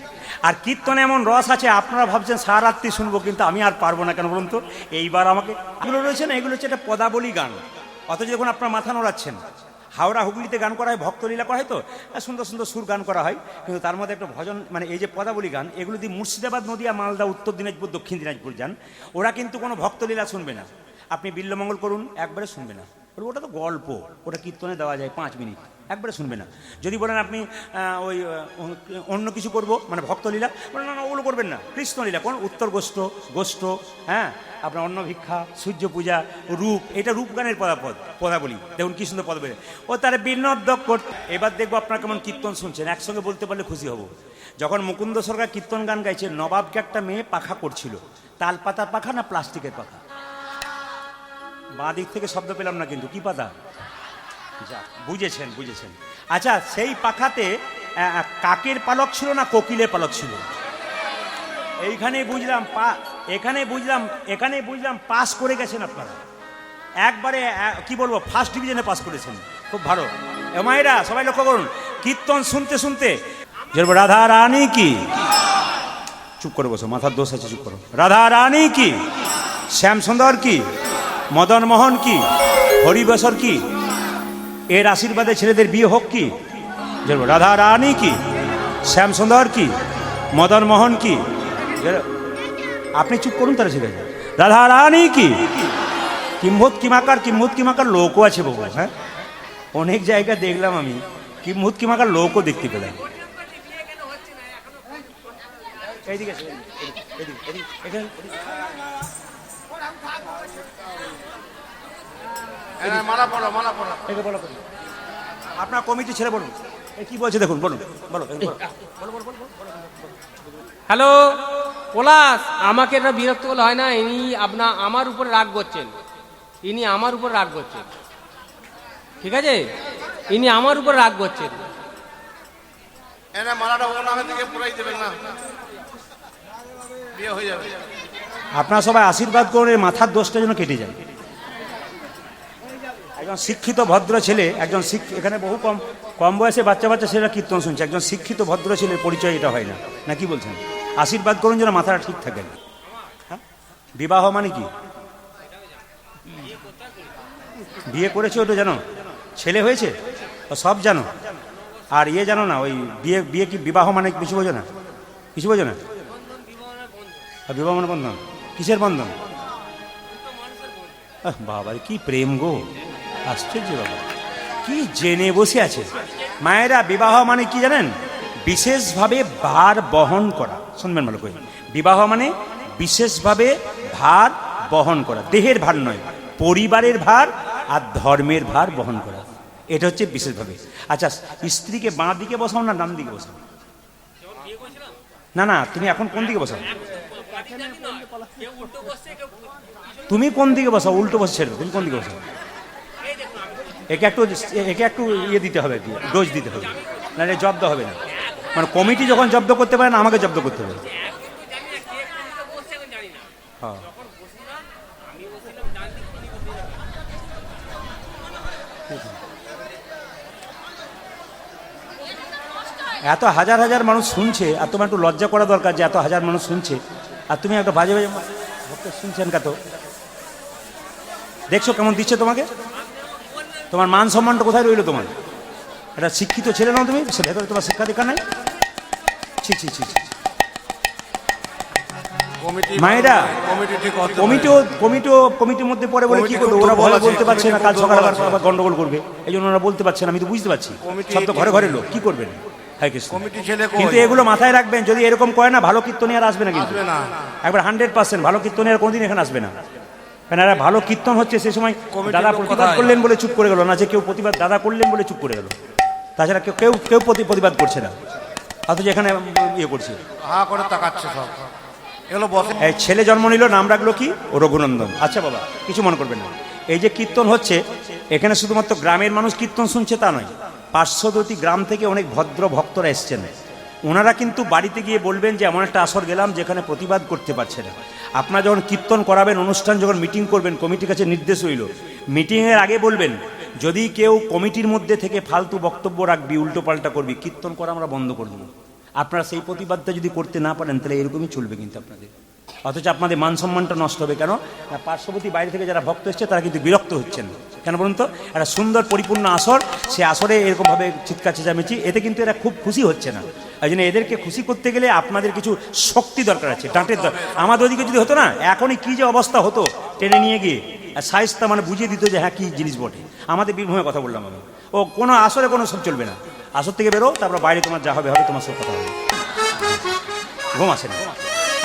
আর কীর্তনে এমন রস আছে, আপনারা ভাবছেন সারা রাত্রি শুনবো, কিন্তু আমি আর পারবো না। কেন বলুন তো? এইবার আমাকে এগুলো রয়েছে না, এগুলো হচ্ছে একটা পদাবলী গান। অথচ যখন আপনার মাথা নোড়াচ্ছেন, হাওড়া হুগলিতে গান করা হয়, ভক্তলীলা করা হয়, তো সুন্দর সুন্দর সুর গান করা হয়, কিন্তু তার মধ্যে একটা ভজন, মানে এই যে পদাবলী গান, এগুলো দিয়ে মুর্শিদাবাদ, নদিয়া, মালদা, উত্তর দিনাজপুর, দক্ষিণ দিনাজপুর যান, ওরা কিন্তু কোনো ভক্তলীলা শুনবে না। আপনি বিল্লমঙ্গল করুন, একবারে শুনবে না। ওটা তো গল্প, ওটা কীর্তনে দেওয়া যায় 5 মিনিট, একবারে শুনবে না। যদি বলেন আপনি ওই অন্য কিছু করব, মানে ভক্তলীলা, বলেন না, ওগুলো করবেন না। কৃষ্ণলীলা কোন? উত্তর গোষ্ঠ, হ্যাঁ, আপনার অন্ন ভিক্ষা, সূর্য পূজা, রূপ, এটা রূপ গানের পদাবলী। দেখুন কি সুন্দর পদাবলী। ও তার বিনোদ করতে। এবার দেখবো আপনার কেমন কীর্তন শুনছেন, একসঙ্গে বলতে পারলে খুশি হব। যখন মুকুন্দ সরকার কীর্তন গান গাইছে, নবাবকে একটা মেয়ে পাখা করছিল। তাল পাতার পাখা না প্লাস্টিকের পাখা? বাঁ দিক থেকে শব্দ পেলাম না কিন্তু, কি পাতা? যা, বুঝেছেন। আচ্ছা, সেই পাখাতে কাকের পালক ছিল না কোকিলের পালক ছিল? এখানে বুঝলাম পাস করে গেছেন আপনারা। একবারে কি বলবো, ফার্স্ট ডিভিশনে পাস করেছেন, খুব ভালো। মায়েরা সবাই লক্ষ্য করুন, কীর্তন শুনতে শুনতে রাধা রানী কি, চুপ করে বসো, মাথার দোষ আছে, চুপ করো। রাধা রানী কি, শ্যাম সুন্দর কি, মদন মোহন কি, হরিবসর কি, এর আশীর্বাদে ছেলেদের বিয়ে হোক কি। রাধা রানী কি, শ্যাম সুন্দর কি, মদন মোহন কি। আপনি চুপ করুন, তারা ঠিক আছে। রাধা রানী কি, কিম্ভূত কিমাকার লোকও আছে বাবু। হ্যাঁ, অনেক জায়গায় দেখলাম আমি, কিম্ভূত কিমাকার লোকও দেখতে পেলাম। এইদিকে এসো, এদিকে, এদিকে, এখানে, এদিকে। মালা পড়ো, মালা পড়ো। একে বলো বলো। আপনার কমিটি ছেড়ে বলুন কি বলছে দেখুন, বলুন বলো বলো। হ্যালো পলাশ, আমাকে এটা বিরক্ত করলে হয় না। ইনি আমার উপরে রাগ করছেন, ইনি আমার উপর রাগ করছেন, ঠিক আছে? ইনি আমার উপর রাগ করছেন। এনে মালাটা ওনাকে দিকে পুরাই দেবেন না, বিয়ে হয়ে যাবে। আপনারা সবাই আশীর্বাদ করে মাথার দোষটা যেন কেটে যায়। একজন শিক্ষিত ভদ্র ছেলে, একজন এখানে বহু কম কম বয়সে বাচ্চা বাচ্চা ছেলেরা কীর্তন শুনছে, একজন শিক্ষিত ভদ্র ছেলের পরিচয় এটা হয় না, না কি বলছেন? আশীর্বাদ করুন যেন মাথাটা ঠিক থাকে। হ্যাঁ, বিবাহ মানে কি? বিয়ে করেছে ওটা জানো, ছেলে হয়েছে ও সব জানো, আর ইয়ে জানো না, ওই বিয়ে বিয়ে কি বিবাহ মানে কিছু বোঝো না, কিছু বোঝো না। আর বিবাহ মানে বন্ধন, কিসের বন্ধন? বাবা কি প্রেম গো, আশ্চর্য বাবা, কি জেনে বসে আছে। মায়েরা, বিবাহ মানে কি জানেন? বিশেষভাবে ভার বহন করা। শুনবেন ভালো করে, বিবাহ মানে বিশেষভাবে ভার বহন করা, দেহের ভার নয়, পরিবারের ভার আর ধর্মের ভার বহন করা, এটা হচ্ছে বিশেষভাবে। আচ্ছা, স্ত্রীকে বাঁ দিকে বসাও না ডান দিকে বসাও? না না, তুমি এখন কোন দিকে বসাও? তুমি কোন দিকে বসাও? উল্টো বসছে, তুমি কোন দিকে বসাও? একে একটু ইয়ে দিতে হবে, কি ডোজ দিতে হবে, নাহলে জব্দ হবে না। মানে কমিটি যখন জব্দ করতে পারে না, আমাকে জব্দ করতে হবে। হ্যাঁ, এত হাজার হাজার মানুষ শুনছে, আর তোমার একটু লজ্জা করা দরকার যে এত হাজার মানুষ শুনছে, আর তুমি একটা বাজে বাজে ভক্ত শুনছেন কত। দেখছো কেমন দিচ্ছে তোমাকে? তোমার মান সম্মানটা কোথায় রইলো? তোমার একটা শিক্ষিত ছেলে নাও তুমি, সে ভেতরে তোমার শিক্ষা দীক্ষা নাই। ছি ছি ছি ছি। মায়েরা, কমিটির মধ্যে পরে বলে কি করবে? ওরা বলতে পারছে না, কাল সকালে আবার গন্ডগোল করবে, এই জন্য ওরা বলতে পারছে না। আমি তো বুঝতে পারছি, সব তো ঘরে ঘরে লোক, কি করবেন? কিন্তু এগুলো মাথায় রাখবেন, যদি এরকম করে না, ভালো কীর্তনী আর আসবে না, কিন্তু একবার 100% ভালো কীর্তনী আর কোনদিন এখানে আসবে না। কেন এরা ভালো কীর্তন হচ্ছে, সে সময় দাদা প্রতিবাদ করলেন বলে চুপ করে গেল না, যে কেউ প্রতিবাদ দাদা করলেন বলে চুপ করে গেল, তাছাড়া কেউ কেউ প্রতিবাদ করছে না, অথচ এখানে ইয়ে করছে, এই ছেলে জন্ম নিল, নাম রাখলো কি? রঘুনন্দন। আচ্ছা বাবা, কিছু মনে করবেন না। এই যে কীর্তন হচ্ছে এখানে, শুধুমাত্র গ্রামের মানুষ কীর্তন শুনছে তা নয়, পার্শ্ববর্তী গ্রাম থেকে অনেক ভদ্র ভক্তরা এসছেন। ওনারা কিন্তু বাড়িতে গিয়ে বলবেন যে এমন একটা আসর গেলাম যেখানে প্রতিবাদ করতে পারছে না। আপনারা যখন কীর্তন করাবেন, অনুষ্ঠান যখন মিটিং করবেন, কমিটির কাছে নির্দেশ হইল, মিটিংয়ের আগে বলবেন, যদি কেউ কমিটির মধ্যে থেকে ফালতু বক্তব্য রাখবি, উল্টো পাল্টা করবি, কীর্তন করা আমরা বন্ধ করে দেবো। আপনারা সেই প্রতিবাদটা যদি করতে না পারেন, তাহলে এরকমই চলবে কিন্তু আপনাদের, অথচ আপনাদের মান সম্মানটা নষ্ট হবে। কেন? পার্শ্ববর্তী বাইরে থেকে যারা ভক্ত এসছে তারা কিন্তু বিরক্ত হচ্ছেন। কেন বলুন তো? একটা সুন্দর পরিপূর্ণ আসর, সে আসরে এরকমভাবে চিৎকার চেঁচামেচি, এতে কিন্তু এরা খুব খুশি হচ্ছে না। এই জন্য এদেরকে খুশি করতে গেলে আপনাদের কিছু শক্তি দরকার আছে, ডাঁটের দরকার। আমাদের ওদিকে যদি হতো না, এখনই কি যে অবস্থা হতো, টেনে নিয়ে গিয়ে সাইজটা মানে বুঝিয়ে দিত যে হ্যাঁ কী জিনিস বটে। আমাদের বীরভূমের কথা বললাম আমি, ও কোনো আসরে কোনো সব চলবে না, আসর থেকে বেরো, তারপর বাইরে তোমার যা হবে হবে, তোমার সব কথা হবে। ঘুম আসে না।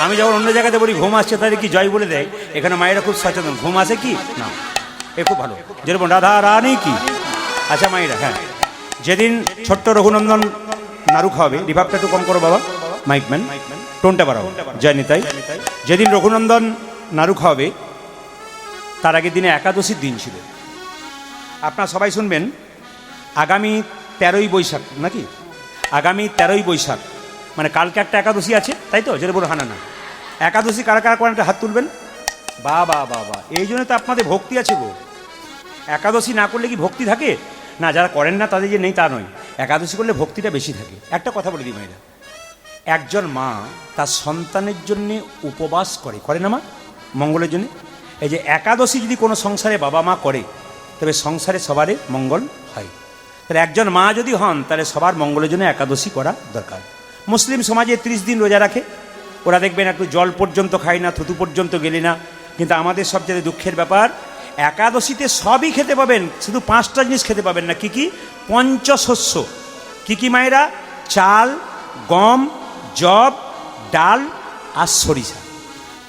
আমি যখন অন্য জায়গাতে বলি ঘুম আসছে, তাদের কি জয় বলে দেয়, এখানে মায়েরা খুব সচেতন। ঘুম আসে কি না, এ খুব ভালো, যেরকম রাধা রানী কি। আচ্ছা মায়েরা, হ্যাঁ, যেদিন ছোট্ট রঘুনন্দন নাড়ু খাওয়াবে, রিভাবটা একটু কম করো বাবা, মাইকম্যান টোনটা বাড়াও, জয় নিতাই। যেদিন রঘুনন্দন নাড়ু খাওয়াবে, তার আগের দিনে একাদশীর দিন ছিল। আপনারা সবাই শুনবেন, আগামী 13ই বৈশাখ নাকি, আগামী 13ই বৈশাখ, মানে কালকে একটা একাদশী আছে, তাই তো? যেটা বলো হানা না, একাদশী কারা কারা করেন একটা হাত তুলবেন। বা বা বা বা, এই জন্য তো আপনাদের ভক্তি আছে গো। একাদশী না করলে কি ভক্তি থাকে? না, যারা করেন না তাদের যে নেই তা নয়, একাদশী করলে ভক্তিটা বেশি থাকে। একটা কথা বলে দিই মায়েরা, একজন মা তার সন্তানের জন্য উপবাস করে না মা, মঙ্গলের জন্য। এই যে একাদশী যদি কোনো সংসারে বাবা মা করে, তবে সংসারে সবারই মঙ্গল হয়। তাহলে একজন মা যদি হন, তাহলে সবার মঙ্গলের জন্য একাদশী করা দরকার। মুসলিম সমাজে 30 দিন রোজা রাখে, ওরা দেখবেন একটু জল পর্যন্ত খায় না, থুতু পর্যন্ত গেলে না। কিন্তু আমাদের সবচেয়ে দুঃখের ব্যাপার, একাদশীতে সবই খেতে পাবেন, শুধু 5টা জিনিস খেতে পাবেন না। কি কি? পঞ্চশস্য। কি কি মায়েরা? চাল, গম, জব, ডাল আর সরিষা,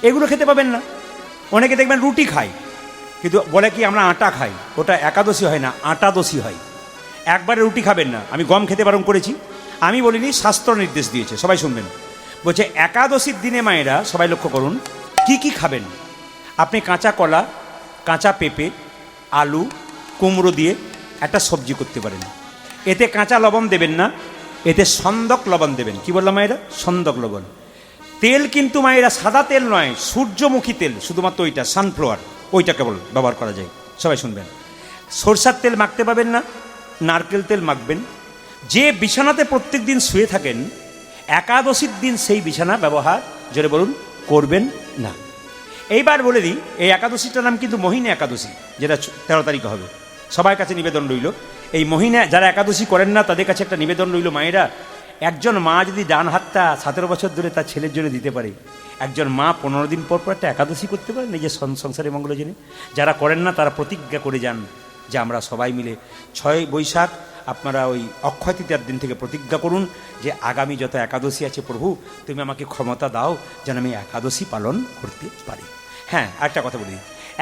এগুলো খেতে পাবেন না। অনেকে দেখবেন রুটি খায়, কিন্তু বলে কি আমরা আটা খাই, ওটা একাদশী হয় না, আটাদশী হয়। একবারে রুটি খাবেন না। আমি গম খেতে বারণ করেছি, আমি বলিনি, শাস্ত্র নির্দেশ দিয়েছে, সবাই শুনবেন। বলছে একাদশীর দিনে মায়েরা সবাই লক্ষ্য করুন কি কি খাবেন। আপনি কাঁচা কলা, কাঁচা পেঁপে, আলু, কুমড়ো দিয়ে একটা সবজি করতে পারেন। এতে কাঁচা লবণ দেবেন না, এতে সন্দক লবণ দেবেন। কি বললাম মায়েরা? সন্দক লবণ। তেল কিন্তু মায়েরা সাদা তেল নয়, সূর্যমুখী তেল, শুধুমাত্র ওইটা সানফ্লাওয়ার, ওইটা কেবল ব্যবহার করা যায়। সবাই শুনবেন। সরষার তেল মাখতে পাবেন না, নারকেল তেল মাখবেন। যে বিছানাতে প্রত্যেক দিন শুয়ে থাকেন, একাদশীর দিন সেই বিছানা ব্যবহার, জোরে বলুন, করবেন না। এইবার বলে দিই, এই একাদশীটার নাম কিন্তু মোহিনী একাদশী, যেটা 13 তারিখে হবে। সবার কাছে নিবেদন রইল, এই মোহিনী যারা একাদশী করেন না তাদের কাছে একটা নিবেদন রইল, মায়েরা, একজন মা যদি ডান হাতটা 17 বছর ধরে তার ছেলের জন্য দিতে পারে, একজন মা 15 দিন পর পর একটা একাদশী করতে পারে নিজের সংসারে মঙ্গলের জন্য। যারা করেন না তারা প্রতিজ্ঞা করে যান যে আমরা সবাই মিলে 6 বৈশাখ আপনারা ওই অক্ষয় তৃতীয়ার দিন থেকে প্রতিজ্ঞা করুন যে আগামী যত একাদশী আছে প্রভু তুমি আমাকে ক্ষমতা দাও যেন আমি একাদশী পালন করতে পারি। হ্যাঁ, একটা কথা বলি,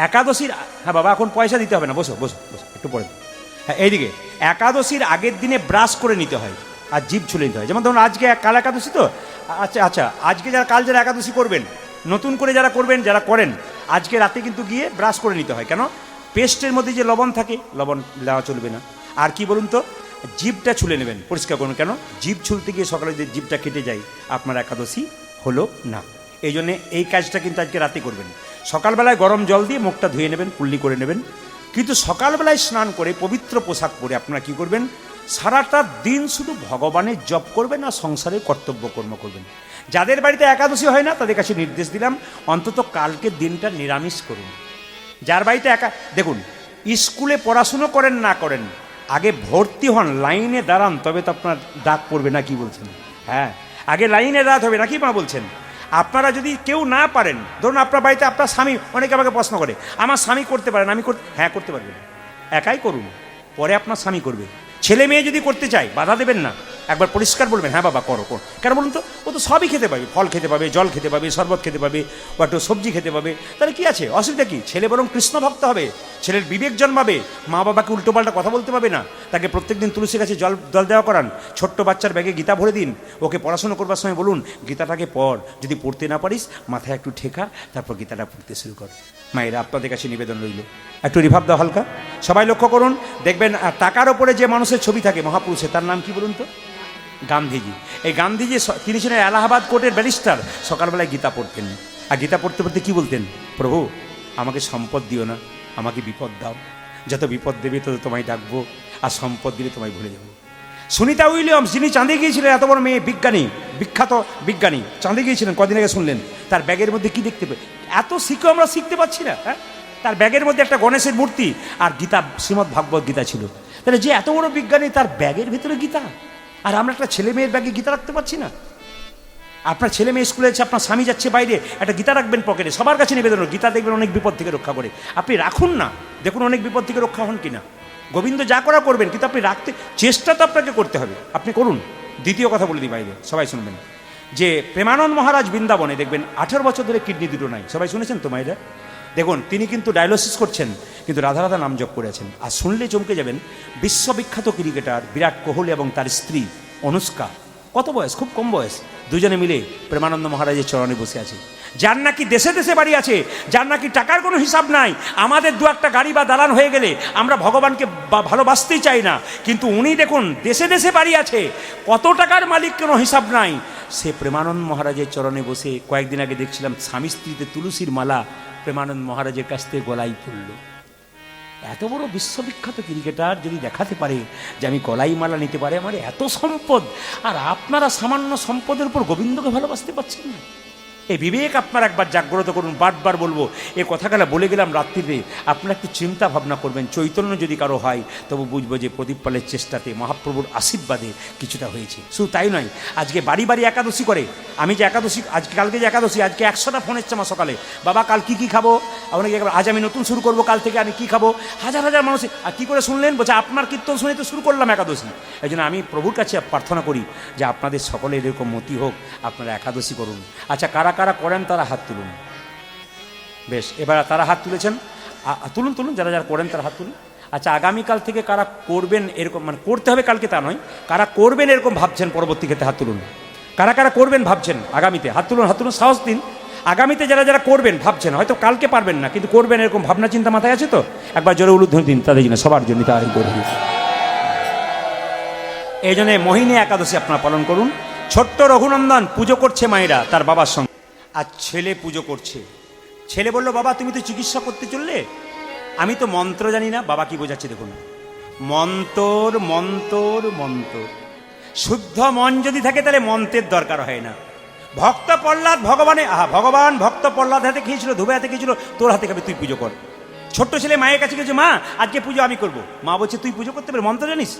একাদশীর, হ্যাঁ বাবা এখন পয়সা দিতে হবে না, বসো বসো বসো, একটু পরে। হ্যাঁ, এইদিকে একাদশীর আগের দিনে ব্রাশ করে নিতে হয় আর জিভ ছুলে নিতে হয়। যেমন ধরুন আজকে কাল একাদশী তো, আচ্ছা আচ্ছা, আজকে কাল যারা একাদশী করবেন, নতুন করে যারা করবেন, যারা করেন, আজকে রাতে কিন্তু গিয়ে ব্রাশ করে নিতে হয়। কেন? পেস্টের মধ্যে যে লবণ থাকে, লবণ দেওয়া চলবে না। আর কি বলুন তো, জিভটা ছুলে নেবেন, পরিষ্কার করুন। কেন? জিভ ছুলতে গিয়ে সকালে যে জিভটা কেটে যায়, আপনার একাদশী হলো না। এই জন্যে এই কাজটা কিন্তু আজকে রাতে করবেন। সকালবেলায় গরম জল দিয়ে মুখটা ধুয়ে নেবেন, কুল্লি করে নেবেন। কিন্তু সকালবেলায় স্নান করে পবিত্র পোশাক পরে আপনারা কি করবেন, সারাটা দিন শুধু ভগবানের জপ করবেন আর সংসারের কর্তব্য কর্ম করবেন। যাদের বাড়িতে একাদশী হয় না তাদের কাছে নির্দেশ দিলাম, অন্তত কালকের দিনটা নিরামিষ করুন। যার বাড়িতে দেখুন, স্কুলে পড়াশুনো করেন না করেন, আগে ভর্তি হন, লাইনে দাঁড়ান, তবে তো আপনার ডাক পড়বে না। কি বলছেন? হ্যাঁ, আগে লাইনে দাঁড়াতে হবে, নাকি মা বলছেন? আপনারা যদি কেউ না পারেন, ধরুন আপনার বাড়িতে আপনার স্বামী, অনেকে আমাকে প্রশ্ন করে আমার স্বামী করতে পারেন, আমি হ্যাঁ করতে পারবেন, একাই করুন, পরে আপনার স্বামী করবে। ছেলে মেয়ে যদি করতে চায় বাধা দেবেন না, একবার পরিষ্কার বলবেন হ্যাঁ বাবা করো করো। কেন বলুন তো, ও তো সবই খেতে পাবে, ফল খেতে পাবে, জল খেতে পাবে, শরবত খেতে পাবে, বা একটু সবজি খেতে পাবে, তাহলে কি আছে, অসুবিধা কি? ছেলে বরং কৃষ্ণ ভক্ত হবে, ছেলের বিবেক জন্মাবে, মা বাবাকে উল্টোপাল্টা কথা বলতে পাবে না। তাকে প্রত্যেকদিন তুলসী গাছে জল দেওয়া করান, ছোট্ট বাচ্চার ব্যাগে গীতা ভরে দিন, ওকে পড়াশোনা করবার সময় বলুন গীতাটাকে পড়, যদি পড়তে না পারিস মাথায় একটু ঠেকা, তারপর গীতাটা পড়তে শুরু কর। মায়েরা আপনাদের কাছে নিবেদন রইল, একটু রিভাব দাও হালকা। সবাই লক্ষ্য করুন, দেখবেন টাকার ওপরে যে মানুষের ছবি থাকে মহাপুরুষের, তার নাম কি বলুন তো? গান্ধীজি। এই গান্ধীজি, তিনি ছিলেন এলাহাবাদ কোর্টের ব্যারিস্টার। সকালবেলায় গীতা পড়তেন, আর গীতা পড়তে পড়তে কি বলতেন? প্রভু আমাকে সম্পদ দিও না, আমাকে বিপদ দাও, যত বিপদ দেবে তত তোমায় ডাকবো, আর সম্পদ দিলে তোমায় ভুলে যাবো। সুনিতা উইলিয়ামস, যিনি চাঁদে গিয়েছিলেন, এত বড় মেয়ে, বিজ্ঞানী, বিখ্যাত বিজ্ঞানী, চাঁদে গিয়েছিলেন, কদিন আগে শুনলেন, তার ব্যাগের মধ্যে কি দেখতে পাই? এত শিখেও আমরা শিখতে পাচ্ছি না। হ্যাঁ, তার ব্যাগের মধ্যে একটা গণেশের মূর্তি আর গীতা, শ্রীমদ্ ভাগবত গীতা ছিল। তাহলে যে এত বড় বিজ্ঞানী, তার ব্যাগের ভিতরে গীতা, আর আমরা একটা ছেলে মেয়ের ব্যাগে গীতা রাখতে পারছি না। আপনার ছেলে মেয়ে স্কুলে যাচ্ছে, আপনার স্বামী যাচ্ছে বাইরে, একটা গীতা রাখবেন পকেটে। সবার কাছে নিবেদন, গীতা দেখবেন অনেক বিপদ থেকে রক্ষা করে। আপনি রাখুন না, দেখুন অনেক বিপদ থেকে রক্ষা হন কিনা। গোবিন্দ যা করা করবেন, কিন্তু আপনি রাখতে চেষ্টা তো আপনাকে করতে হবে, আপনি করুন। দ্বিতীয় কথা বলে দিই বাইরে, সবাই শুনবেন, যে প্রেমানন্দ মহারাজ বৃন্দাবনে দেখবেন 18 বছর ধরে কিডনি দুটো নাই। সবাই শুনেছেন তো মায়েরা? দেখুন তিনি কিন্তু ডায়ালিসিস করছেন, কিন্তু রাধা রাধা নাম জপ করে আছেন। আর শুনলে চমকে যাবেন, বিশ্ববিখ্যাত ক্রিকেটার বিরাট কোহলি এবং তার স্ত্রী অনুষ্কা, কত বয়স, খুব কম বয়স, দুজনে মিলে প্রেমানন্দ মহারাজের চরণে বসে আছে। যার নাকি দেশে দেশে বাড়ি আছে, যার নাকি টাকার কোনো হিসাব নাই। আমাদের দু একটা গাড়ি বা দালান হয়ে গেলে আমরা ভগবানকে ভালোবাসতেই চাই না, কিন্তু উনি দেখুন দেশে দেশে বাড়ি আছে, কত টাকার মালিক কোনো হিসাব নাই। সে প্রেমানন্দ মহারাজের চরণে বসে, কয়েকদিন আগে দেখছিলাম স্বামী স্ত্রীতে তুলসীর মালা প্রেমানন্দ মহারাজের কাছ থেকে গলায় পড়ল। এত বড় বিশ্ববিখ্যাত ক্রিকেটার যদি দেখাতে পারে যে আমি গলাই মালা নিতে পারি, আমার এত সম্পদ, আর আপনারা সামান্য সম্পদের উপর গোবিন্দকে ভালোবাসতে পারছেন না। এই বিবেক আপনার একবার জাগ্রত করুন। বারবার বলবো, এ কথাগুলো বলে গেলাম রাত্রিতে, আপনারা একটু চিন্তা ভাবনা করবেন। চৈতন্য যদি কারো হয় তবু বুঝবো যে প্রদীপ পালের চেষ্টাতে মহাপ্রভুর আশীর্বাদে কিছুটা হয়েছে। শুধু তাই নয়, আজকে বাড়ি বাড়ি একাদশী করে। আমি যে একাদশী, আজকে কালকে যে একাদশী, আজকে 100টা ফোন এসছে আমার সকালে, বাবা কাল কী কী খাবো, আপনাকে আজ আমি নতুন শুরু করবো, কাল থেকে আমি কী খাবো। হাজার হাজার মানুষ। আর কী করে শুনলেন? বলছে আপনার কীর্তন শুনে তো শুরু করলাম একাদশী। এই জন্য আমি প্রভুর কাছে প্রার্থনা করি যে আপনাদের সকলের এরকম মতি হোক, আপনারা একাদশী করুন। আচ্ছা, কারা কারা করেন তারা হাত তুলুন। বেশ, এবার তারা হাত তুলেছেন, তুলুন তুলুন, যারা যারা করেন তারা হাত তুলুন। আচ্ছা, আগামীকাল থেকে কারা করবেন এরকম, মানে করতে হবে কালকে তা নয়, কারা করবেন এরকম ভাবছেন পরবর্তী ক্ষেত্রে হাত তুলুন। কারা কারা করবেন ভাবছেন আগামীতে, হাত তুলুন, হাত তুলুন, সাহস দিন। আগামীতে যারা যারা করবেন ভাবছেন, হয়তো কালকে পারবেন না কিন্তু করবেন এরকম ভাবনা চিন্তা মাথায় আছে তো, একবার জোরে উলুধ্বনি দিন তাদের জন্য, সবার জন্য তাই করবি। এই জন্য মোহিনী একাদশী আপনারা পালন করুন। ছোট্ট রঘুনন্দন পুজো করছে মায়েরা তার বাবার সঙ্গে, আর ছেলে পুজো করছে। ছেলে বলল, বাবা তুমি তো চিকিৎসা করতে চললে, আমি তো মন্ত্র জানি না। বাবা কি বোঝাচ্ছে দেখুন, মন্তর মন্তর মন্ত্র। শুদ্ধ মন যদি থাকে তাহলে মন্ত্রের দরকার হয় না। ভক্ত প্রহ্লাদ ভগবান ভক্ত প্রহ্লাদ হাতে খেয়েছিল, ধুবে হাতে খেয়েছিল, তোর হাতে খাবে, তুই পুজো কর। ছোট্ট ছেলে মায়ের কাছে গেছে, মা আজকে পুজো আমি করবো। মা বলছে তুই পুজো করতে পারবি, মন্ত্র জানিস?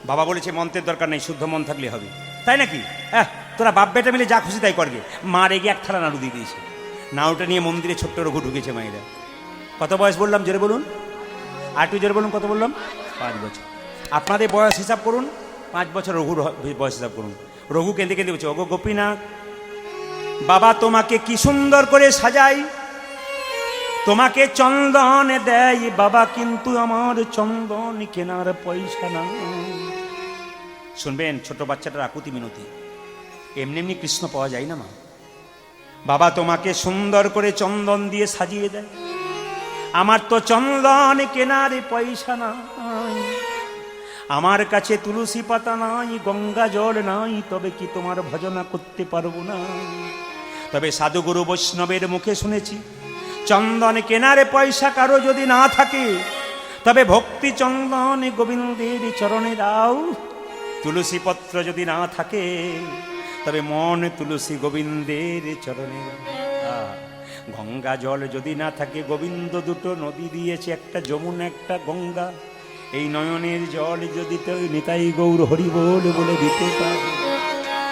বাবা বলেছে মন্ত্রের দরকার নেই, শুদ্ধ মন থাকলে হবে। তাই নাকি? তোরা বাপ বেটা মিলে যা খুশি তাই করবে। মা রেগে এক থালা নাড়ু দিয়ে দিয়েছে। নাড়ুটা নিয়ে মন্দিরে ছোট্ট রঘু ঢুকেছে মায়েরা। কত বয়স বললাম জোরে বলুন, আর একটু জোরে বলুন, কত বললাম? 5 বছর। আপনাদের বয়স হিসাব করুন, 5 বছর রঘুর বয়স হিসাব করুন। রঘু কেঁদে কেঁদে বলছে, ওগো গোপীনাথ, বাবা তোমাকে কি সুন্দর করে সাজাই, তোমাকে চন্দন দেয় বাবা, কিন্তু আমার চন্দন কেনার পয়সা না। শুনবেন ছোট বাচ্চাটার আকুতি মিনতি, এমনি এমনি কৃষ্ণ পাওয়া যায় না মা। বাবা তোমাকে সুন্দর করে চন্দন দিয়ে সাজিয়ে দেয়, আমার তো চন্দন কেনার পয়সা নাই, আমার কাছে তুলসী পাতা নাই, গঙ্গা জল নাই, তবে কি তোমার ভজনা করতে পারবো না। তবে সাধুগুরু বৈষ্ণবের মুখে শুনেছি, চন্দন কেনারে পয়সা কারো যদি না থাকে, তবে ভক্তি চন্দন গোবিন্দের চরণে দাও। তুলসী পত্র যদি না থাকে, তবে মন তুলসী গোবিন্দের চরণে। গঙ্গা জল যদি না থাকে, গোবিন্দ দুটো নদী দিয়েছে, একটা যমুনা একটা গঙ্গা। এই নয়নের জল যদি তো নিতাই গৌর হরি বলে দিতে পারে,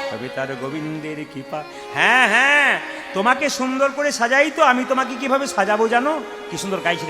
তবে তার গোবিন্দের কৃপা। হ্যাঁ হ্যাঁ, তোমাকে সুন্দর করে সাজাই তো, আমি তোমাকে কিভাবে সাজাবো জানো? কি সুন্দর গাইছিলে।